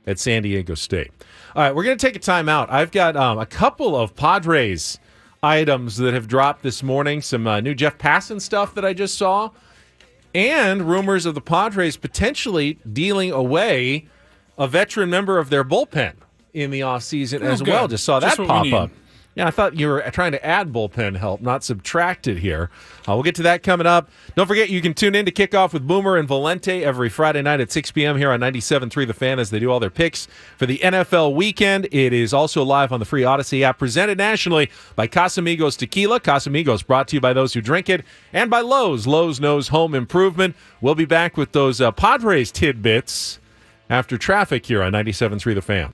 at San Diego State. All right, we're going to take a timeout. I've got a couple of Padres items that have dropped this morning, some new Jeff Passan stuff that I just saw, and rumors of the Padres potentially dealing away a veteran member of their bullpen in the offseason as well. Just saw that pop up. Yeah, I thought you were trying to add bullpen help, not subtract it here. We'll get to that coming up. Don't forget, you can tune in to Kickoff with Boomer and Valente every Friday night at 6 p.m. here on 97.3 The Fan as they do all their picks for the NFL weekend. It is also live on the free Odyssey app, presented nationally by Casamigos Tequila. Casamigos brought to you by those who drink it, and by Lowe's. Lowe's knows home improvement. We'll be back with those Padres tidbits after traffic here on 97.3 The Fan.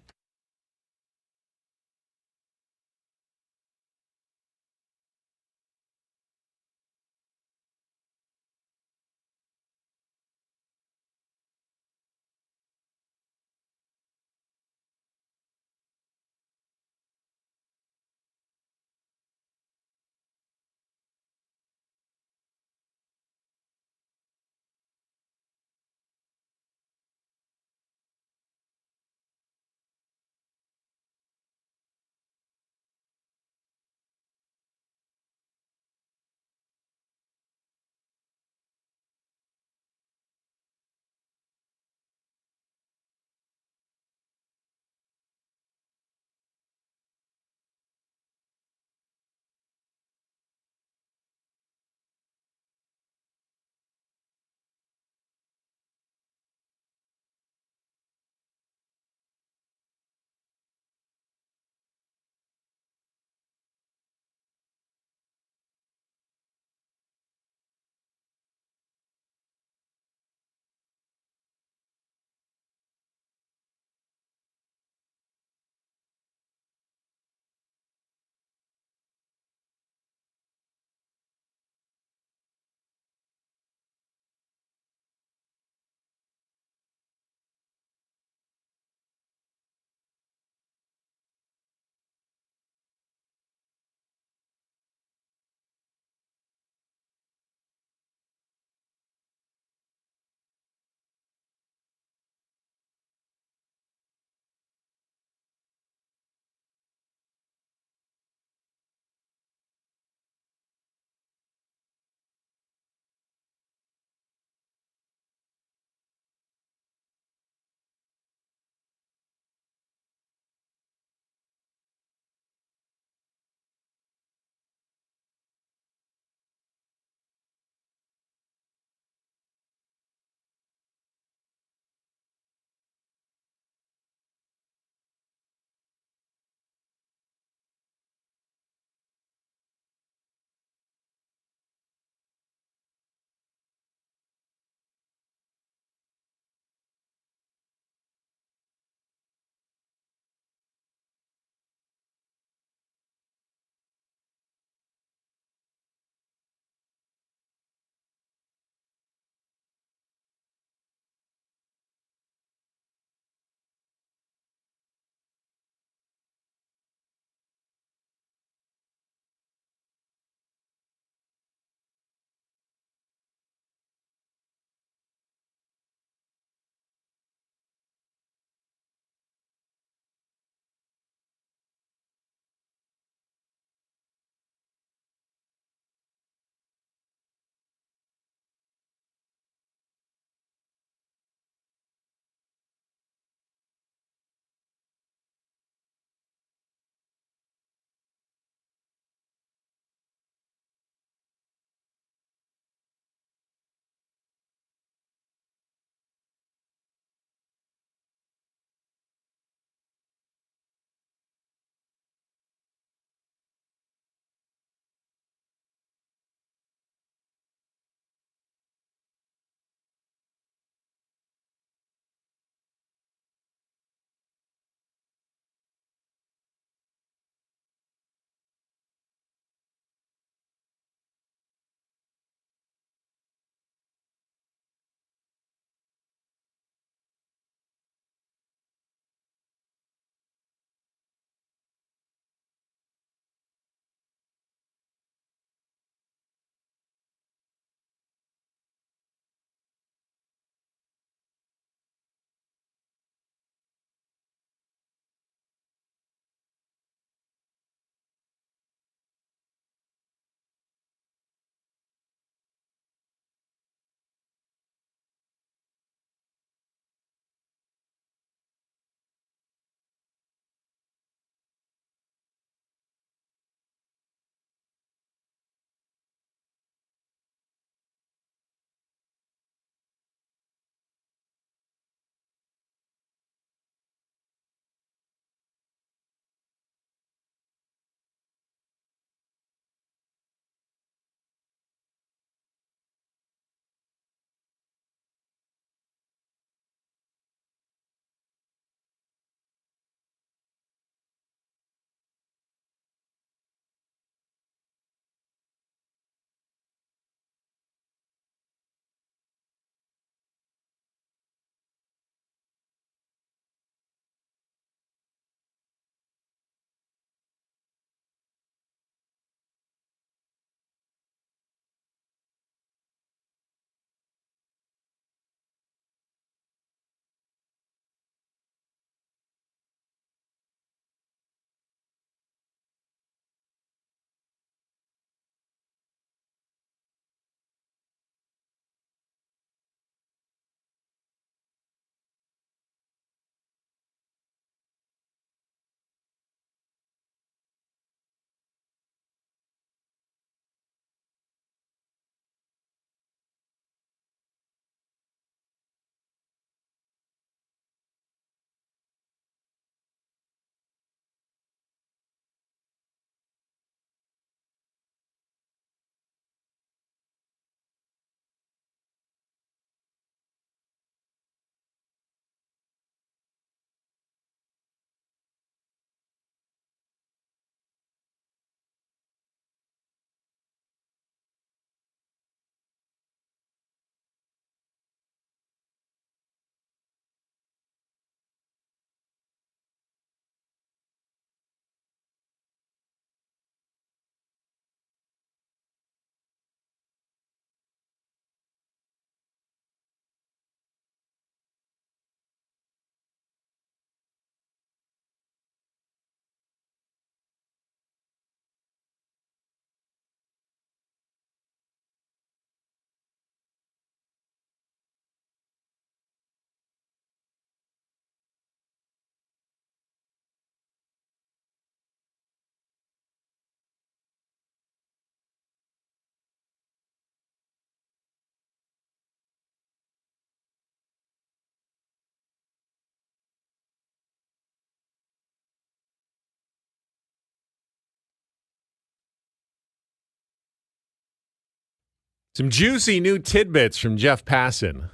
Some juicy new tidbits from Jeff Passan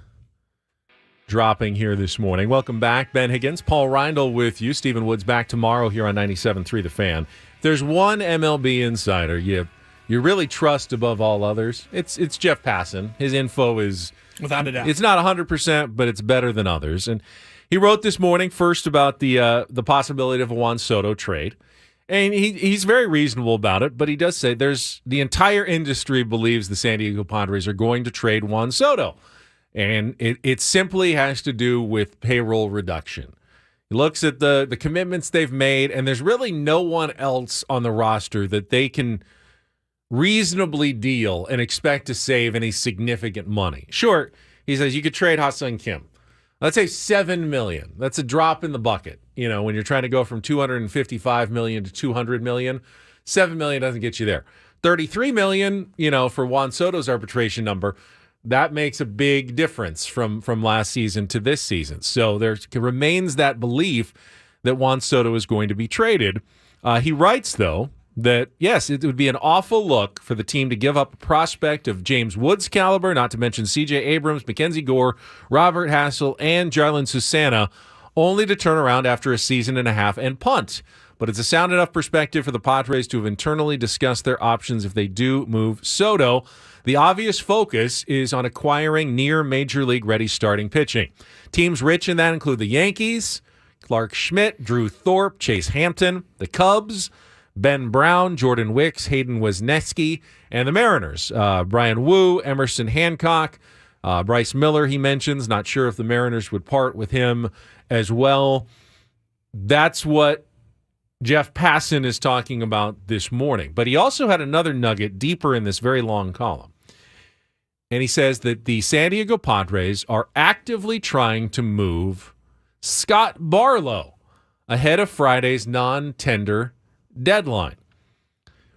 dropping here this morning. Welcome back, Ben Higgins, Paul Reindl with you. Stephen Woods back tomorrow here on 97.3 The Fan. If there's one MLB insider you really trust above all others, it's Jeff Passan. His info is, without a doubt, it's not 100%, but it's better than others. And he wrote this morning first about the possibility of a Juan Soto trade. And he's very reasonable about it, but he does say the entire industry believes the San Diego Padres are going to trade Juan Soto. And it simply has to do with payroll reduction. He looks at the commitments they've made, and there's really no one else on the roster that they can reasonably deal and expect to save any significant money. Sure, he says you could trade Ha-Seong Kim. Let's say $7 million. That's a drop in the bucket. You know, when you're trying to go from $255 million to $200 million, $7 million doesn't get you there. $33 million, you know, for Juan Soto's arbitration number, that makes a big difference from last season to this season. So there remains that belief that Juan Soto is going to be traded. He writes, though, that, yes, it would be an awful look for the team to give up a prospect of James Woods' caliber, not to mention C.J. Abrams, Mackenzie Gore, Robert Hassel, and Jarlin Susana, only to turn around after a season and a half and punt. But it's a sound enough perspective for the Padres to have internally discussed their options if they do move Soto. The obvious focus is on acquiring near Major League ready starting pitching. Teams rich in that include the Yankees, Clark Schmidt, Drew Thorpe, Chase Hampton, the Cubs, Ben Brown, Jordan Wicks, Hayden Wesneski, and the Mariners. Brian Wu, Emerson Hancock, Bryce Miller, he mentions. Not sure if the Mariners would part with him as well. That's what Jeff Passan is talking about this morning. But he also had another nugget deeper in this very long column. And he says that the San Diego Padres are actively trying to move Scott Barlow ahead of Friday's non-tender deadline.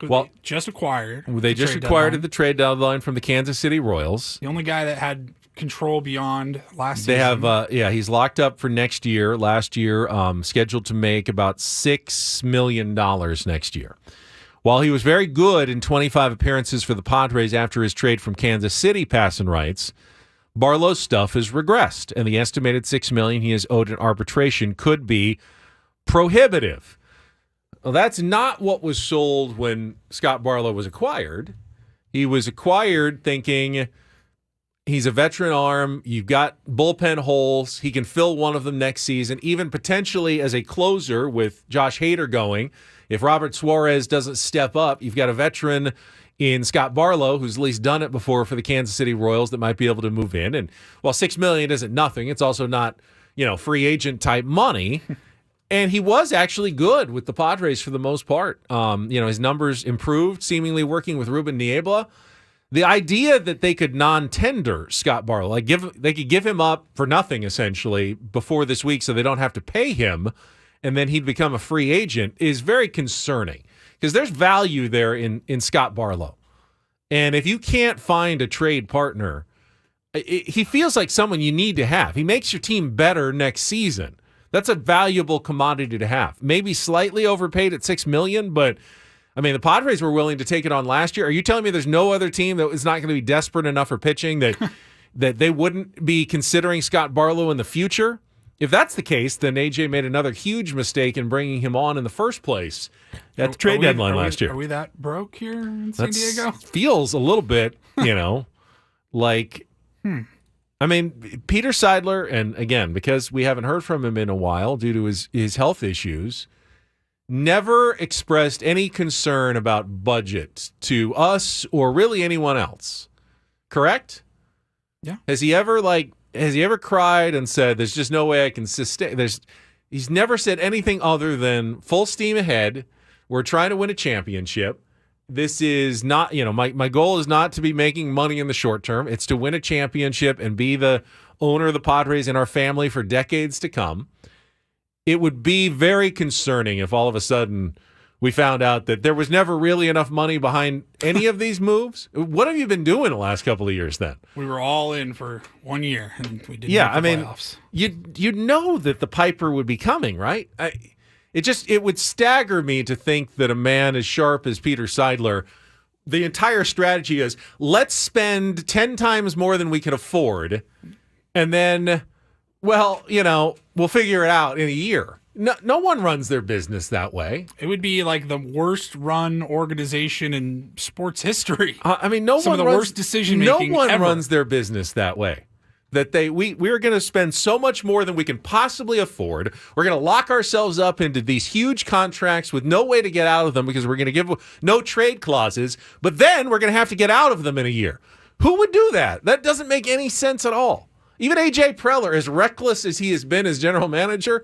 Well, they just acquired at the trade deadline from the Kansas City Royals. The only guy that had control beyond last season. They have, he's locked up for next year. Last year, scheduled to make about $6 million next year. While he was very good in 25 appearances for the Padres after his trade from Kansas City, Passan writes, Barlow's stuff has regressed, and the estimated $6 million he is owed in arbitration could be prohibitive. Well, that's not what was sold when Scott Barlow was acquired. He was acquired thinking he's a veteran arm. You've got bullpen holes. He can fill one of them next season, even potentially as a closer with Josh Hader going. If Robert Suarez doesn't step up, you've got a veteran in Scott Barlow who's at least done it before for the Kansas City Royals that might be able to move in. And while $6 million isn't nothing, it's also not, free agent type money. And he was actually good with the Padres for the most part. His numbers improved, seemingly working with Ruben Niebla. The idea that they could non-tender Scott Barlow, they could give him up for nothing essentially before this week so they don't have to pay him, and then he'd become a free agent, is very concerning because there's value there in Scott Barlow. And if you can't find a trade partner, he feels like someone you need to have. He makes your team better next season. That's a valuable commodity to have. Maybe slightly overpaid at $6 million, but the Padres were willing to take it on last year. Are you telling me there's no other team that is not going to be desperate enough for pitching that that they wouldn't be considering Scott Barlow in the future? If that's the case, then AJ made another huge mistake in bringing him on in the first place at the trade deadline last year. Are we that broke here in San Diego? Feels a little bit, like... Peter Seidler, and again, because we haven't heard from him in a while due to his health issues, never expressed any concern about budget to us or really anyone else. Correct? Yeah. Has he ever cried and said, there's just no way I can sustain? He's never said anything other than full steam ahead. We're trying to win a championship. This is not, my goal is not to be making money in the short term. It's to win a championship and be the owner of the Padres in our family for decades to come. It would be very concerning if all of a sudden we found out that there was never really enough money behind any of these moves. What have you been doing the last couple of years then? We were all in for 1 year and we didn't make the playoffs. You know that the Piper would be coming, right? It would stagger me to think that a man as sharp as Peter Seidler the entire strategy is let's spend 10 times more than we can afford, and then, well, we'll figure it out in a year. No one runs their business that way. It would be like the worst run organization in sports history. Some of the worst decision making. No one ever. runs their business that way. That we're going to spend so much more than we can possibly afford. We're going to lock ourselves up into these huge contracts with no way to get out of them because we're going to give no trade clauses. But then we're going to have to get out of them in a year. Who would do that? That doesn't make any sense at all. Even AJ Preller, as reckless as he has been as general manager.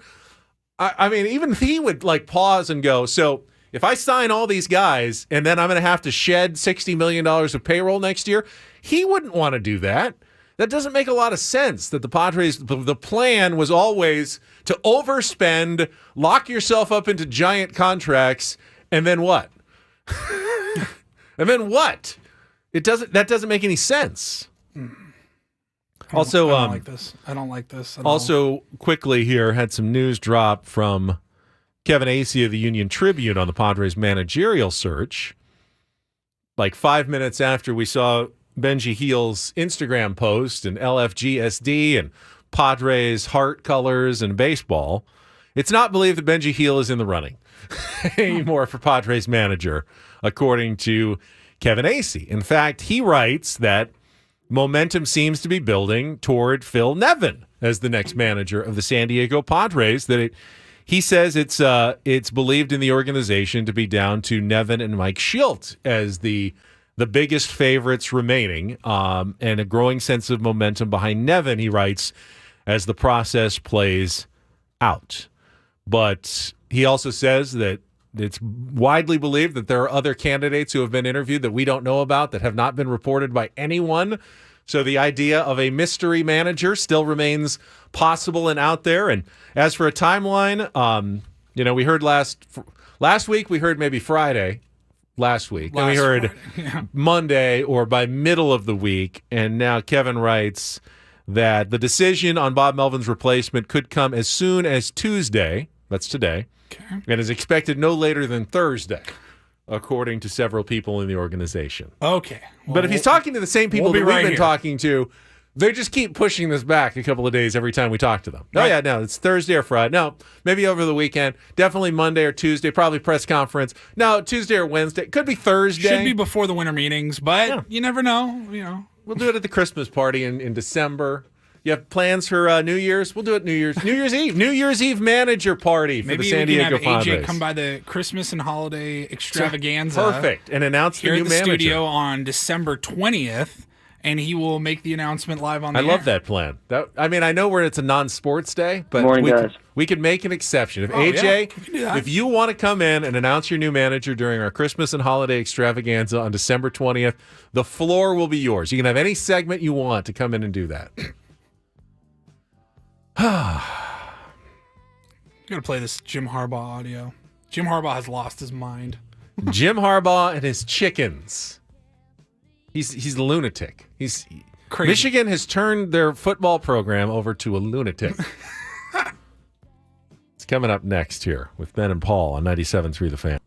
Even he would pause and go, so if I sign all these guys and then I'm going to have to shed $60 million of payroll next year, he wouldn't want to do that. That doesn't make a lot of sense that the Padres, the plan was always to overspend, lock yourself up into giant contracts, and then what? And then what? That doesn't make any sense. I don't like this. I don't like this at also, all. quickly here, had some news drop from Kevin Acee of the Union Tribune on the Padres managerial search. 5 minutes after we saw Benji Heal's Instagram post and LFGSD and Padres heart colors and baseball, it's not believed that Benji Heal is in the running anymore for Padres manager, according to Kevin Acee. In fact, he writes that momentum seems to be building toward Phil Nevin as the next manager of the San Diego Padres. He says it's believed in the organization to be down to Nevin and Mike Shildt as the biggest favorites remaining, and a growing sense of momentum behind Nevin, he writes, as the process plays out. But he also says that it's widely believed that there are other candidates who have been interviewed that we don't know about that have not been reported by anyone. So the idea of a mystery manager still remains possible and out there. And as for a timeline, we heard last week, we heard maybe Friday last week. And we heard Monday or by middle of the week. And now Kevin writes that the decision on Bob Melvin's replacement could come as soon as Tuesday. That's today. Okay. And is expected no later than Thursday, according to several people in the organization. Okay. Well, but if he's talking to the same people that we've been here. talking to, they just keep pushing this back a couple of days every time we talk to them. Right. Oh, yeah, no, it's Thursday or Friday. No, maybe over the weekend. Definitely Monday or Tuesday, probably press conference. No, Tuesday or Wednesday. Could be Thursday. Should be before the winter meetings, but you never know. We'll do it at the Christmas party in December. You have plans for New Year's? We'll do it New Year's Eve. New Year's Eve manager party for the San Diego Padres. Maybe we can have AJ come by the Christmas and holiday extravaganza. Perfect. And announce the new manager. Here at the studio on December 20th, and he will make the announcement live on the air. I love that plan. I know where it's a non-sports day, but we could make an exception. If AJ, if you want to come in and announce your new manager during our Christmas and holiday extravaganza on December 20th, the floor will be yours. You can have any segment you want to come in and do that. I'm going to play this Jim Harbaugh audio. Jim Harbaugh has lost his mind. Jim Harbaugh and his chickens. He's a lunatic. He's crazy. Michigan has turned their football program over to a lunatic. It's coming up next here with Ben and Paul on 97.3 The Fan.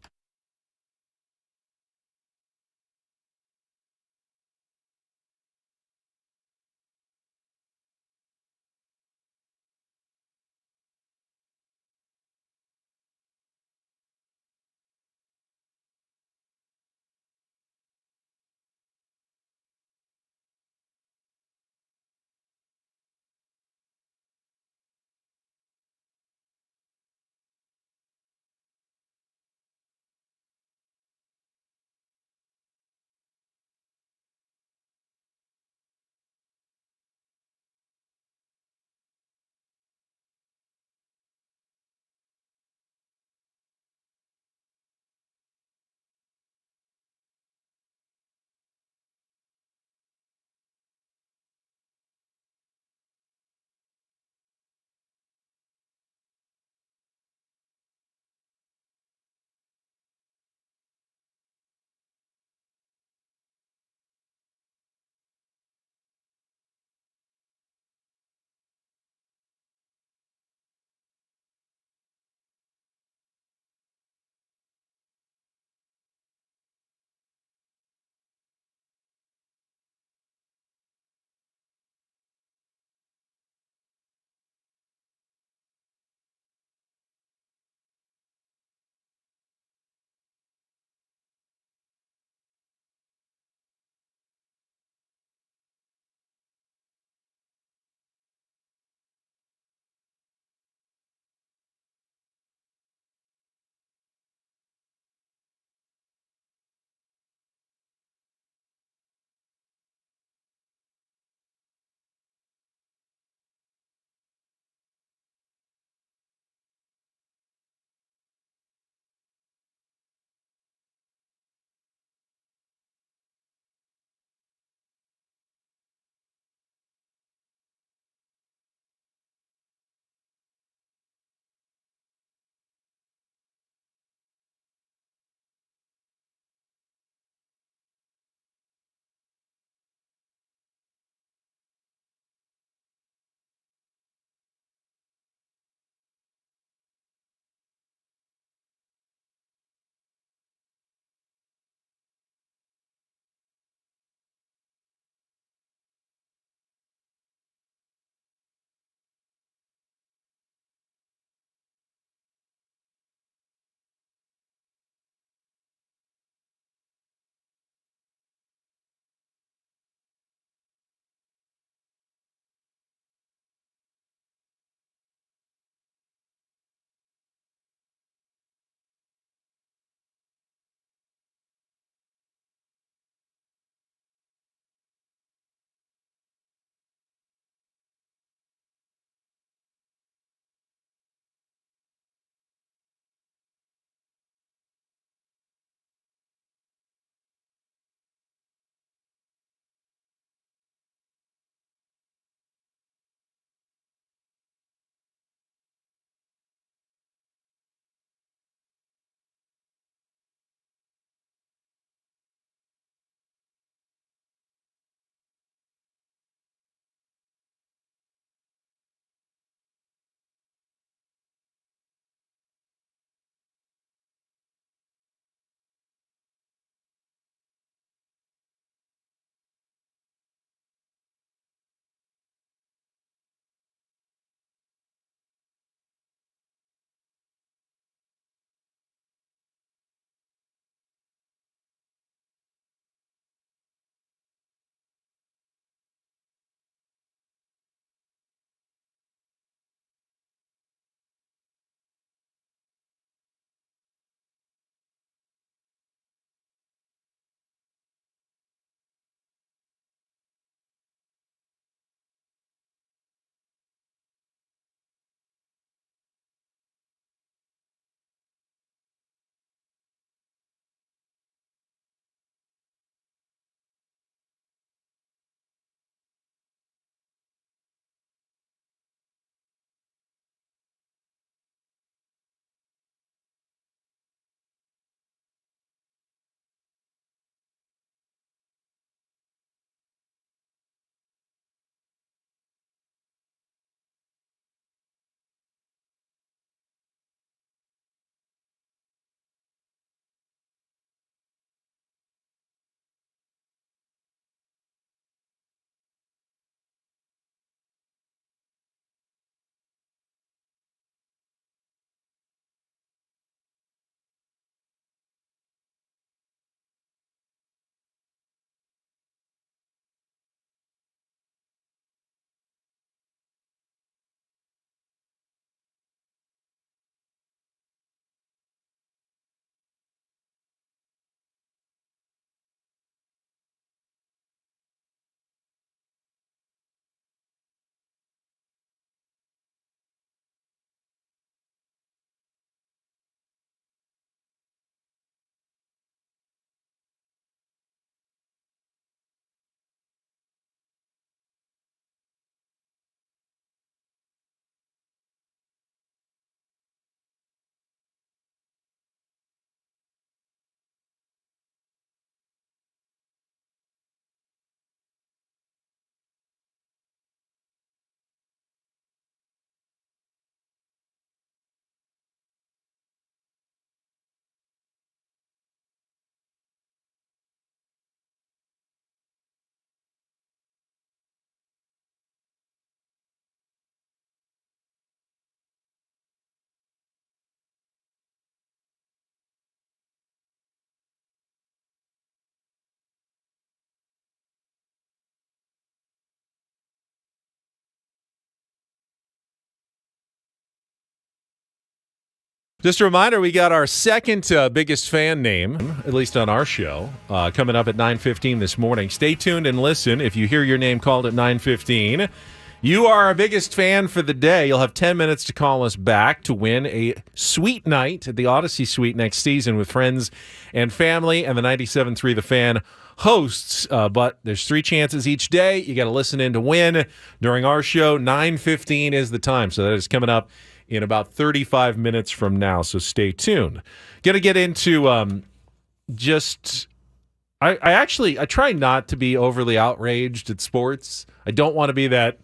Just a reminder, we got our second biggest fan name, at least on our show, coming up at 9:15 this morning. Stay tuned and listen. If you hear your name called at 9:15, you are our biggest fan for the day. You'll have 10 minutes to call us back to win a sweet night at the Odyssey Suite next season with friends and family and the 97.3 The Fan hosts. But there's 3 chances each day. You got to listen in to win during our show. 9:15 is the time, so that is coming up in about 35 minutes from now, so stay tuned. Going to get into I try not to be overly outraged at sports. I don't want to be that,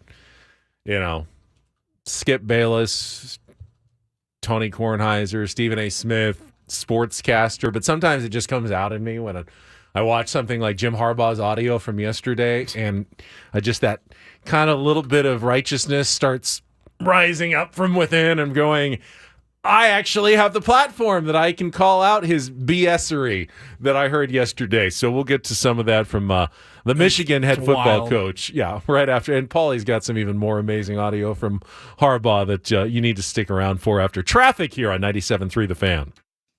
Skip Bayless, Tony Kornheiser, Stephen A. Smith, sportscaster, but sometimes it just comes out in me when I watch something like Jim Harbaugh's audio from yesterday, and that kind of little bit of righteousness starts rising up from within and going, I actually have the platform that I can call out his BS-ery that I heard yesterday. So we'll get to some of that from the Michigan head football coach. Yeah, right after. And Paulie's got some even more amazing audio from Harbaugh that you need to stick around for after traffic here on 97.3 The Fan.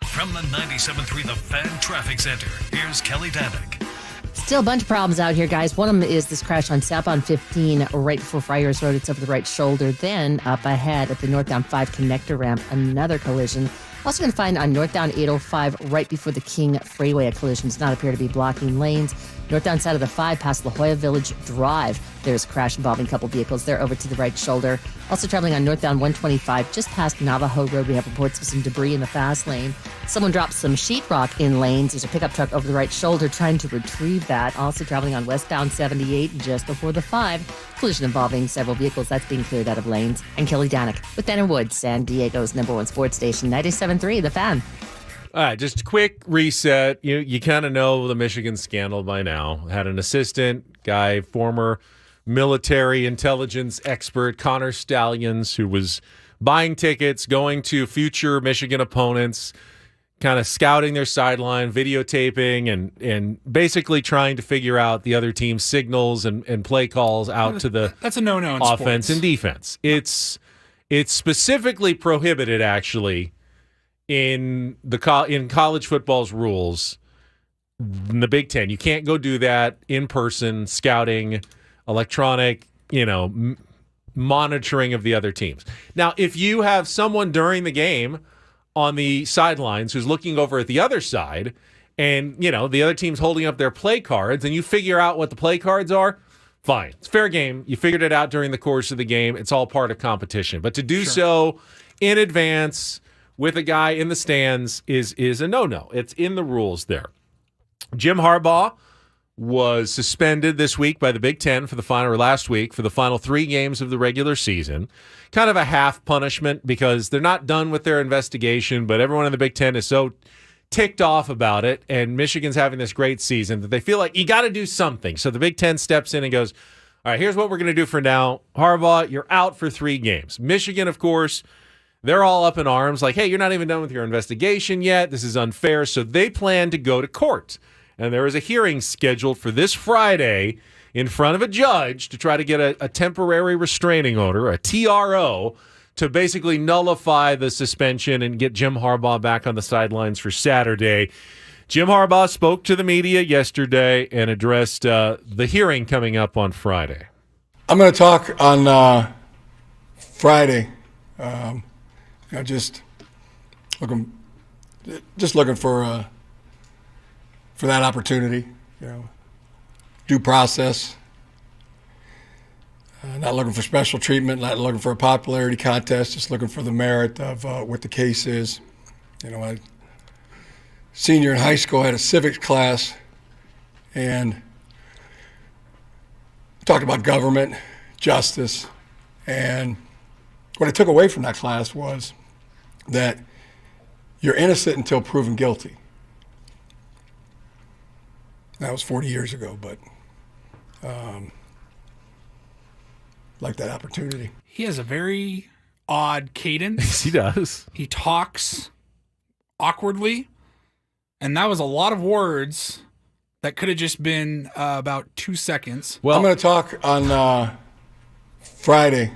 From the 97.3 The Fan Traffic Center, here's Kelly Danick. Still a bunch of problems out here, guys. One of them is this crash on southbound 15 right before Friars Road. It's over the right shoulder. Then up ahead at the northbound 5 connector ramp, another collision. Also going to find on northbound 805 right before the King Freeway, a collision does not appear to be blocking lanes. Northbound side of the 5 past La Jolla Village Drive. There's a crash involving a couple vehicles there over to the right shoulder. Also traveling on northbound 125 just past Navajo Road. We have reports of some debris in the fast lane. Someone dropped some sheetrock in lanes. There's a pickup truck over the right shoulder trying to retrieve that. Also traveling on westbound 78 just before the 5. Collision involving several vehicles. That's being cleared out of lanes. And Kelly Danick with Ben and Wood, San Diego's #1 sports station, 97.3 The Fan. All right, just a quick reset. You kind of know the Michigan scandal by now. Had an assistant guy, former military intelligence expert, Connor Stallions, who was buying tickets, going to future Michigan opponents, kind of scouting their sideline, videotaping, and basically trying to figure out the other team's signals and play calls out to the That's a no-no in offense sports. And defense. It's specifically prohibited, actually, in college football's rules, in the Big Ten. You can't go do that in person, scouting, electronic, monitoring of the other teams. Now, if you have someone during the game on the sidelines who's looking over at the other side and, the other team's holding up their play cards and you figure out what the play cards are, fine. It's fair game. You figured it out during the course of the game. It's all part of competition. But to do so in advance with a guy in the stands is a no-no. It's in the rules there. Jim Harbaugh was suspended this week by the Big Ten last week for the final 3 games of the regular season. Kind of a half punishment because they're not done with their investigation, but everyone in the Big Ten is so ticked off about it, and Michigan's having this great season that they feel like you got to do something. So the Big Ten steps in and goes, all right, here's what we're going to do for now. Harbaugh, you're out for 3 games. Michigan, of course, they're all up in arms like, hey, you're not even done with your investigation yet. This is unfair. So they plan to go to court. And there is a hearing scheduled for this Friday in front of a judge to try to get a temporary restraining order, a TRO, to basically nullify the suspension and get Jim Harbaugh back on the sidelines for Saturday. Jim Harbaugh spoke to the media yesterday and addressed the hearing coming up on Friday. I'm going to talk on Friday. Just looking for that opportunity, due process. Not looking for special treatment, not looking for a popularity contest, just looking for the merit of what the case is. I senior in high school, I had a civics class and talked about government, justice, and what I took away from that class was that you're innocent until proven guilty. That was 40 years ago, but like that opportunity. He has a very odd cadence. He does. He talks awkwardly, and that was a lot of words that could have just been about 2 seconds. Well, I'm going to talk on Friday.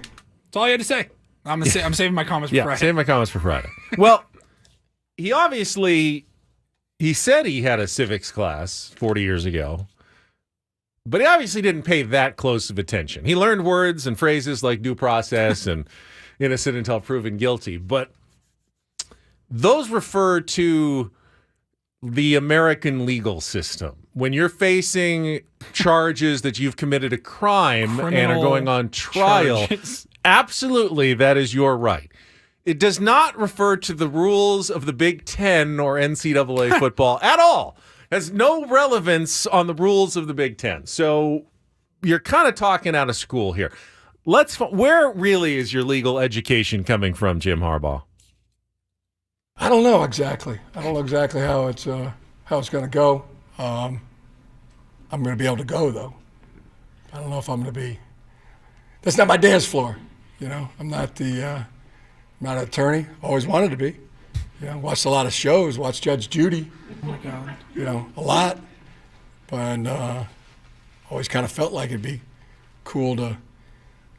That's all you had to say. I'm saving my comments for Friday. Saving my comments for Friday. Well, he said he had a civics class 40 years ago, but he obviously didn't pay that close of attention. He learned words and phrases like due process and innocent until proven guilty, but those refer to the American legal system. When you're facing charges that you've committed a crime and are going on trial, absolutely, that is your right. It does not refer to the rules of the Big Ten or NCAA football at all. It has no relevance on the rules of the Big Ten. So you're kind of talking out of school here. Where really is your legal education coming from, Jim Harbaugh? I don't know exactly. I don't know exactly how it's going to go. I'm going to be able to go though. I don't know if I'm going to be. That's not my dance floor. I'm not I'm not an attorney. Always wanted to be. Watched a lot of shows. Watched Judge Judy. Oh my God. A lot. But always kind of felt like it'd be cool to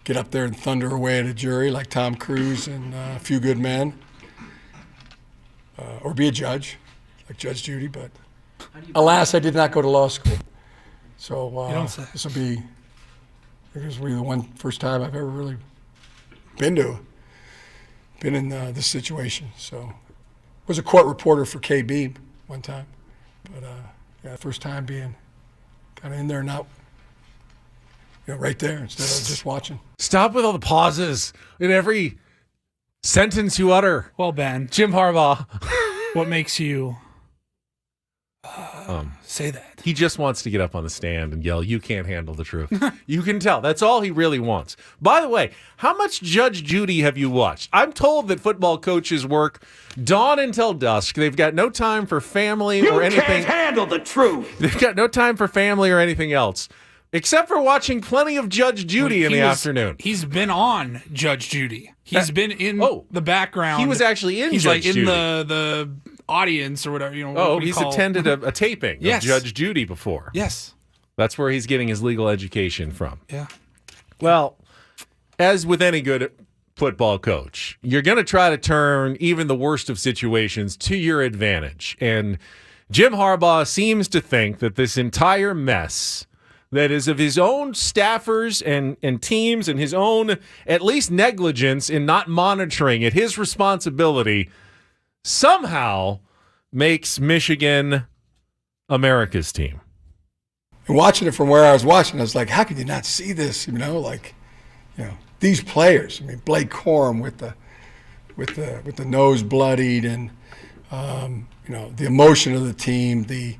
get up there and thunder away at a jury like Tom Cruise and A Few Good Men. Or be a judge, like Judge Judy, but alas, I did not go to law school. So this will be, the first time I've ever really been in this situation. So was a court reporter for KB one time, but first time being kind of in there and out, right there instead of just watching. Stop with all the pauses in every sentence you utter. Well, Ben. Jim Harbaugh. What makes you say that? He just wants to get up on the stand and yell, "You can't handle the truth." You can tell. That's all he really wants. By the way, how much Judge Judy have you watched? I'm told that football coaches work dawn until dusk. They've got no time for family or anything. You can't handle the truth. They've got no time for family or anything else. Except for watching plenty of Judge Judy in the afternoon. He's been on Judge Judy. He's been in the background. He was actually in He's Judge in Judy. the audience or whatever. He's attended a taping of Judge Judy before. Yes. That's where he's getting his legal education from. Yeah. Well, as with any good football coach, you're going to try to turn even the worst of situations to your advantage. And Jim Harbaugh seems to think that this entire mess that is of his own staffers and teams and his own, at least, negligence in not monitoring it, his responsibility, somehow makes Michigan America's team. And watching it from where I was watching, I was like, how could you not see this? These players. I mean, Blake Corum with the nose bloodied, and the emotion of the team, the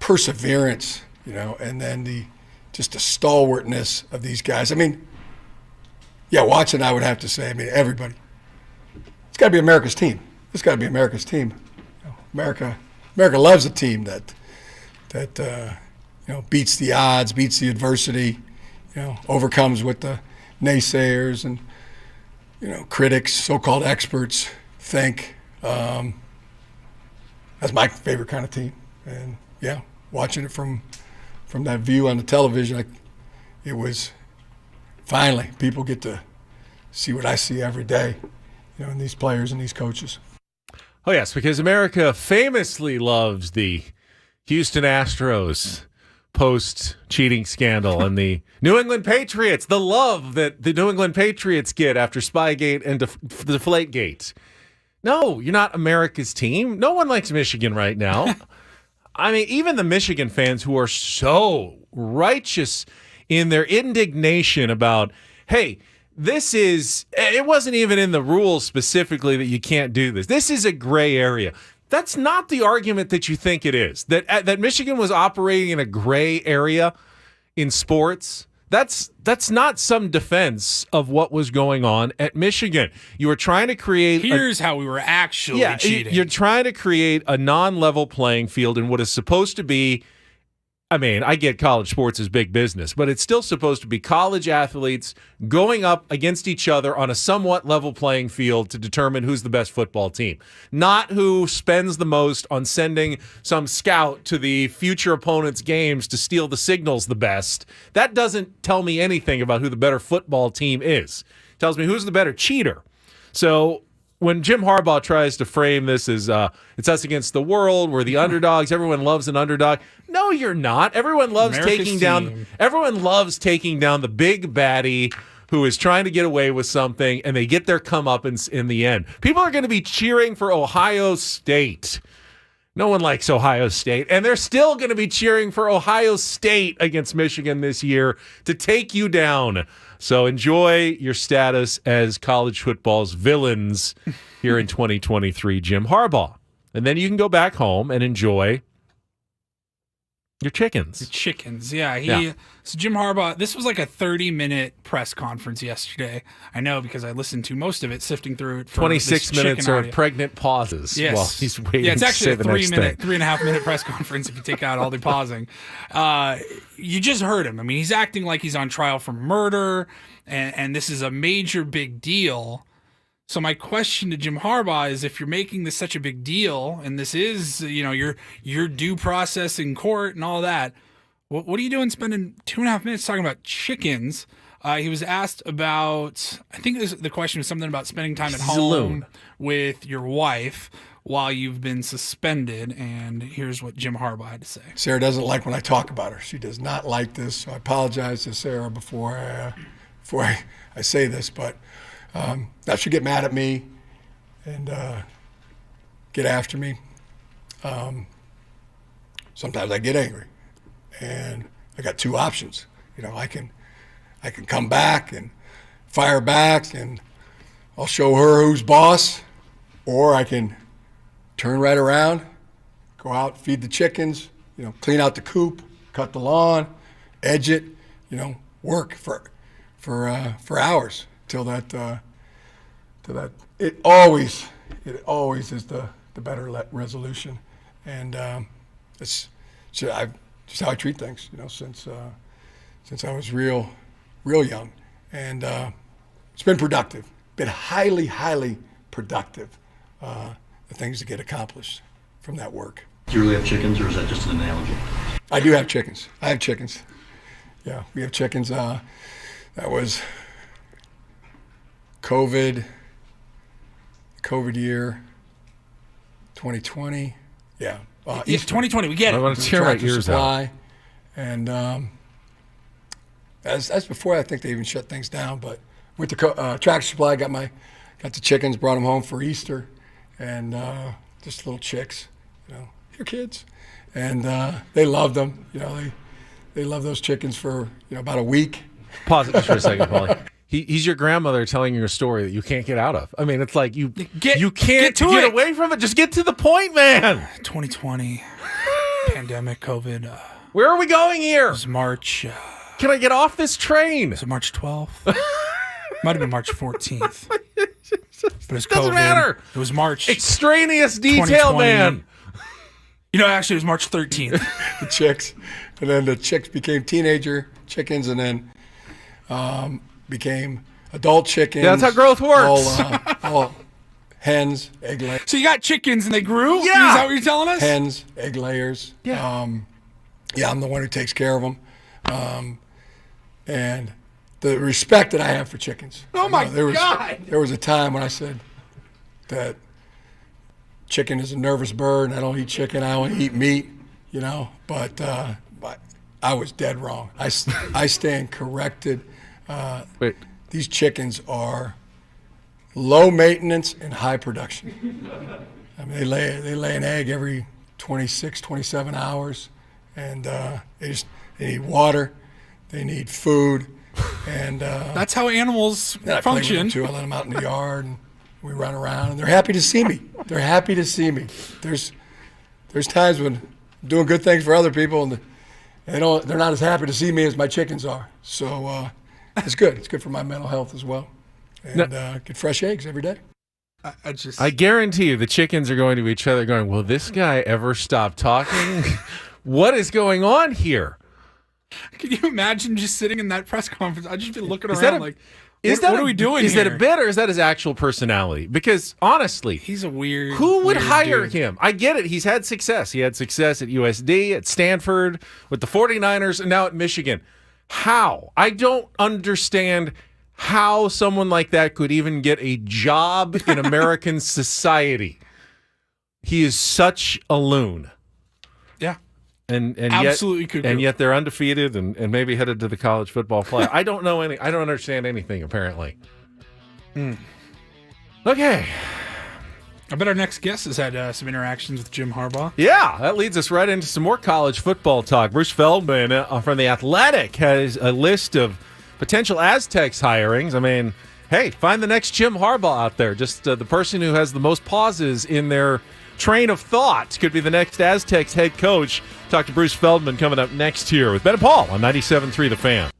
perseverance, and then the stalwartness of these guys. I mean, watching, I would have to say, everybody. It's got to be America's team. It's got to be America's team. America loves a team that beats the odds, beats the adversity, overcomes what the naysayers and critics, so-called experts think. That's my favorite kind of team. And watching it from that view on the television, it was finally people get to see what I see every day, in these players and these coaches. Oh yes, because America famously loves the Houston Astros post-cheating scandal and the New England Patriots, the love that the New England Patriots get after Spygate and Deflategate. No, you're not America's team. No one likes Michigan right now. Even the Michigan fans who are so righteous in their indignation about, hey, it wasn't even in the rules specifically that you can't do this. This is a gray area. That's not the argument that you think it is. That Michigan was operating in a gray area in sports. That's not some defense of what was going on at Michigan. You were trying to create. Here's how we were actually cheating. You're trying to create a non-level playing field in what is supposed to be I mean, I get college sports is big business, but it's still supposed to be college athletes going up against each other on a somewhat level playing field to determine who's the best football team, not who spends the most on sending some scout to the future opponent's games to steal the signals the best. That doesn't tell me anything about who the better football team is. It tells me who's the better cheater. So when Jim Harbaugh tries to frame this as it's us against the world, we're the underdogs, everyone loves an underdog. No, you're not. Everyone loves taking down the big baddie who is trying to get away with something, and they get their comeuppance in the end. People are going to be cheering for Ohio State. No one likes Ohio State, and they're still going to be cheering for Ohio State against Michigan this year to take you down. So enjoy your status as college football's villains here in 2023, Jim Harbaugh. And then you can go back home and enjoy your chickens. Yeah. So Jim Harbaugh, this was like a 30-minute press conference yesterday. I know because I listened to most of it, sifting through it. For 26 minutes of pregnant pauses while he's waiting. Yeah, it's actually a to say the next thing. 3.5 minute press conference if you take out all the pausing. You just heard him. I mean, he's acting like he's on trial for murder, and this is a major big deal. So my question to Jim Harbaugh is, if you're making this such a big deal, and this is, your due process in court and all that, what are you doing spending 2.5 minutes talking about chickens? He was asked about, I think the question was something about spending time at home with your wife while you've been suspended, and here's what Jim Harbaugh had to say. Sarah doesn't like when I talk about her. She does not like this, so I apologize to Sarah before I say this, but now she'll get mad at me and get after me. Sometimes I get angry, and I got two options. I can come back and fire back, and I'll show her who's boss, or I can turn right around, go out, feed the chickens, clean out the coop, cut the lawn, edge it, work for hours till that. It always is the better resolution, and it's just how I treat things. Since I was real young, and it's been productive, been highly productive. The things that get accomplished from that work. Do you really have chickens, or is that just an analogy? I do have chickens. I have chickens. Yeah, we have chickens. That was COVID year, 2020. Yeah. It's 2020. We get it. I want to tear my ears out. And that's before I think they even shut things down. But with the Tractor Supply, got the chickens, brought them home for Easter, and just little chicks, your kids, and they loved them. They loved those chickens for about a week. Pause it just for a second, Paulie. He's your grandmother telling you a story that you can't get out of. I mean, it's like you can't get away from it. Just get to the point, man. 2020, pandemic, COVID. Where are we going here? It was March. Can I get off this train? Was it March 12th? Might have been March 14th. But it was Doesn't COVID. matter. It was March. Extraneous detail, man. Actually, it was March 13th. The chicks. And then the chicks became teenager chickens, and then became adult chickens. Yeah, that's how growth works. All hens, egg layers. So you got chickens and they grew? Yeah. Is that what you're telling us? Hens, egg layers. Yeah. I'm the one who takes care of them. And the respect that I have for chickens. Oh, my God. There was a time when I said that chicken is a nervous bird, and I don't eat chicken, I only eat meat, but I was dead wrong. I stand corrected. Wait. These chickens are low maintenance and high production. I mean, they lay an egg every 26, 27 hours, and they need water, they need food, and that's how animals I function. play with them too. I let them out in the yard, and we run around, and they're happy to see me. They're happy to see me. There's times when I'm doing good things for other people, and they're not as happy to see me as my chickens are. So it's good. It's good for my mental health as well. And get fresh eggs every day. I guarantee you the chickens are going to each other going, will this guy ever stop talking? What is going on here? Can you imagine just sitting in that press conference? I'd just be looking Is around that a- like, Is what that are we doing Is here? that a bit or is that his actual personality? Because honestly, He's a weird. who would weird hire dude. him? I get it. He's had success. He had success at USD, at Stanford, with the 49ers, and now at Michigan. How? I don't understand how someone like that could even get a job in American society. He is such a loon. Yeah. And Absolutely yet, cuckoo. and yet they're undefeated and maybe headed to the college football playoff. I don't understand anything, apparently. Okay. I bet our next guest has had some interactions with Jim Harbaugh. Yeah, that leads us right into some more college football talk. Bruce Feldman from The Athletic has a list of potential Aztecs hirings. I mean, hey, find the next Jim Harbaugh out there. Just the person who has the most pauses in their train of thought could be the next Aztecs head coach. Talk to Bruce Feldman coming up next here with Ben and Paul on 97.3 The Fan.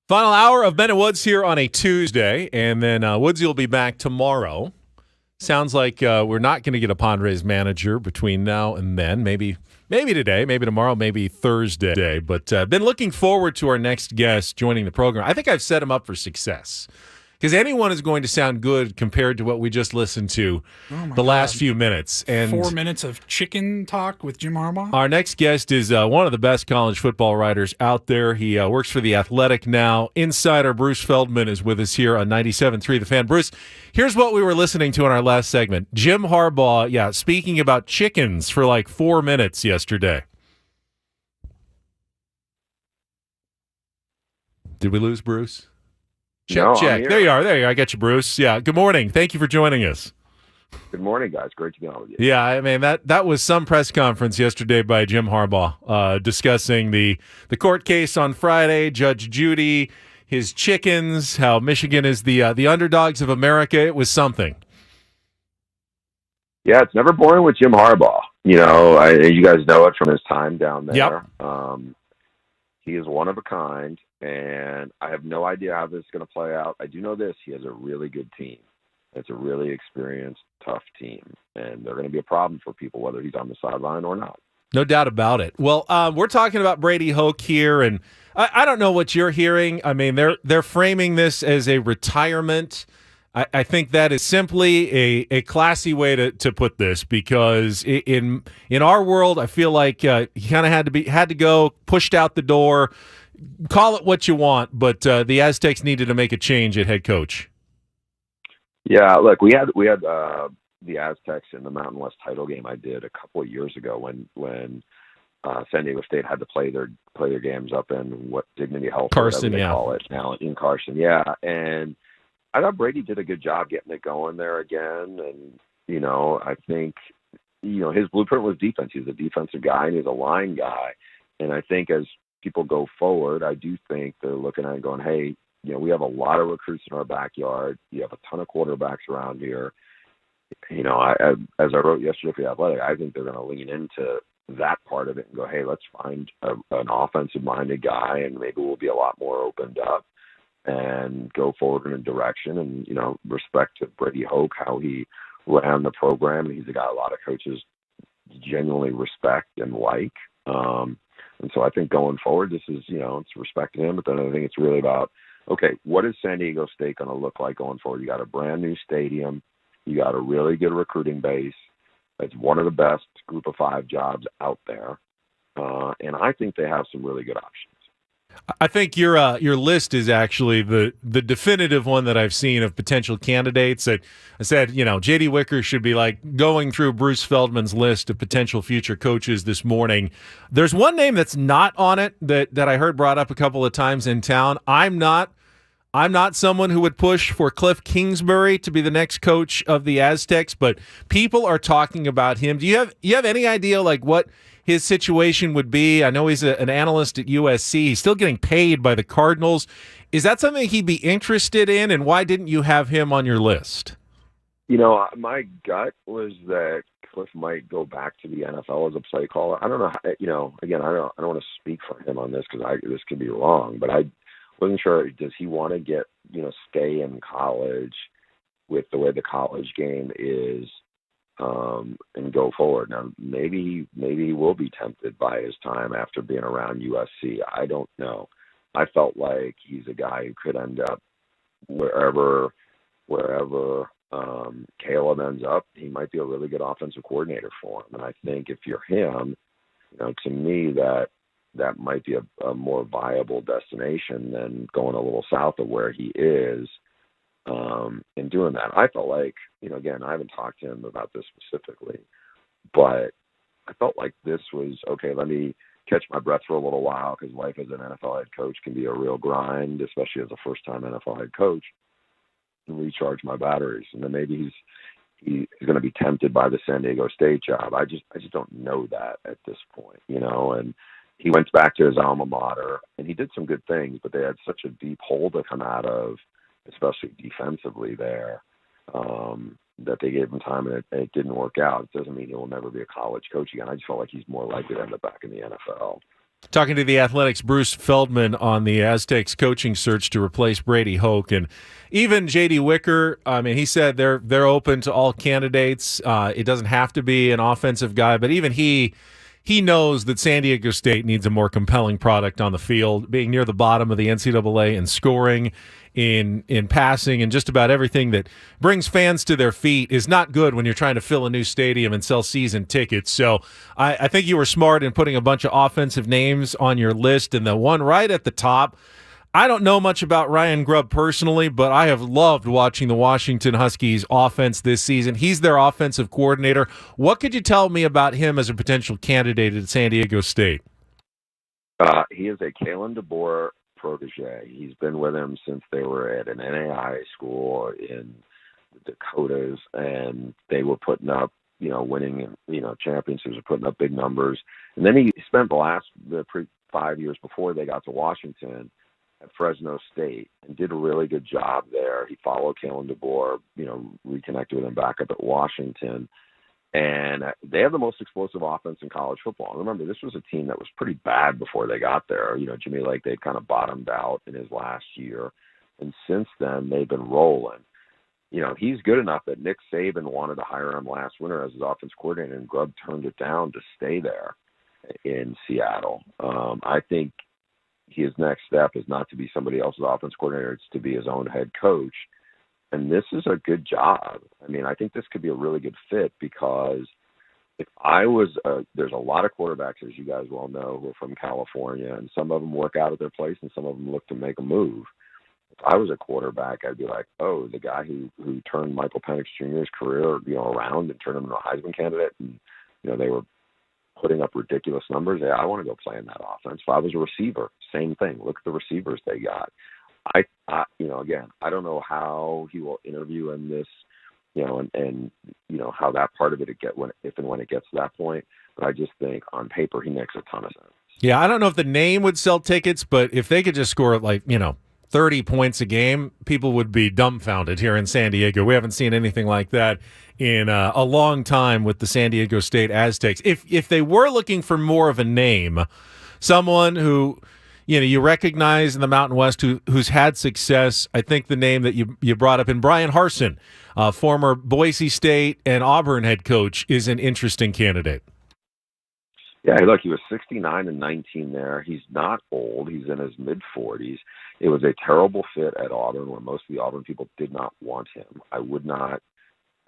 Final hour of Ben and Woods here on a Tuesday, and then Woodsy will be back tomorrow. Sounds like we're not going to get a Padres manager between now and then. Maybe today, maybe tomorrow, maybe Thursday. But been looking forward to our next guest joining the program. I think I've set him up for success because anyone is going to sound good compared to what we just listened to last few minutes. And 4 minutes of chicken talk with Jim Harbaugh. Our next guest is one of the best college football writers out there. He works for The Athletic now. Insider Bruce Feldman is with us here on 97.3 The Fan. Bruce, here's what we were listening to in our last segment. Jim Harbaugh, speaking about chickens for like 4 minutes yesterday. Did we lose Bruce? Check. There you are. I got you, Bruce. Yeah. Good morning. Thank you for joining us. Good morning, guys. Great to be on with you. Yeah, I mean that was some press conference yesterday by Jim Harbaugh discussing the court case on Friday, Judge Judy, his chickens, how Michigan is the underdogs of America. It was something. Yeah, it's never boring with Jim Harbaugh. You know, you guys know it from his time down there. Yep. He is one of a kind, and I have no idea how this is going to play out. I do know this. He has a really good team. It's a really experienced, tough team, and they're going to be a problem for people, whether he's on the sideline or not. No doubt about it. Well, we're talking about Brady Hoke here, and I don't know what you're hearing. I mean, they're framing this as a retirement. I think that is simply a classy way to put this, because in our world, I feel like he kind of had to go, pushed out the door. Call it what you want, but the Aztecs needed to make a change at head coach. Yeah, look, we had the Aztecs in the Mountain West title game I did a couple of years ago when San Diego State had to play their games up in what Dignity Health, Carson, they call it now in Carson, and I thought Brady did a good job getting it going there again, and you know, I think his blueprint was defense. He's a defensive guy and he's a line guy, and I think as people go forward, I do think they're looking at it and going, hey, we have a lot of recruits in our backyard. You have a ton of quarterbacks around here. As I wrote yesterday for The Athletic, I think they're going to lean into that part of it and go, hey, let's find an offensive-minded guy, and maybe we'll be a lot more opened up and go forward in a direction. And, respect to Brady Hoke, how he ran the program. And he's a guy a lot of coaches genuinely respect and like. And so I think going forward, this is, it's respecting him, but then I think it's really about, okay, what is San Diego State going to look like going forward? You got a brand new stadium. You got a really good recruiting base. It's one of the best group of five jobs out there. And I think they have some really good options. I think your list is actually the definitive one that I've seen of potential candidates. I said, J.D. Wicker should be like going through Bruce Feldman's list of potential future coaches this morning. There's one name that's not on it that I heard brought up a couple of times in town. I'm not someone who would push for Kliff Kingsbury to be the next coach of the Aztecs, but people are talking about him. Do you have any idea like what his situation would be? I know he's an analyst at USC. He's still getting paid by the Cardinals. Is that something he'd be interested in, and why didn't you have him on your list? My gut was that Kliff might go back to the NFL as a play caller. I don't know. Again, I don't want to speak for him on this because this could be wrong, but I wasn't sure. Does he want to stay in college with the way the college game is, and go forward? Now, maybe he will be tempted by his time after being around USC. I don't know. I felt like he's a guy who could end up wherever Caleb ends up. He might be a really good offensive coordinator for him. And I think if you're him, to me that might be a more viable destination than going a little south of where he is, in doing that. I felt like, again, I haven't talked to him about this specifically, but I felt like this was, okay, let me catch my breath for a little while, because life as an NFL head coach can be a real grind, especially as a first-time NFL head coach, and recharge my batteries. And then maybe he's going to be tempted by the San Diego State job. I just don't know that at this point, and he went back to his alma mater, and he did some good things, but they had such a deep hole to come out of, especially defensively there, that they gave him time, and it didn't work out. It doesn't mean he will never be a college coach again. I just felt like he's more likely to end up back in the NFL. Talking to the Athletics' Bruce Feldman on the Aztecs coaching search to replace Brady Hoke, and even J.D. Wicker. I mean, he said they're open to all candidates. It doesn't have to be an offensive guy, but even he knows that San Diego State needs a more compelling product on the field, being near the bottom of the NCAA in scoring, in passing, and just about everything that brings fans to their feet is not good when you're trying to fill a new stadium and sell season tickets. So I think you were smart in putting a bunch of offensive names on your list, and the one right at the top, I don't know much about Ryan Grubb personally, but I have loved watching the Washington Huskies offense this season. He's their offensive coordinator. What could you tell me about him as a potential candidate at San Diego State? He is a Kalen DeBoer protege. He's been with him since they were at an NAIA school in the Dakotas, and they were putting up, winning, championships, were putting up big numbers. And then he spent the 5 years before they got to Washington at Fresno State and did a really good job there. He followed Kalen DeBoer, reconnected with him back up at Washington. And they have the most explosive offense in college football. And remember, this was a team that was pretty bad before they got there. Jimmy Lake, they'd kind of bottomed out in his last year. And since then, they've been rolling. He's good enough that Nick Saban wanted to hire him last winter as his offense coordinator, and Grubb turned it down to stay there in Seattle. I think his next step is not to be somebody else's offense coordinator. It's to be his own head coach. And this is a good job. I mean, I think this could be a really good fit because if I was there's a lot of quarterbacks, as you guys well know, who are from California, and some of them work out at their place and some of them look to make a move. If I was a quarterback, I'd be like, oh, the guy who turned Michael Penix Jr.'s career, around and turned him into a Heisman candidate, and, they were putting up ridiculous numbers. Yeah, I want to go play in that offense. If I was a receiver, same thing. Look at the receivers they got. Again, I don't know how he will interview in this, and how that part of it if and when it gets to that point. But I just think on paper he makes a ton of sense. Yeah, I don't know if the name would sell tickets, but if they could just score 30 points a game, people would be dumbfounded here in San Diego. We haven't seen anything like that in a long time with the San Diego State Aztecs. If they were looking for more of a name, someone who you recognize in the Mountain West who's had success, I think the name that you brought up in Brian Harsin, former Boise State and Auburn head coach, is an interesting candidate. Yeah, look, he was 69-19 there. He's not old. He's in his mid-40s. It was a terrible fit at Auburn where most of the Auburn people did not want him. I would not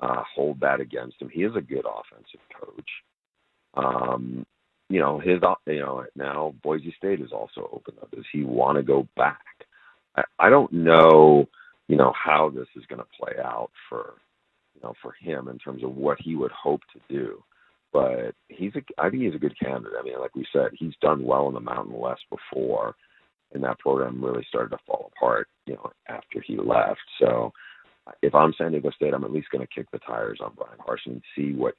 hold that against him. He is a good offensive coach. Now Boise State is also open up. Does he want to go back? I don't know, how this is going to play out for him in terms of what he would hope to do. But I think he's a good candidate. I mean, like we said, he's done well in the Mountain West before, and that program really started to fall apart, after he left. So if I'm San Diego State, I'm at least going to kick the tires on Brian Harsin and see what,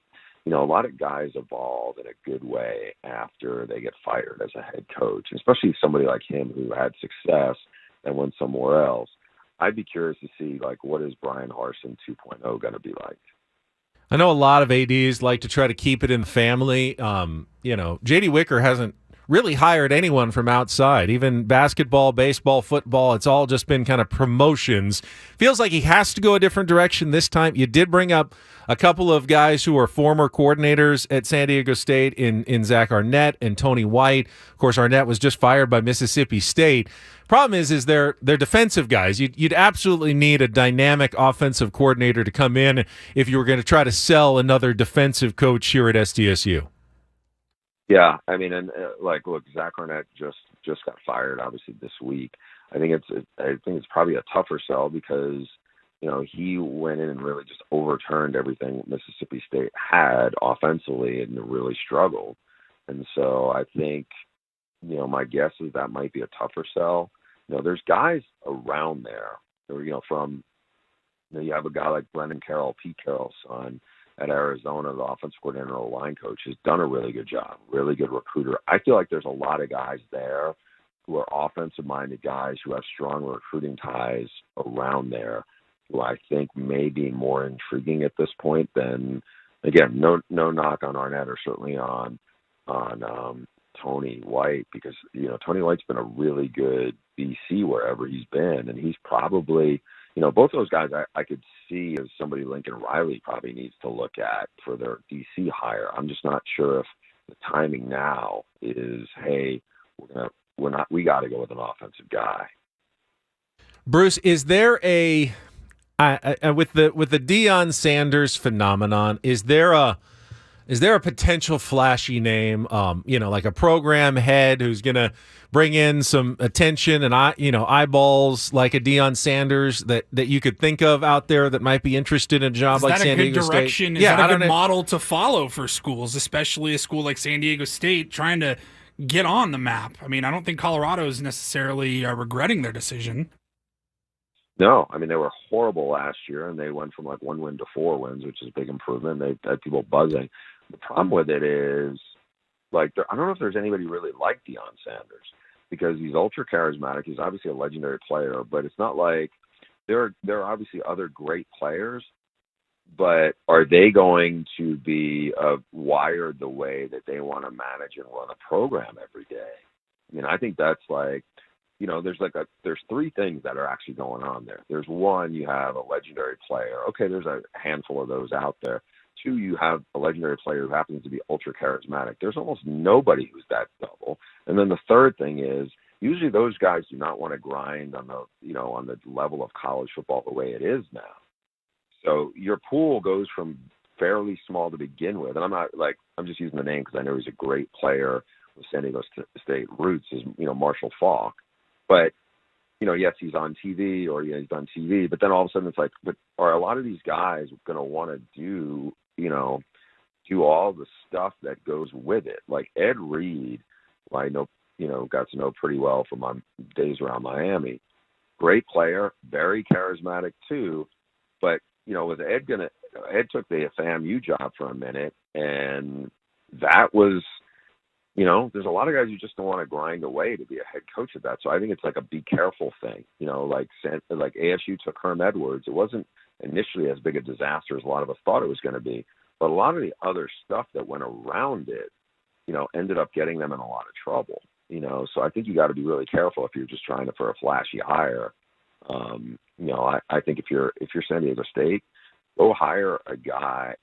a lot of guys evolve in a good way after they get fired as a head coach, especially somebody like him who had success and went somewhere else. I'd be curious to see, what is Brian Harsin 2.0 going to be like? I know a lot of ADs like to try to keep it in the family. J.D. Wicker hasn't really hired anyone from outside, even basketball, baseball, football. It's all just been kind of promotions. Feels like he has to go a different direction this time. You did bring up a couple of guys who are former coordinators at San Diego State in Zach Arnett and Tony White. Of course, Arnett was just fired by Mississippi State. Problem is they're defensive guys. You'd absolutely need a dynamic offensive coordinator to come in if you were going to try to sell another defensive coach here at SDSU. Yeah, I mean, and look, Zach Arnett just got fired, obviously this week. I think it's probably a tougher sell because he went in and really just overturned everything Mississippi State had offensively and really struggled. And so I think my guess is that might be a tougher sell. There's guys around there. You have a guy like Brendan Carroll, Pete Carroll's son at Arizona, the offensive coordinator and line coach, has done a really good job, really good recruiter. I feel like there's a lot of guys there who are offensive-minded guys who have strong recruiting ties around there who I think may be more intriguing at this point than, again, no knock on Arnett or certainly on Tony White, because Tony White's been a really good BC wherever he's been, and he's probably both those guys I could see as somebody Lincoln Riley probably needs to look at for their DC hire. I'm just not sure if the timing now is, hey, we got to go with an offensive guy. Bruce, is there with the Deion Sanders phenomenon, is there a potential flashy name, like a program head who's going to bring in some attention and eyeballs like a Deion Sanders that you could think of out there that might be interested in a job like San Diego State? Is that a good model to follow for schools, especially a school like San Diego State trying to get on the map? I mean, I don't think Colorado is necessarily regretting their decision. No, I mean, they were horrible last year, and they went from 1 win to 4 wins, which is a big improvement. They had people buzzing. The problem with it is, I don't know if there's anybody really like Deion Sanders, because he's ultra charismatic. He's obviously a legendary player, but it's not like there are obviously other great players, but are they going to be wired the way that they want to manage and run a program every day? I mean, I think that's there's 3 things that are actually going on there. There's one, you have a legendary player. Okay, there's a handful of those out there. 2, you have a legendary player who happens to be ultra charismatic. There's almost nobody who's that double. And then the third thing is, usually those guys do not want to grind on the level of college football the way it is now. So your pool goes from fairly small to begin with. And I'm just using the name because I know he's a great player with San Diego State roots, is Marshall Faulk. But yes, he's on TV, he's on TV, but then all of a sudden it's but are a lot of these guys going to want to do all the stuff that goes with it? Like Ed Reed, who I know, got to know pretty well from my days around Miami. Great player, very charismatic too, but was Ed took the FAMU job for a minute, and that was, there's a lot of guys who just don't want to grind away to be a head coach of that. So I think it's a be careful thing. Like ASU took Herm Edwards. It wasn't initially as big a disaster as a lot of us thought it was going to be, but a lot of the other stuff that went around it, ended up getting them in a lot of trouble. So I think you got to be really careful if you're just trying for a flashy hire. I think if you're San Diego State, go hire a guy.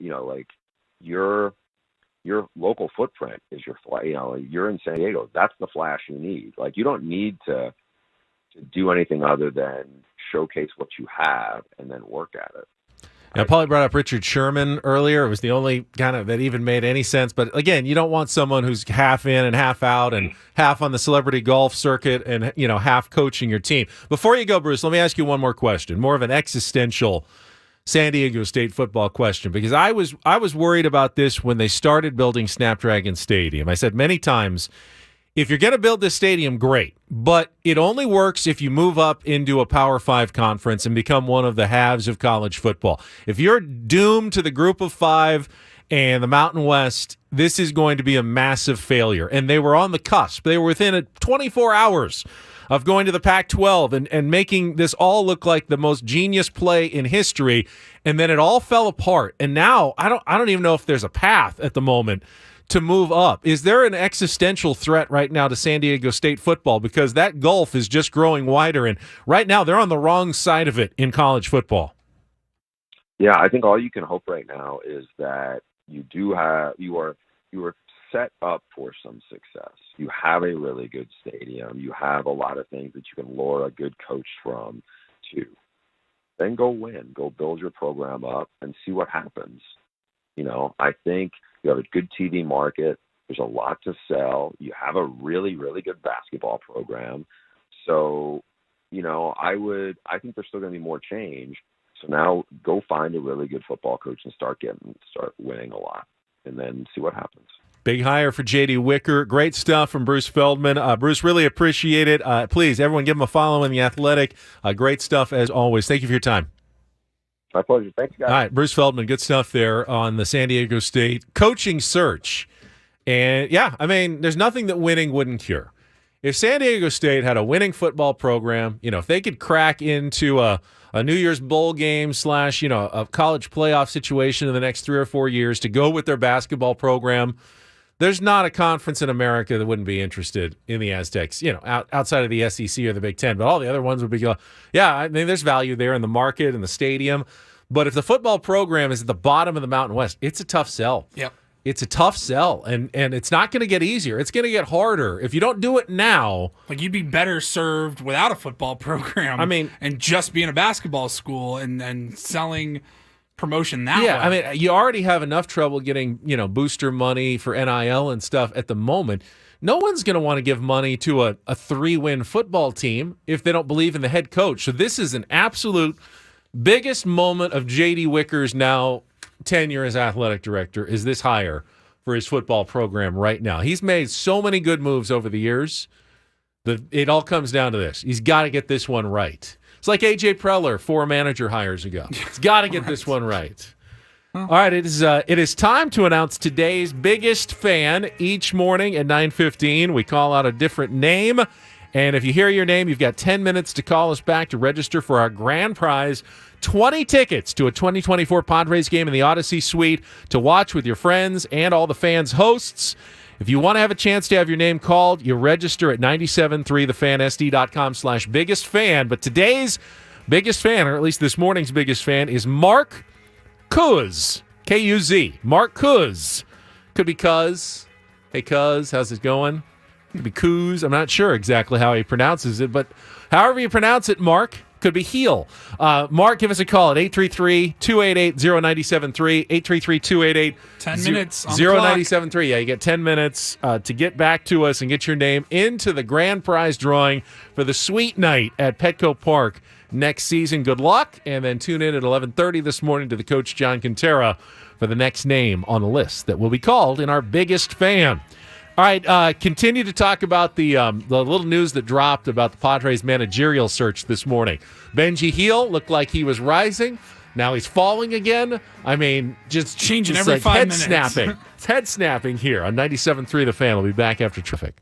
Your local footprint is you're in San Diego. That's the flash you need. You don't need to do anything other than showcase what you have and then work at it. Now, Paulie brought up Richard Sherman earlier. It was the only kind of that even made any sense. But again, you don't want someone who's half in and half out and half on the celebrity golf circuit and, half coaching your team. Before you go, Bruce, let me ask you one more question, more of an existential San Diego State football question, because I was worried about this when they started building Snapdragon Stadium. I said many times, if you're going to build this stadium, great, but it only works if you move up into a Power 5 conference and become one of the halves of college football. If you're doomed to the Group of 5 and the Mountain West, this is going to be a massive failure. And they were on the cusp. They were within 24 hours of going to the Pac-12 and making this all look like the most genius play in history, and then it all fell apart. And now I don't even know if there's a path at the moment to move up. Is there an existential threat right now to San Diego State football, because that gulf is just growing wider, and right now they're on the wrong side of it in college football? Yeah, I think all you can hope right now is that you are set up for some success. You have a really good stadium. You have a lot of things that you can lure a good coach from to. Then go win. Go build your program up and see what happens. I think you have a good TV market. There's a lot to sell. You have a really, really good basketball program. So, I think there's still going to be more change. So now go find a really good football coach and start winning a lot, and then see what happens. Big hire for J.D. Wicker. Great stuff from Bruce Feldman. Bruce, really appreciate it. Please, everyone give him a follow in The Athletic. Great stuff as always. Thank you for your time. My pleasure. Thanks, guys. All right, Bruce Feldman, good stuff there on the San Diego State coaching search. And, yeah, I mean, there's nothing that winning wouldn't cure. If San Diego State had a winning football program, if they could crack into a New Year's Bowl game / a college playoff situation in the next 3 or 4 years to go with their basketball program, there's not a conference in America that wouldn't be interested in the Aztecs, outside of the SEC or the Big Ten. But all the other ones would be yeah, I mean, there's value there in the market and the stadium. But if the football program is at the bottom of the Mountain West, it's a tough sell. Yep. It's a tough sell, and it's not going to get easier. It's going to get harder. If you don't do it now. Like, you'd be better served without a football program. I mean, and just being a basketball school and selling promotion that way. Yeah, I mean, you already have enough trouble getting, booster money for NIL and stuff at the moment. No one's going to want to give money to a 3-win football team if they don't believe in the head coach. So this is an absolute biggest moment of J.D. Wicker's now tenure as athletic director, is this hire for his football program right now. He's made so many good moves over the years that it all comes down to this. He's got to get this one right. It's like A.J. Preller 4 manager hires ago. He's got to get this one right. All right, it is time to announce today's biggest fan. Each morning at 9:15, we call out a different name. And if you hear your name, you've got 10 minutes to call us back to register for our grand prize, 20 tickets to a 2024 Padres game in the Odyssey Suite to watch with your friends and all the fans' hosts. If you want to have a chance to have your name called, you register at 973thefansd.com/biggest fan. But today's biggest fan, or at least this morning's biggest fan, is Mark Kuz. K-U-Z. Mark Kuz. Could be Cuz. Hey, Cuz, how's it going? Could be Kuz. I'm not sure exactly how he pronounces it, but however you pronounce it, Mark, could be heel. Mark, give us a call at 833-288-0973, 833-288 10 minutes on the clock. 0973. Yeah, you get 10 minutes to get back to us and get your name into the grand prize drawing for the Sweet Night at Petco Park next season. Good luck, and then tune in at 11:30 this morning to the Coach John Quintera for the next name on the list that will be called in our biggest fan. All right, continue to talk about the little news that dropped about the Padres managerial search this morning. Benji Heel looked like he was rising. Now he's falling again. I mean, just changing every every 5 minutes. Snapping. It's head snapping here on 97.3 The Fan. We'll be back after traffic.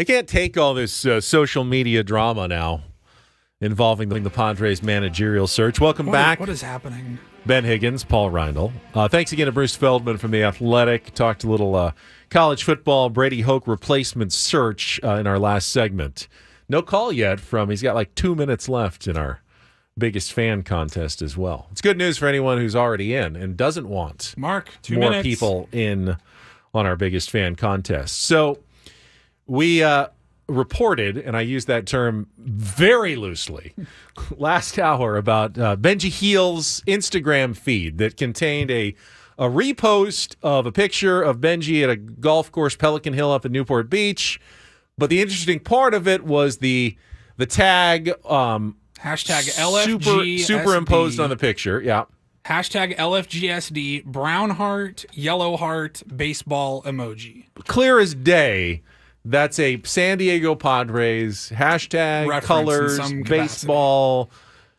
I can't take all this social media drama now involving the Padres managerial search. Welcome back. What is happening? Ben Higgins, Paul Reindl. Thanks again to Bruce Feldman from The Athletic. Talked a little college football Brady Hoke replacement search in our last segment. No call yet he's got like 2 minutes left in our biggest fan contest as well. It's good news for anyone who's already in and doesn't want more people in on our biggest fan contest. So we reported, and I use that term very loosely, last hour about Benji Heel's Instagram feed that contained a repost of a picture of Benji at a golf course, Pelican Hill up in Newport Beach. But the interesting part of it was the tag hashtag LFGSD. Superimposed on the picture. Yeah. Hashtag LFGSD, brown heart, yellow heart, baseball emoji. Clear as day, that's a San Diego Padres hashtag, reference colors, baseball,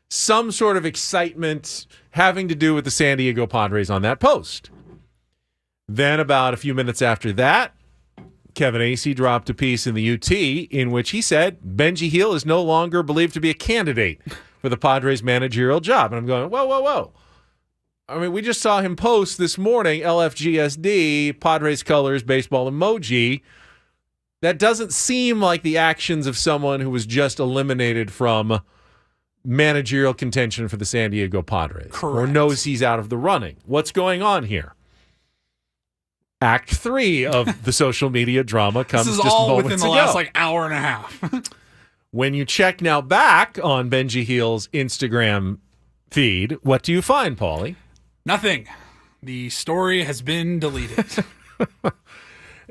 some sort of excitement having to do with the San Diego Padres on that post. Then about a few minutes after that, Kevin Acee dropped a piece in the UT in which he said Benji Heel is no longer believed to be a candidate for the Padres managerial job. And I'm going, whoa. I mean, we just saw him post this morning, LFGSD, Padres colors, baseball emoji. That doesn't seem like the actions of someone who was just eliminated from managerial contention for the San Diego Padres. Correct. Or knows he's out of the running. What's going on here? Act 3 of the social media drama comes this is just all moments within the ago. last hour and a half. When you check now back on Benji Heel's Instagram feed, what do you find, Paulie? Nothing. The story has been deleted.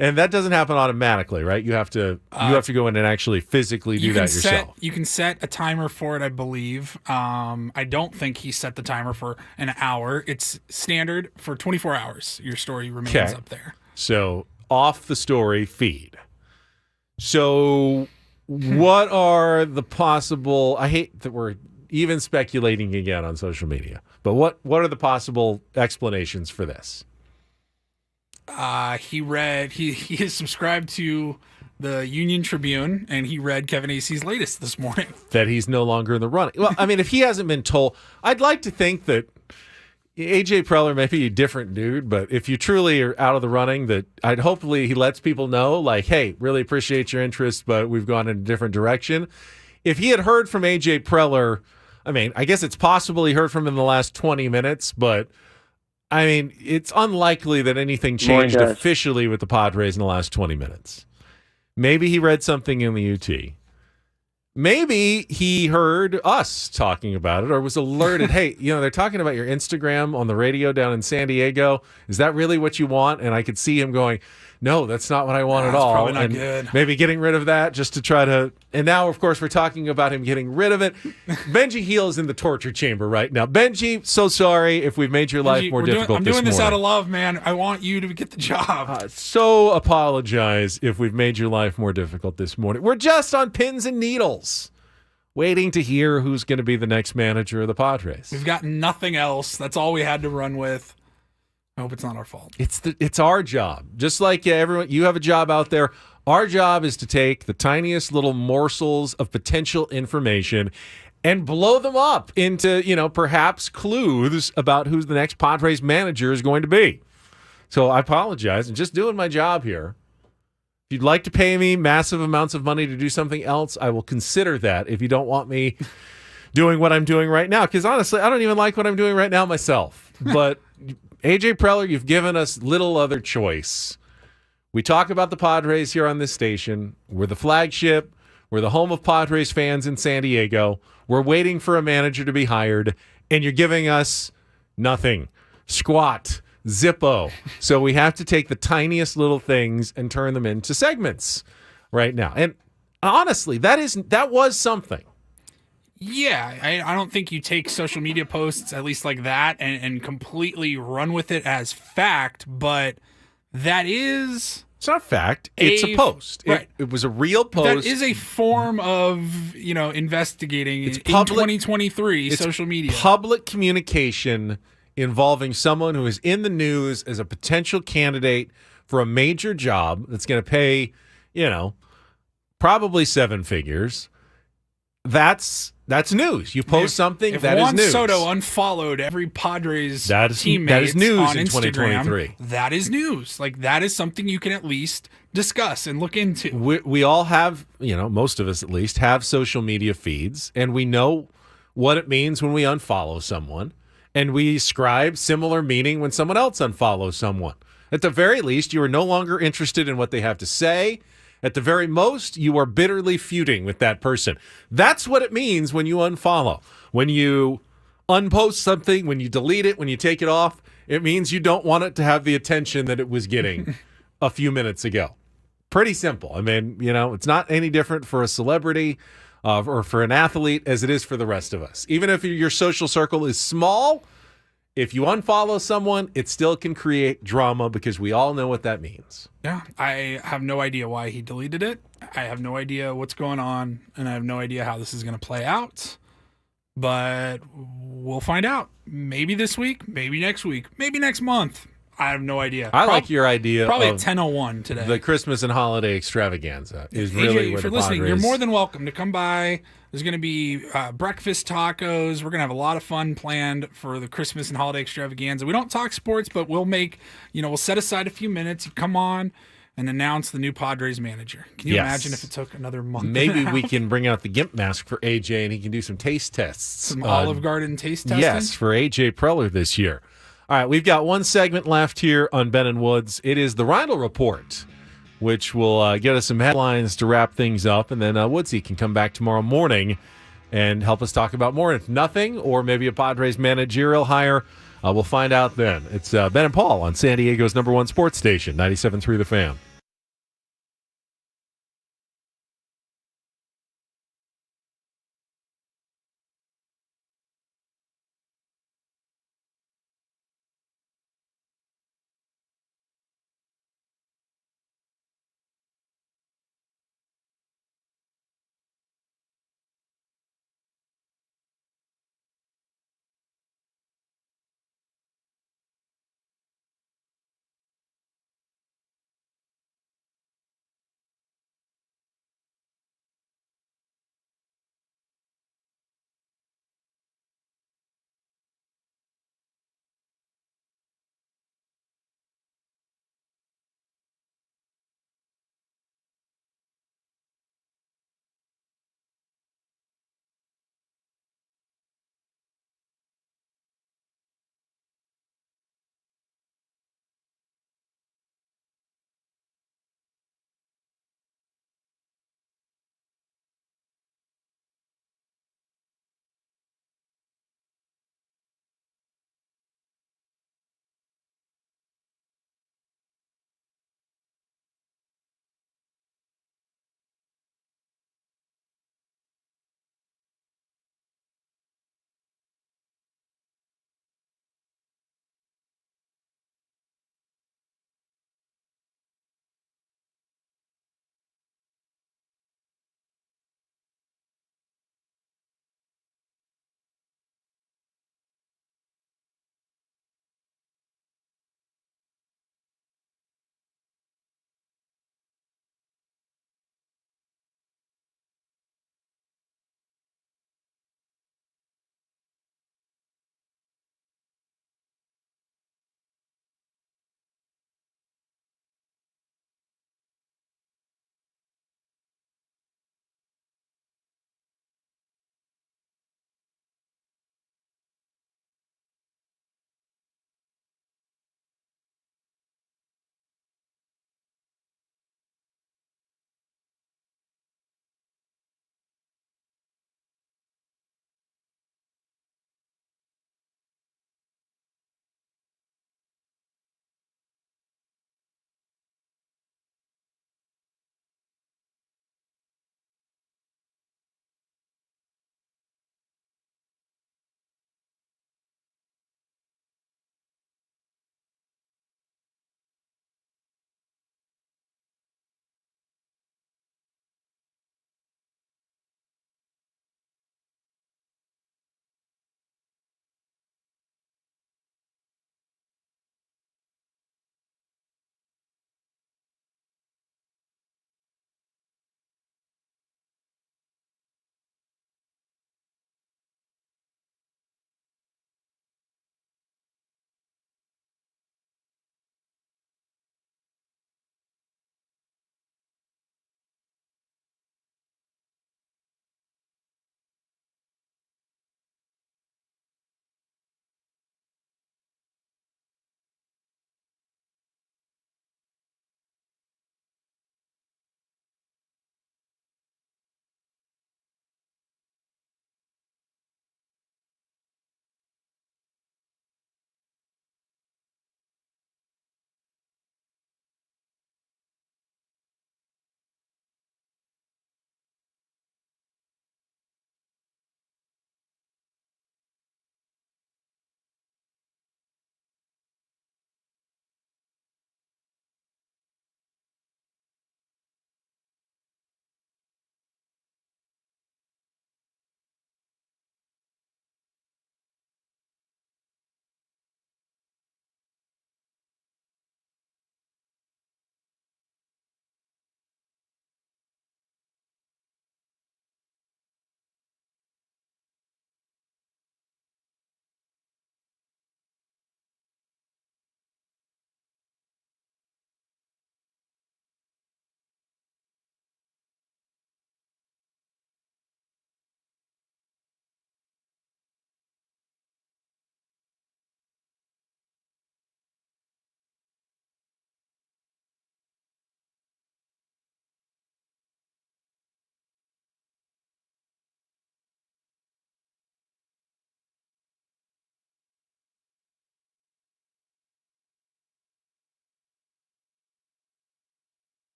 And that doesn't happen automatically, right? You have to go in and actually physically do that yourself. You can set a timer for it, I believe. I don't think he set the timer for an hour. It's standard for 24 hours. Your story remains up there. So off the story feed. So what are the possible? I hate that we're even speculating again on social media, but what are the possible explanations for this? He is subscribed to the Union Tribune, and he read Kevin Acee's latest this morning. That he's no longer in the running. Well, I mean, if he hasn't been told, I'd like to think that AJ Preller may be a different dude, but if you truly are out of the running, that hopefully he lets people know, like, hey, really appreciate your interest, but we've gone in a different direction. If he had heard from AJ Preller, I mean, I guess it's possible he heard from him in the last 20 minutes, but I mean, it's unlikely that anything changed officially with the Padres in the last 20 minutes. Maybe he read something in the UT. Maybe he heard us talking about it or was alerted, hey, they're talking about your Instagram on the radio down in San Diego. Is that really what you want? And I could see him going, no, that's not what I want at all. Probably not and good. Maybe getting rid of that just to try to. And now, of course, we're talking about him getting rid of it. Benji Heel is in the torture chamber right now. Benji, so sorry if we've made your life more difficult. I'm doing this out of love, man. I want you to get the job. So apologize if we've made your life more difficult this morning. We're just on pins and needles, waiting to hear who's going to be the next manager of the Padres. We've got nothing else. That's all we had to run with. I hope it's not our fault. It's our job. Just like everyone, you have a job out there. Our job is to take the tiniest little morsels of potential information and blow them up into, perhaps clues about who the next Padres manager is going to be. So I apologize. I'm just doing my job here. If you'd like to pay me massive amounts of money to do something else, I will consider that if you don't want me doing what I'm doing right now. Because honestly, I don't even like what I'm doing right now myself. But AJ Preller, you've given us little other choice. We talk about the Padres here on this station. We're the flagship. We're the home of Padres fans in San Diego. We're waiting for a manager to be hired, and you're giving us nothing. Squat. Zippo. So we have to take the tiniest little things and turn them into segments right now. And honestly, that was something. Yeah, I don't think you take social media posts, at least like that, and completely run with it as fact, but that is... It's not fact. It's a post. Right. It was a real post. That is a form of, investigating in 2023 social media. Public communication involving someone who is in the news as a potential candidate for a major job that's going to pay, probably 7 figures. That's news. You post something if that Juan is news. Soto unfollowed every Padres that is teammates news on in Instagram, 2023. that is news. Like, that is something you can at least discuss and look into. We all have, most of us at least, have social media feeds, and we know what it means when we unfollow someone, and we ascribe similar meaning when someone else unfollows someone. At the very least, you are no longer interested in what they have to say. At the very most, you are bitterly feuding with that person. That's what it means when you unfollow. When you unpost something, when you delete it, when you take it off, it means you don't want it to have the attention that it was getting a few minutes ago. Pretty simple. I mean, it's not any different for a celebrity or for an athlete as it is for the rest of us. Even if your social circle is small, if you unfollow someone, it still can create drama because we all know what that means. Yeah, I have no idea why he deleted it. I have no idea what's going on, and I have no idea how this is going to play out. But we'll find out. Maybe this week, maybe next week, maybe next month. I have no idea. I like your idea. Probably of at 10:01 today. The Christmas and holiday extravaganza is AJ, really if what you're the listening, Padres... you're more than welcome to come by. There's going to be breakfast tacos. We're going to have a lot of fun planned for the Christmas and holiday extravaganza. We don't talk sports, but we'll we'll set aside a few minutes. You come on and announce the new Padres manager. Can you imagine if it took another month? Maybe we can bring out the GIMP mask for AJ and he can do some taste tests. Some Olive Garden taste testing? Yes, for AJ Preller this year. All right, we've got one segment left here on Ben and Woods. It is the Reindl Report, which will get us some headlines to wrap things up, and then Woodsy can come back tomorrow morning and help us talk about more. If nothing, or maybe a Padres managerial hire, we'll find out then. It's Ben and Paul on San Diego's #1 sports station, 97.3 The Fan.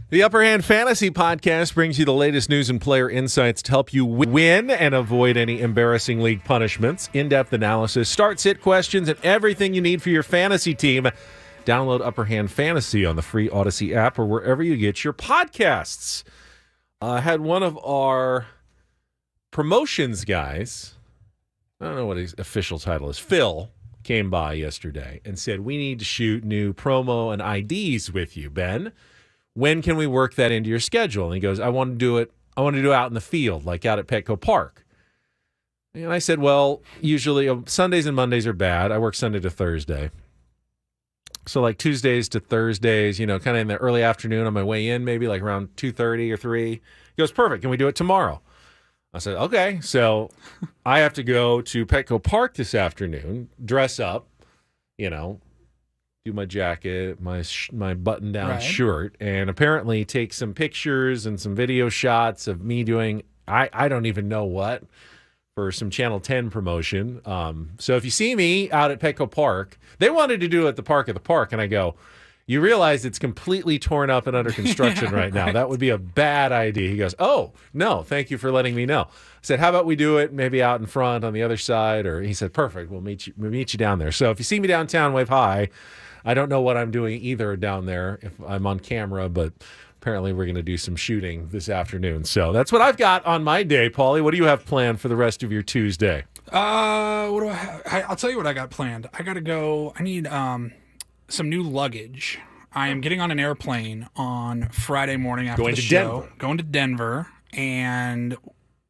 The Upper Hand Fantasy Podcast brings you the latest news and player insights to help you win and avoid any embarrassing league punishments. In-depth analysis, start-sit questions, and everything you need for your fantasy team. Download Upper Hand Fantasy on the free Odyssey app or wherever you get your podcasts. I had one of our promotions guys, I don't know what his official title is, Phil, came by yesterday and said, we need to shoot new promo and IDs with you, Ben. When can we work that into your schedule? And he goes, I want to do it out in the field, like out at Petco Park. And I said, well, usually Sundays and Mondays are bad. I work Sunday to Thursday. So like Tuesdays to Thursdays, kind of in the early afternoon on my way in, maybe like around 2:30 or 3. He goes, perfect. Can we do it tomorrow? I said, okay. So I have to go to Petco Park this afternoon, dress up, do my jacket, my button-down shirt, and apparently take some pictures and some video shots of me doing, I don't even know what, for some Channel 10 promotion. So if you see me out at Petco Park, they wanted to do it at the park, and I go, you realize it's completely torn up and under construction right now. That would be a bad idea. He goes, oh, no, thank you for letting me know. I said, how about we do it maybe out in front on the other side? Or he said, perfect, we'll meet you down there. So if you see me downtown, wave hi. I don't know what I'm doing either down there if I'm on camera, but apparently we're going to do some shooting this afternoon. So that's what I've got on my day. Paulie, what do you have planned for the rest of your Tuesday? What do I have? I'll tell you what I got planned. I got to go. I need some new luggage. I am getting on an airplane on Friday morning after the show. Going to Denver, and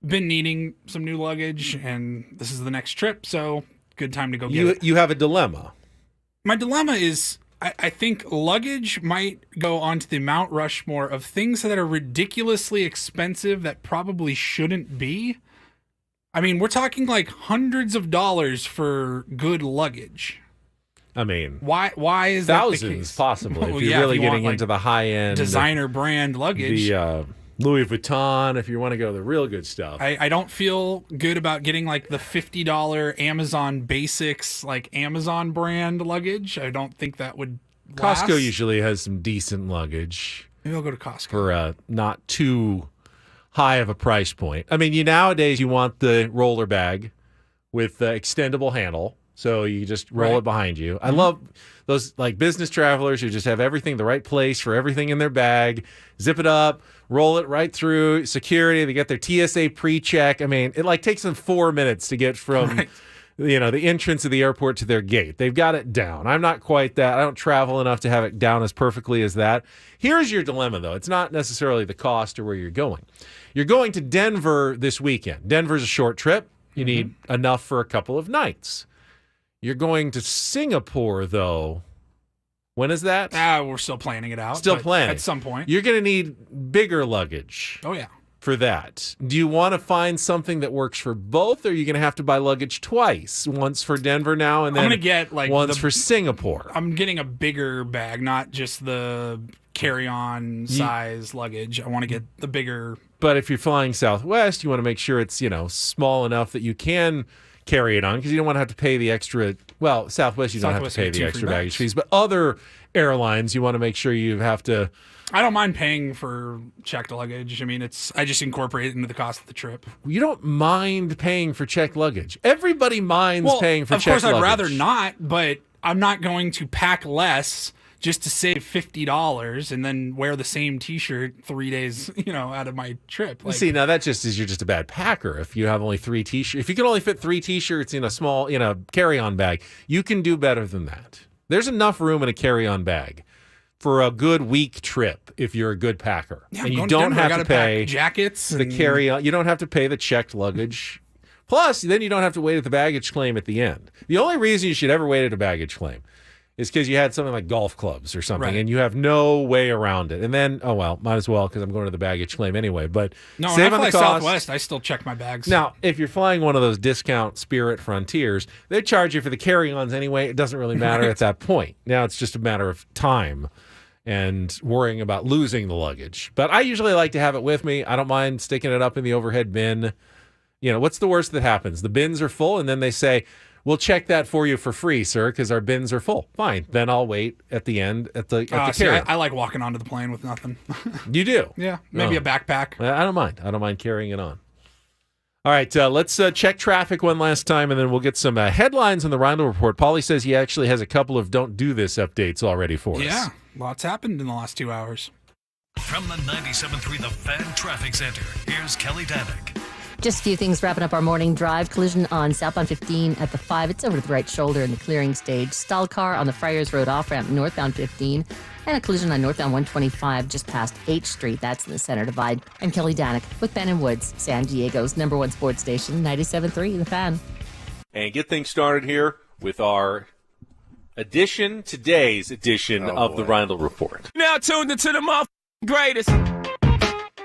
been needing some new luggage, and this is the next trip, so good time to go get it. You have a dilemma. My dilemma is I think luggage might go onto the Mount Rushmore of things that are ridiculously expensive that probably shouldn't be. I mean, we're talking like hundreds of dollars for good luggage. I mean, why is thousands that the case? Possibly Well, if you're yeah, really if you getting want, into the high end designer brand luggage, the Louis Vuitton. If you want to go the real good stuff, I don't feel good about getting like the $50 Amazon Basics, like Amazon brand luggage. I don't think that would last. Costco usually has some decent luggage. Maybe I'll go to Costco for not too high of a price point. I mean, nowadays you want the roller bag with the extendable handle. So you just roll it behind you. I love those like business travelers who just have everything the right place for everything in their bag. Zip it up, roll it right through security. They get their TSA pre-check. I mean, it like takes them 4 minutes to get from the entrance of the airport to their gate. They've got it down. I'm not quite that. I don't travel enough to have it down as perfectly as that. Here's your dilemma, though. It's not necessarily the cost or where you're going. You're going to Denver this weekend. Denver's a short trip. You need enough for a couple of nights. You're going to Singapore, though. When is that? We're still planning it out. Still planning. At some point. You're going to need bigger luggage. Oh, yeah. For that. Do you want to find something that works for both, or are you going to have to buy luggage twice? Once for Denver now, and then I'm gonna get like once for Singapore. I'm getting a bigger bag, not just the carry-on size luggage. I want to get the bigger. But if you're flying Southwest, you want to make sure it's, small enough that you can carry it on, because you don't want to have to pay the extra. Well, Southwest, you don't have to pay the extra baggage fees, but other airlines, you want to make sure you have to. I don't mind paying for checked luggage. I mean, I just incorporate it into the cost of the trip. You don't mind paying for checked luggage. Everybody minds paying for checked luggage. Of course, I'd rather not, but I'm not going to pack less just to save $50 and then wear the same T-shirt 3 days, out of my trip. See, now that just is you're just a bad packer. If you have only 3 T-shirts, if you can only fit 3 T-shirts in a small, carry-on bag, you can do better than that. There's enough room in a carry-on bag for a good week trip if you're a good packer. Yeah, and you don't have to pay jackets the carry-on. You don't have to pay the checked luggage. Plus, then you don't have to wait at the baggage claim at the end. The only reason you should ever wait at a baggage claim is because you had something like golf clubs or something, and you have no way around it. And then, might as well because I'm going to the baggage claim anyway. But no, save when on I the fly cost. Southwest, I still check my bags. Now, if you're flying one of those discount Spirit Frontiers, they charge you for the carry-ons anyway. It doesn't really matter at that point. Now it's just a matter of time and worrying about losing the luggage. But I usually like to have it with me. I don't mind sticking it up in the overhead bin. What's the worst that happens? The bins are full, and then they say, we'll check that for you for free, sir, because our bins are full. Fine. Then I'll wait at the end at the carrier. I like walking onto the plane with nothing. You do? Yeah, maybe a backpack. I don't mind. I don't mind carrying it on. All right, let's check traffic one last time, and then we'll get some headlines on the Reindl Report. Paulie says he actually has a couple of Don't Do This updates already for us. Yeah, lots happened in the last 2 hours. From the 97.3 The Fan Traffic Center, here's Kelly Danick. Just a few things wrapping up our morning drive. Collision on southbound 15 at the 5. It's over to the right shoulder in the clearing stage. Stalled car on the Friars Road off-ramp northbound 15. And a collision on northbound 125 just past H Street. That's in the center divide. I'm Kelly Danick with Ben & Woods, San Diego's #1 sports station, 97.3 The Fan. And get things started here with our today's edition of the Reindl Report. Now tuned into the greatest.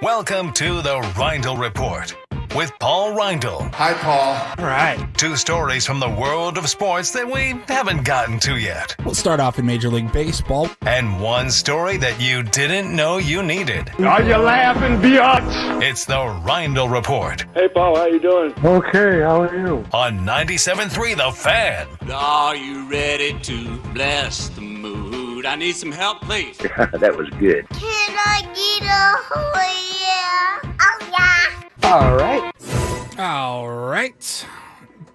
Welcome to the Reindl Report with Paul Reindl. Hi, Paul. All right. 2 stories from the world of sports that we haven't gotten to yet. We'll start off in Major League Baseball. And 1 story that you didn't know you needed. Are you laughing, biatch? It's the Reindl Report Hey, Paul, how you doing? Okay, how are you? on 97.3 The Fan. Are you ready to bless the mood? I need some help, please. That was good. Can I get a oh yeah? Oh yeah. All right. All right.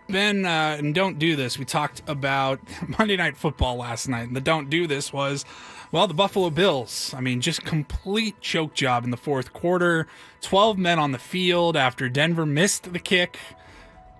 Ben, and Don't Do This, we talked about Monday Night Football last night, and the Don't Do This was, well, the Buffalo Bills. I mean, just complete choke job in the fourth quarter. 12 men on the field after Denver missed the kick,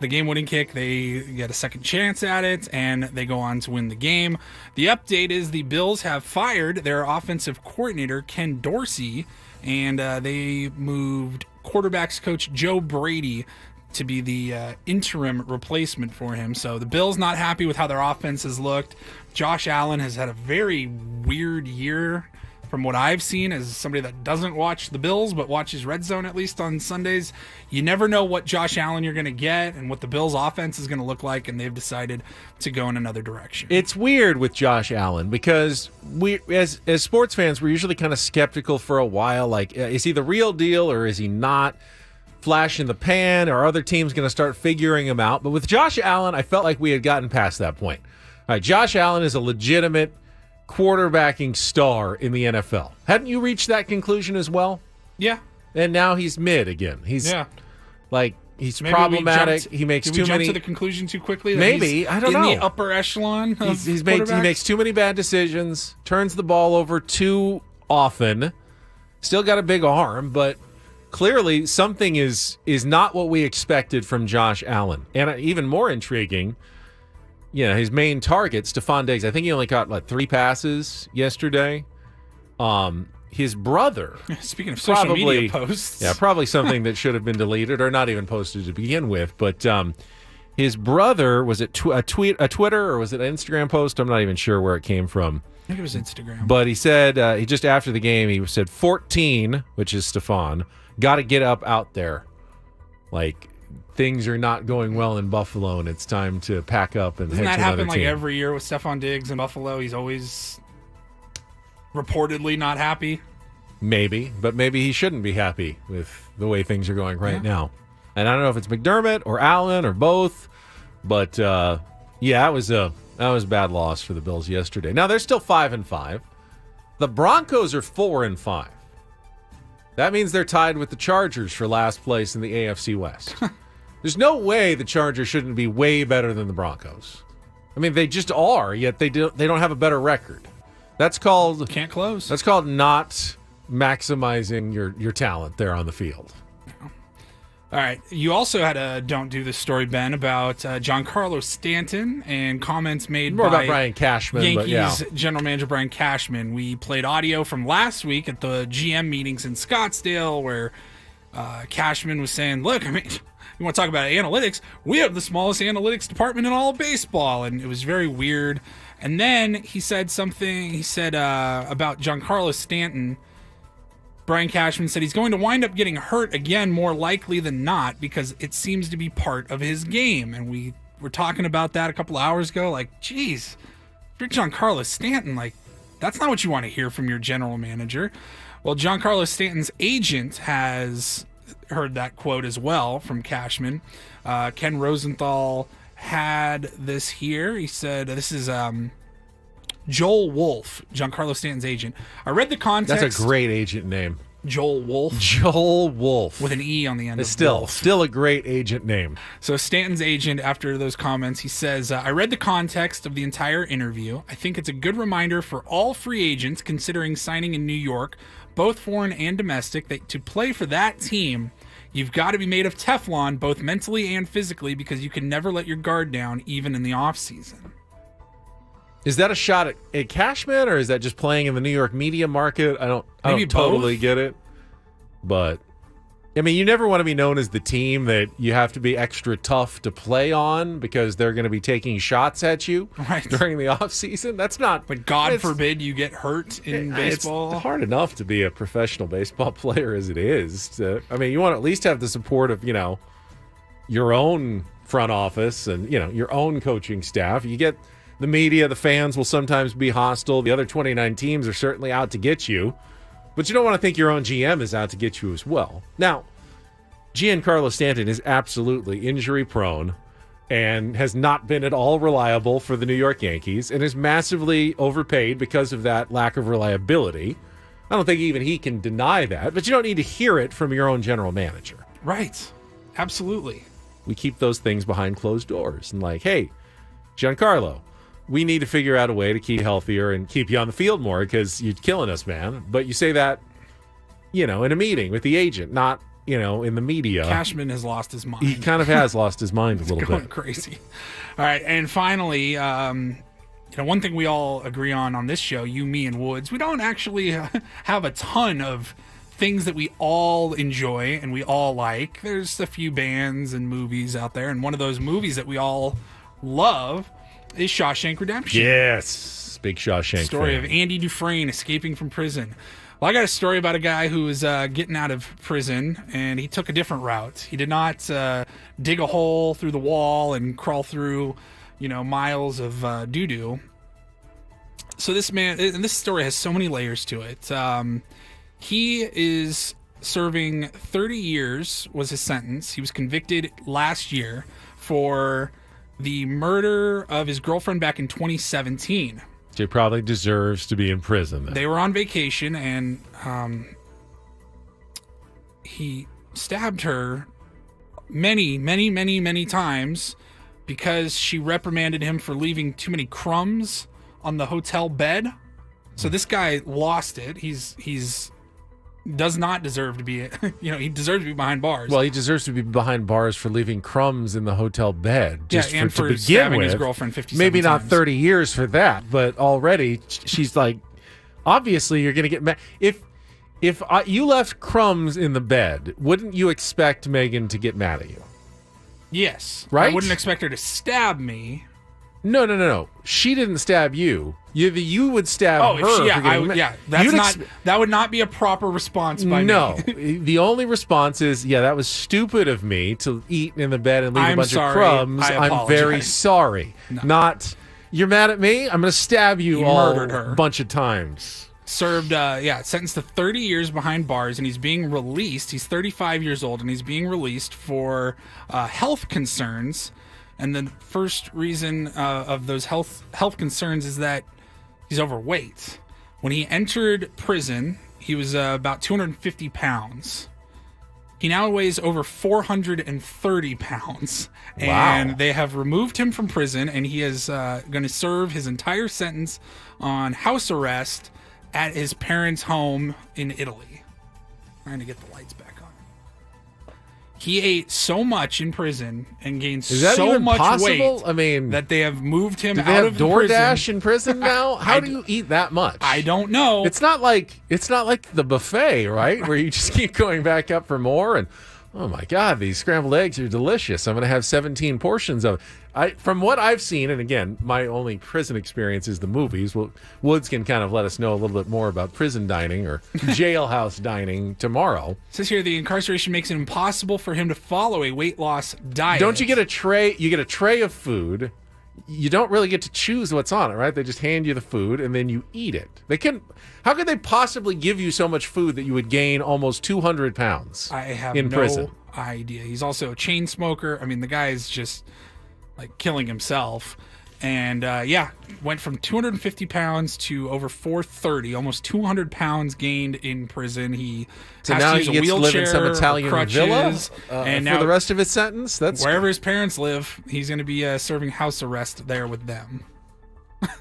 the game-winning kick. They get a second chance at it, and they go on to win the game. The update is the Bills have fired their offensive coordinator, Ken Dorsey, and they moved quarterbacks coach Joe Brady to be the interim replacement for him. So the Bills not happy with how their offense has looked. Josh Allen has had a very weird year from what I've seen as somebody that doesn't watch the Bills but watches Red Zone at least on Sundays. You never know what Josh Allen you're going to get and what the Bills offense is going to look like, and they've decided to go in another direction. It's weird with Josh Allen because we, as sports fans, we're usually kind of skeptical for a while. Like, is he the real deal or is he not? Flash in the pan, or other teams going to start figuring him out? But with Josh Allen, I felt like we had gotten past that point. All right, Josh Allen is a legitimate quarterbacking star in the NFL. Hadn't you reached that conclusion as well? Yeah. And now he's mid again. He's he's Maybe problematic. He makes too many. To the conclusion too quickly. That Maybe I don't know. In the upper echelon. He makes too many bad decisions. Turns the ball over too often. Still got a big arm, but clearly something is not what we expected from Josh Allen. And even more intriguing, his main target, Stephon Diggs. I think he only caught 3 passes yesterday. His brother. Speaking of social media posts. Yeah, probably something that should have been deleted or not even posted to begin with. But his brother, was it a Twitter or was it an Instagram post? I'm not even sure where it came from. I think it was Instagram. But he said, he just after the game, he said 14, which is Stephon, got to get up out there. Like, things are not going well in Buffalo, and it's time to pack up and head to another team. Doesn't that happen like every year with Stephon Diggs in Buffalo? He's always reportedly not happy. Maybe, but maybe he shouldn't be happy with the way things are going right now. And I don't know if it's McDermott or Allen or both, but that was a bad loss for the Bills yesterday. Now they're still 5-5. The Broncos are 4-5. That means they're tied with the Chargers for last place in the AFC West. There's no way the Chargers shouldn't be way better than the Broncos. I mean, they just are, yet they don't have a better record. That's called can't close. That's called not maximizing your talent there on the field. All right. You also had a Don't Do This story, Ben, about Giancarlo Stanton and comments made More by about Brian Cashman, Yankees general manager Brian Cashman. We played audio from last week at the GM meetings in Scottsdale where Cashman was saying, look, I mean, you want to talk about analytics? We have the smallest analytics department in all of baseball. And it was very weird. And then he said something, about Giancarlo Stanton. Brian Cashman said he's going to wind up getting hurt again more likely than not because it seems to be part of his game. And we were talking about that a couple hours ago. Like, geez, if you're Giancarlo Stanton, like, that's not what you want to hear from your general manager. Well, Giancarlo Stanton's agent has heard that quote as well from Cashman. Ken Rosenthal had this here. He said, this is Joel Wolf, Giancarlo Stanton's agent. I read the context. That's a great agent name. Joel Wolf. Joel Wolf. With an E on the end. It's of Wolf. still a great agent name. So Stanton's agent, after those comments, he says, I read the context of the entire interview. I think it's a good reminder for all free agents considering signing in New York, both foreign and domestic, that to play for that team, you've got to be made of Teflon, both mentally and physically, because you can never let your guard down, even in the offseason. Is that a shot at Cashman, or is that just playing in the New York media market? I don't totally get it. But, I mean, you never want to be known as the team that you have to be extra tough to play on because they're going to be taking shots at you during the offseason. That's not... But God forbid you get hurt in baseball. It's hard enough to be a professional baseball player as it is. I mean, you want to at least have the support of, your own front office and, your own coaching staff. You get... The media, the fans will sometimes be hostile. The other 29 teams are certainly out to get you. But you don't want to think your own GM is out to get you as well. Now, Giancarlo Stanton is absolutely injury-prone and has not been at all reliable for the New York Yankees and is massively overpaid because of that lack of reliability. I don't think even he can deny that, but you don't need to hear it from your own general manager. Right. Absolutely. We keep those things behind closed doors and hey, Giancarlo, we need to figure out a way to keep healthier and keep you on the field more because you're killing us, man. But you say that, in a meeting with the agent, not, in the media. Cashman has lost his mind. He kind of has lost his mind a little bit. Going crazy. All right, and finally, one thing we all agree on this show, you, me, and Woods, we don't actually have a ton of things that we all enjoy and we all like. There's a few bands and movies out there, and one of those movies that we all love is Shawshank Redemption. Yes, big Shawshank story fan. of Andy Dufresne escaping from prison. Well, I got a story about a guy who was getting out of prison, and he took a different route. He did not dig a hole through the wall and crawl through, miles of doo-doo. So this man, and this story has so many layers to it. He is serving 30 years was his sentence. He was convicted last year for the murder of his girlfriend back in 2017. She probably deserves to be in prison then. They were on vacation, and he stabbed her many, many, many, many times because she reprimanded him for leaving too many crumbs on the hotel bed. So this guy lost it. He's does not deserve to be, he deserves to be behind bars. Well, he deserves to be behind bars for leaving crumbs in the hotel bed. Just and for to begin stabbing with, his girlfriend 57 maybe not times. 30 years for that, but already she's like, obviously you're going to get mad. If you left crumbs in the bed, wouldn't you expect Megan to get mad at you? Yes. Right? I wouldn't expect her to stab me. No. She didn't stab you. You would stab her. That would not be a proper response by me. No, the only response is, that was stupid of me to eat in the bed and leave a bunch of crumbs. I'm very sorry. No. Not, you're mad at me? I'm going to stab you murdered her a bunch of times. Served, sentenced to 30 years behind bars, and he's being released. He's 35 years old, and he's being released for health concerns. And the first reason of those health concerns is that he's overweight. When he entered prison, he was about 250 pounds. He now weighs over 430 pounds. And they have removed him from prison, and he is going to serve his entire sentence on house arrest at his parents' home in Italy. Trying to get the lights back on. He ate so much in prison and gained so much weight. I mean, that they have moved him do they out have of DoorDash in prison now? How do you eat that much? I don't know. It's not like the buffet, right? Where you just keep going back up for more and oh my God, these scrambled eggs are delicious. I'm going to have 17 portions of it. From what I've seen, and again, my only prison experience is the movies. Well, Woods can kind of let us know a little bit more about prison dining or jailhouse dining tomorrow. It says here the incarceration makes it impossible for him to follow a weight loss diet. Don't you get a tray? You get a tray of food. You don't really get to choose what's on it, right? They just hand you the food and then you eat it. How could they possibly give you so much food that you would gain almost 200 pounds I have in no prison? idea. He's also a chain smoker. I mean, the guy is just like killing himself. And went from 250 pounds to over 430, almost 200 pounds gained in prison. He has now to use he a gets to live in wheelchair, some Italian crutches, villa and for now the rest of his sentence. That's wherever his parents live, he's going to be serving house arrest there with them.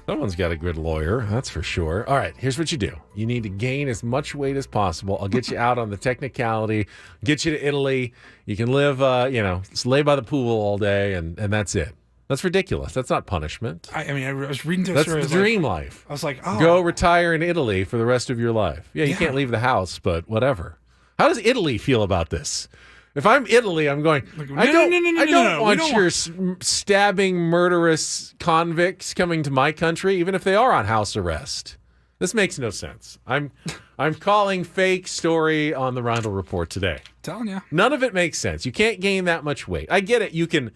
Someone's got a good lawyer, that's for sure. All right, here's what you do. You need to gain as much weight as possible. I'll get you out on the technicality, get you to Italy. You can live, just lay by the pool all day, and that's it. That's ridiculous. That's not punishment. I was reading through That's the dream life. I was like, oh. Go retire in Italy for the rest of your life. Yeah, you can't leave the house, but whatever. How does Italy feel about this? If I'm Italy, I'm going, I don't want your stabbing, murderous convicts coming to my country, even if they are on house arrest. This makes no sense. I'm calling fake story on the Reindl Report today. Telling you. None of it makes sense. You can't gain that much weight. I get it. You can...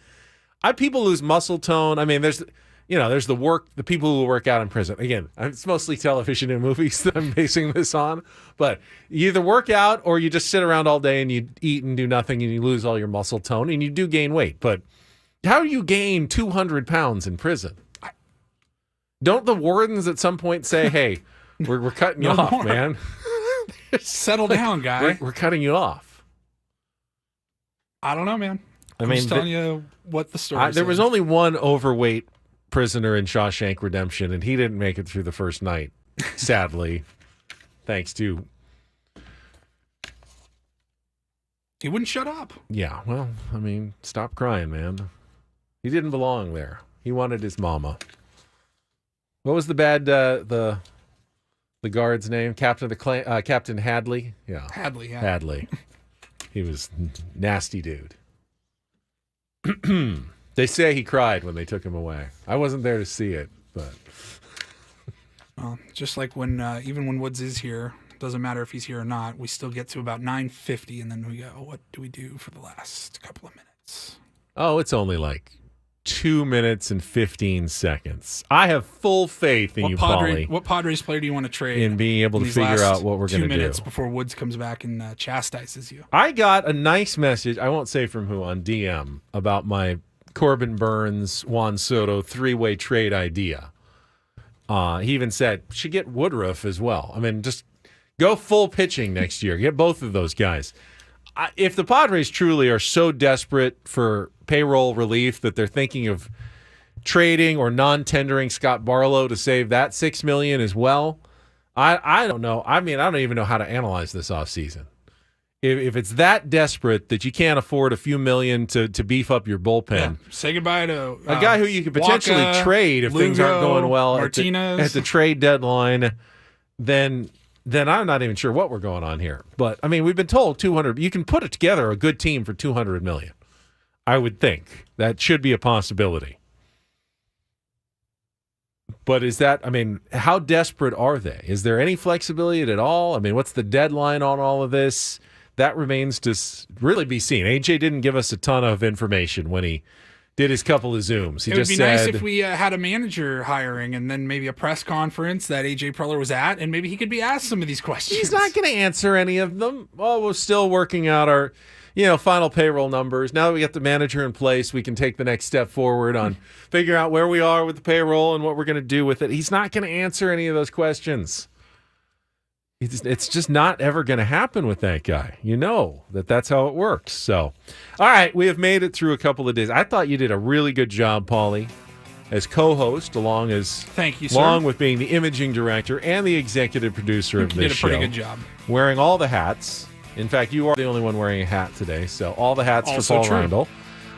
people lose muscle tone. I mean, there's the people who work out in prison. Again, it's mostly television and movies that I'm basing this on. But you either work out or you just sit around all day and you eat and do nothing and you lose all your muscle tone and you do gain weight. But how do you gain 200 pounds in prison? Don't the wardens at some point say, hey, we're cutting you off, more. man. Settle down, guy. We're cutting you off. I don't know, man. I'm just telling you what the story is. There was only one overweight prisoner in Shawshank Redemption, and he didn't make it through the first night, sadly, thanks to... He wouldn't shut up. Yeah, well, I mean, stop crying, man. He didn't belong there. He wanted his mama. What was the guard's name? Captain Hadley? Yeah. Hadley, yeah. Hadley. He was nasty dude. They say he cried when they took him away. I wasn't there to see it, but well, just like when even when Woods is here, doesn't matter if he's here or not, we still get to about 9:50, and then we go, what do we do for the last couple of minutes? Oh, it's only like 2 minutes and 15 seconds. I have full faith in you, Paulie. What Padres player do you want to trade? In being able to figure out what we're going to do. 2 minutes before Woods comes back and chastises you. I got a nice message, I won't say from who, on DM about my Corbin Burns, Juan Soto three-way trade idea. He even said, should get Woodruff as well. I mean, just go full pitching next year. Get both of those guys. If the Padres truly are so desperate for payroll relief that they're thinking of trading or non-tendering Scott Barlow to save that $6 million as well, I don't know. I mean, I don't even know how to analyze this offseason. If it's that desperate that you can't afford a few million to beef up your bullpen, say goodbye to a guy who you could potentially trade if things aren't going well at the trade deadline, then I'm not even sure what we're going on here. But I mean, we've been told 200. You can put it together a good team for $200 million. I would think that should be a possibility. But is that? I mean, how desperate are they? Is there any flexibility at all? I mean, what's the deadline on all of this? That remains to really be seen. AJ didn't give us a ton of information when he did his couple of Zooms. He it just would be said, nice if we had a manager hiring and then maybe a press conference that AJ Preller was at, and maybe he could be asked some of these questions. He's not going to answer any of them. Well, we're still working out our, final payroll numbers. Now that we got the manager in place, we can take the next step forward on figuring out where we are with the payroll and what we're going to do with it. He's not going to answer any of those questions. It's just not ever going to happen with that guy. You know that's how it works. So, all right, we have made it through a couple of days. I thought you did a really good job, Paulie, as co-host, thank you, sir. Along with being the imaging director and the executive producer of this show. You did a pretty good job. Wearing all the hats. In fact, you are the only one wearing a hat today. So all the hats also for Paul Reindl.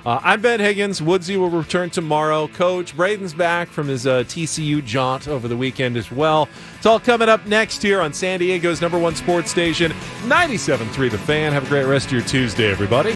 I'm Ben Higgins. Woodsy will return tomorrow. Coach Braden's back from his TCU jaunt over the weekend as well. It's all coming up next here on San Diego's #1 sports station, 97.3 The Fan. Have a great rest of your Tuesday, everybody.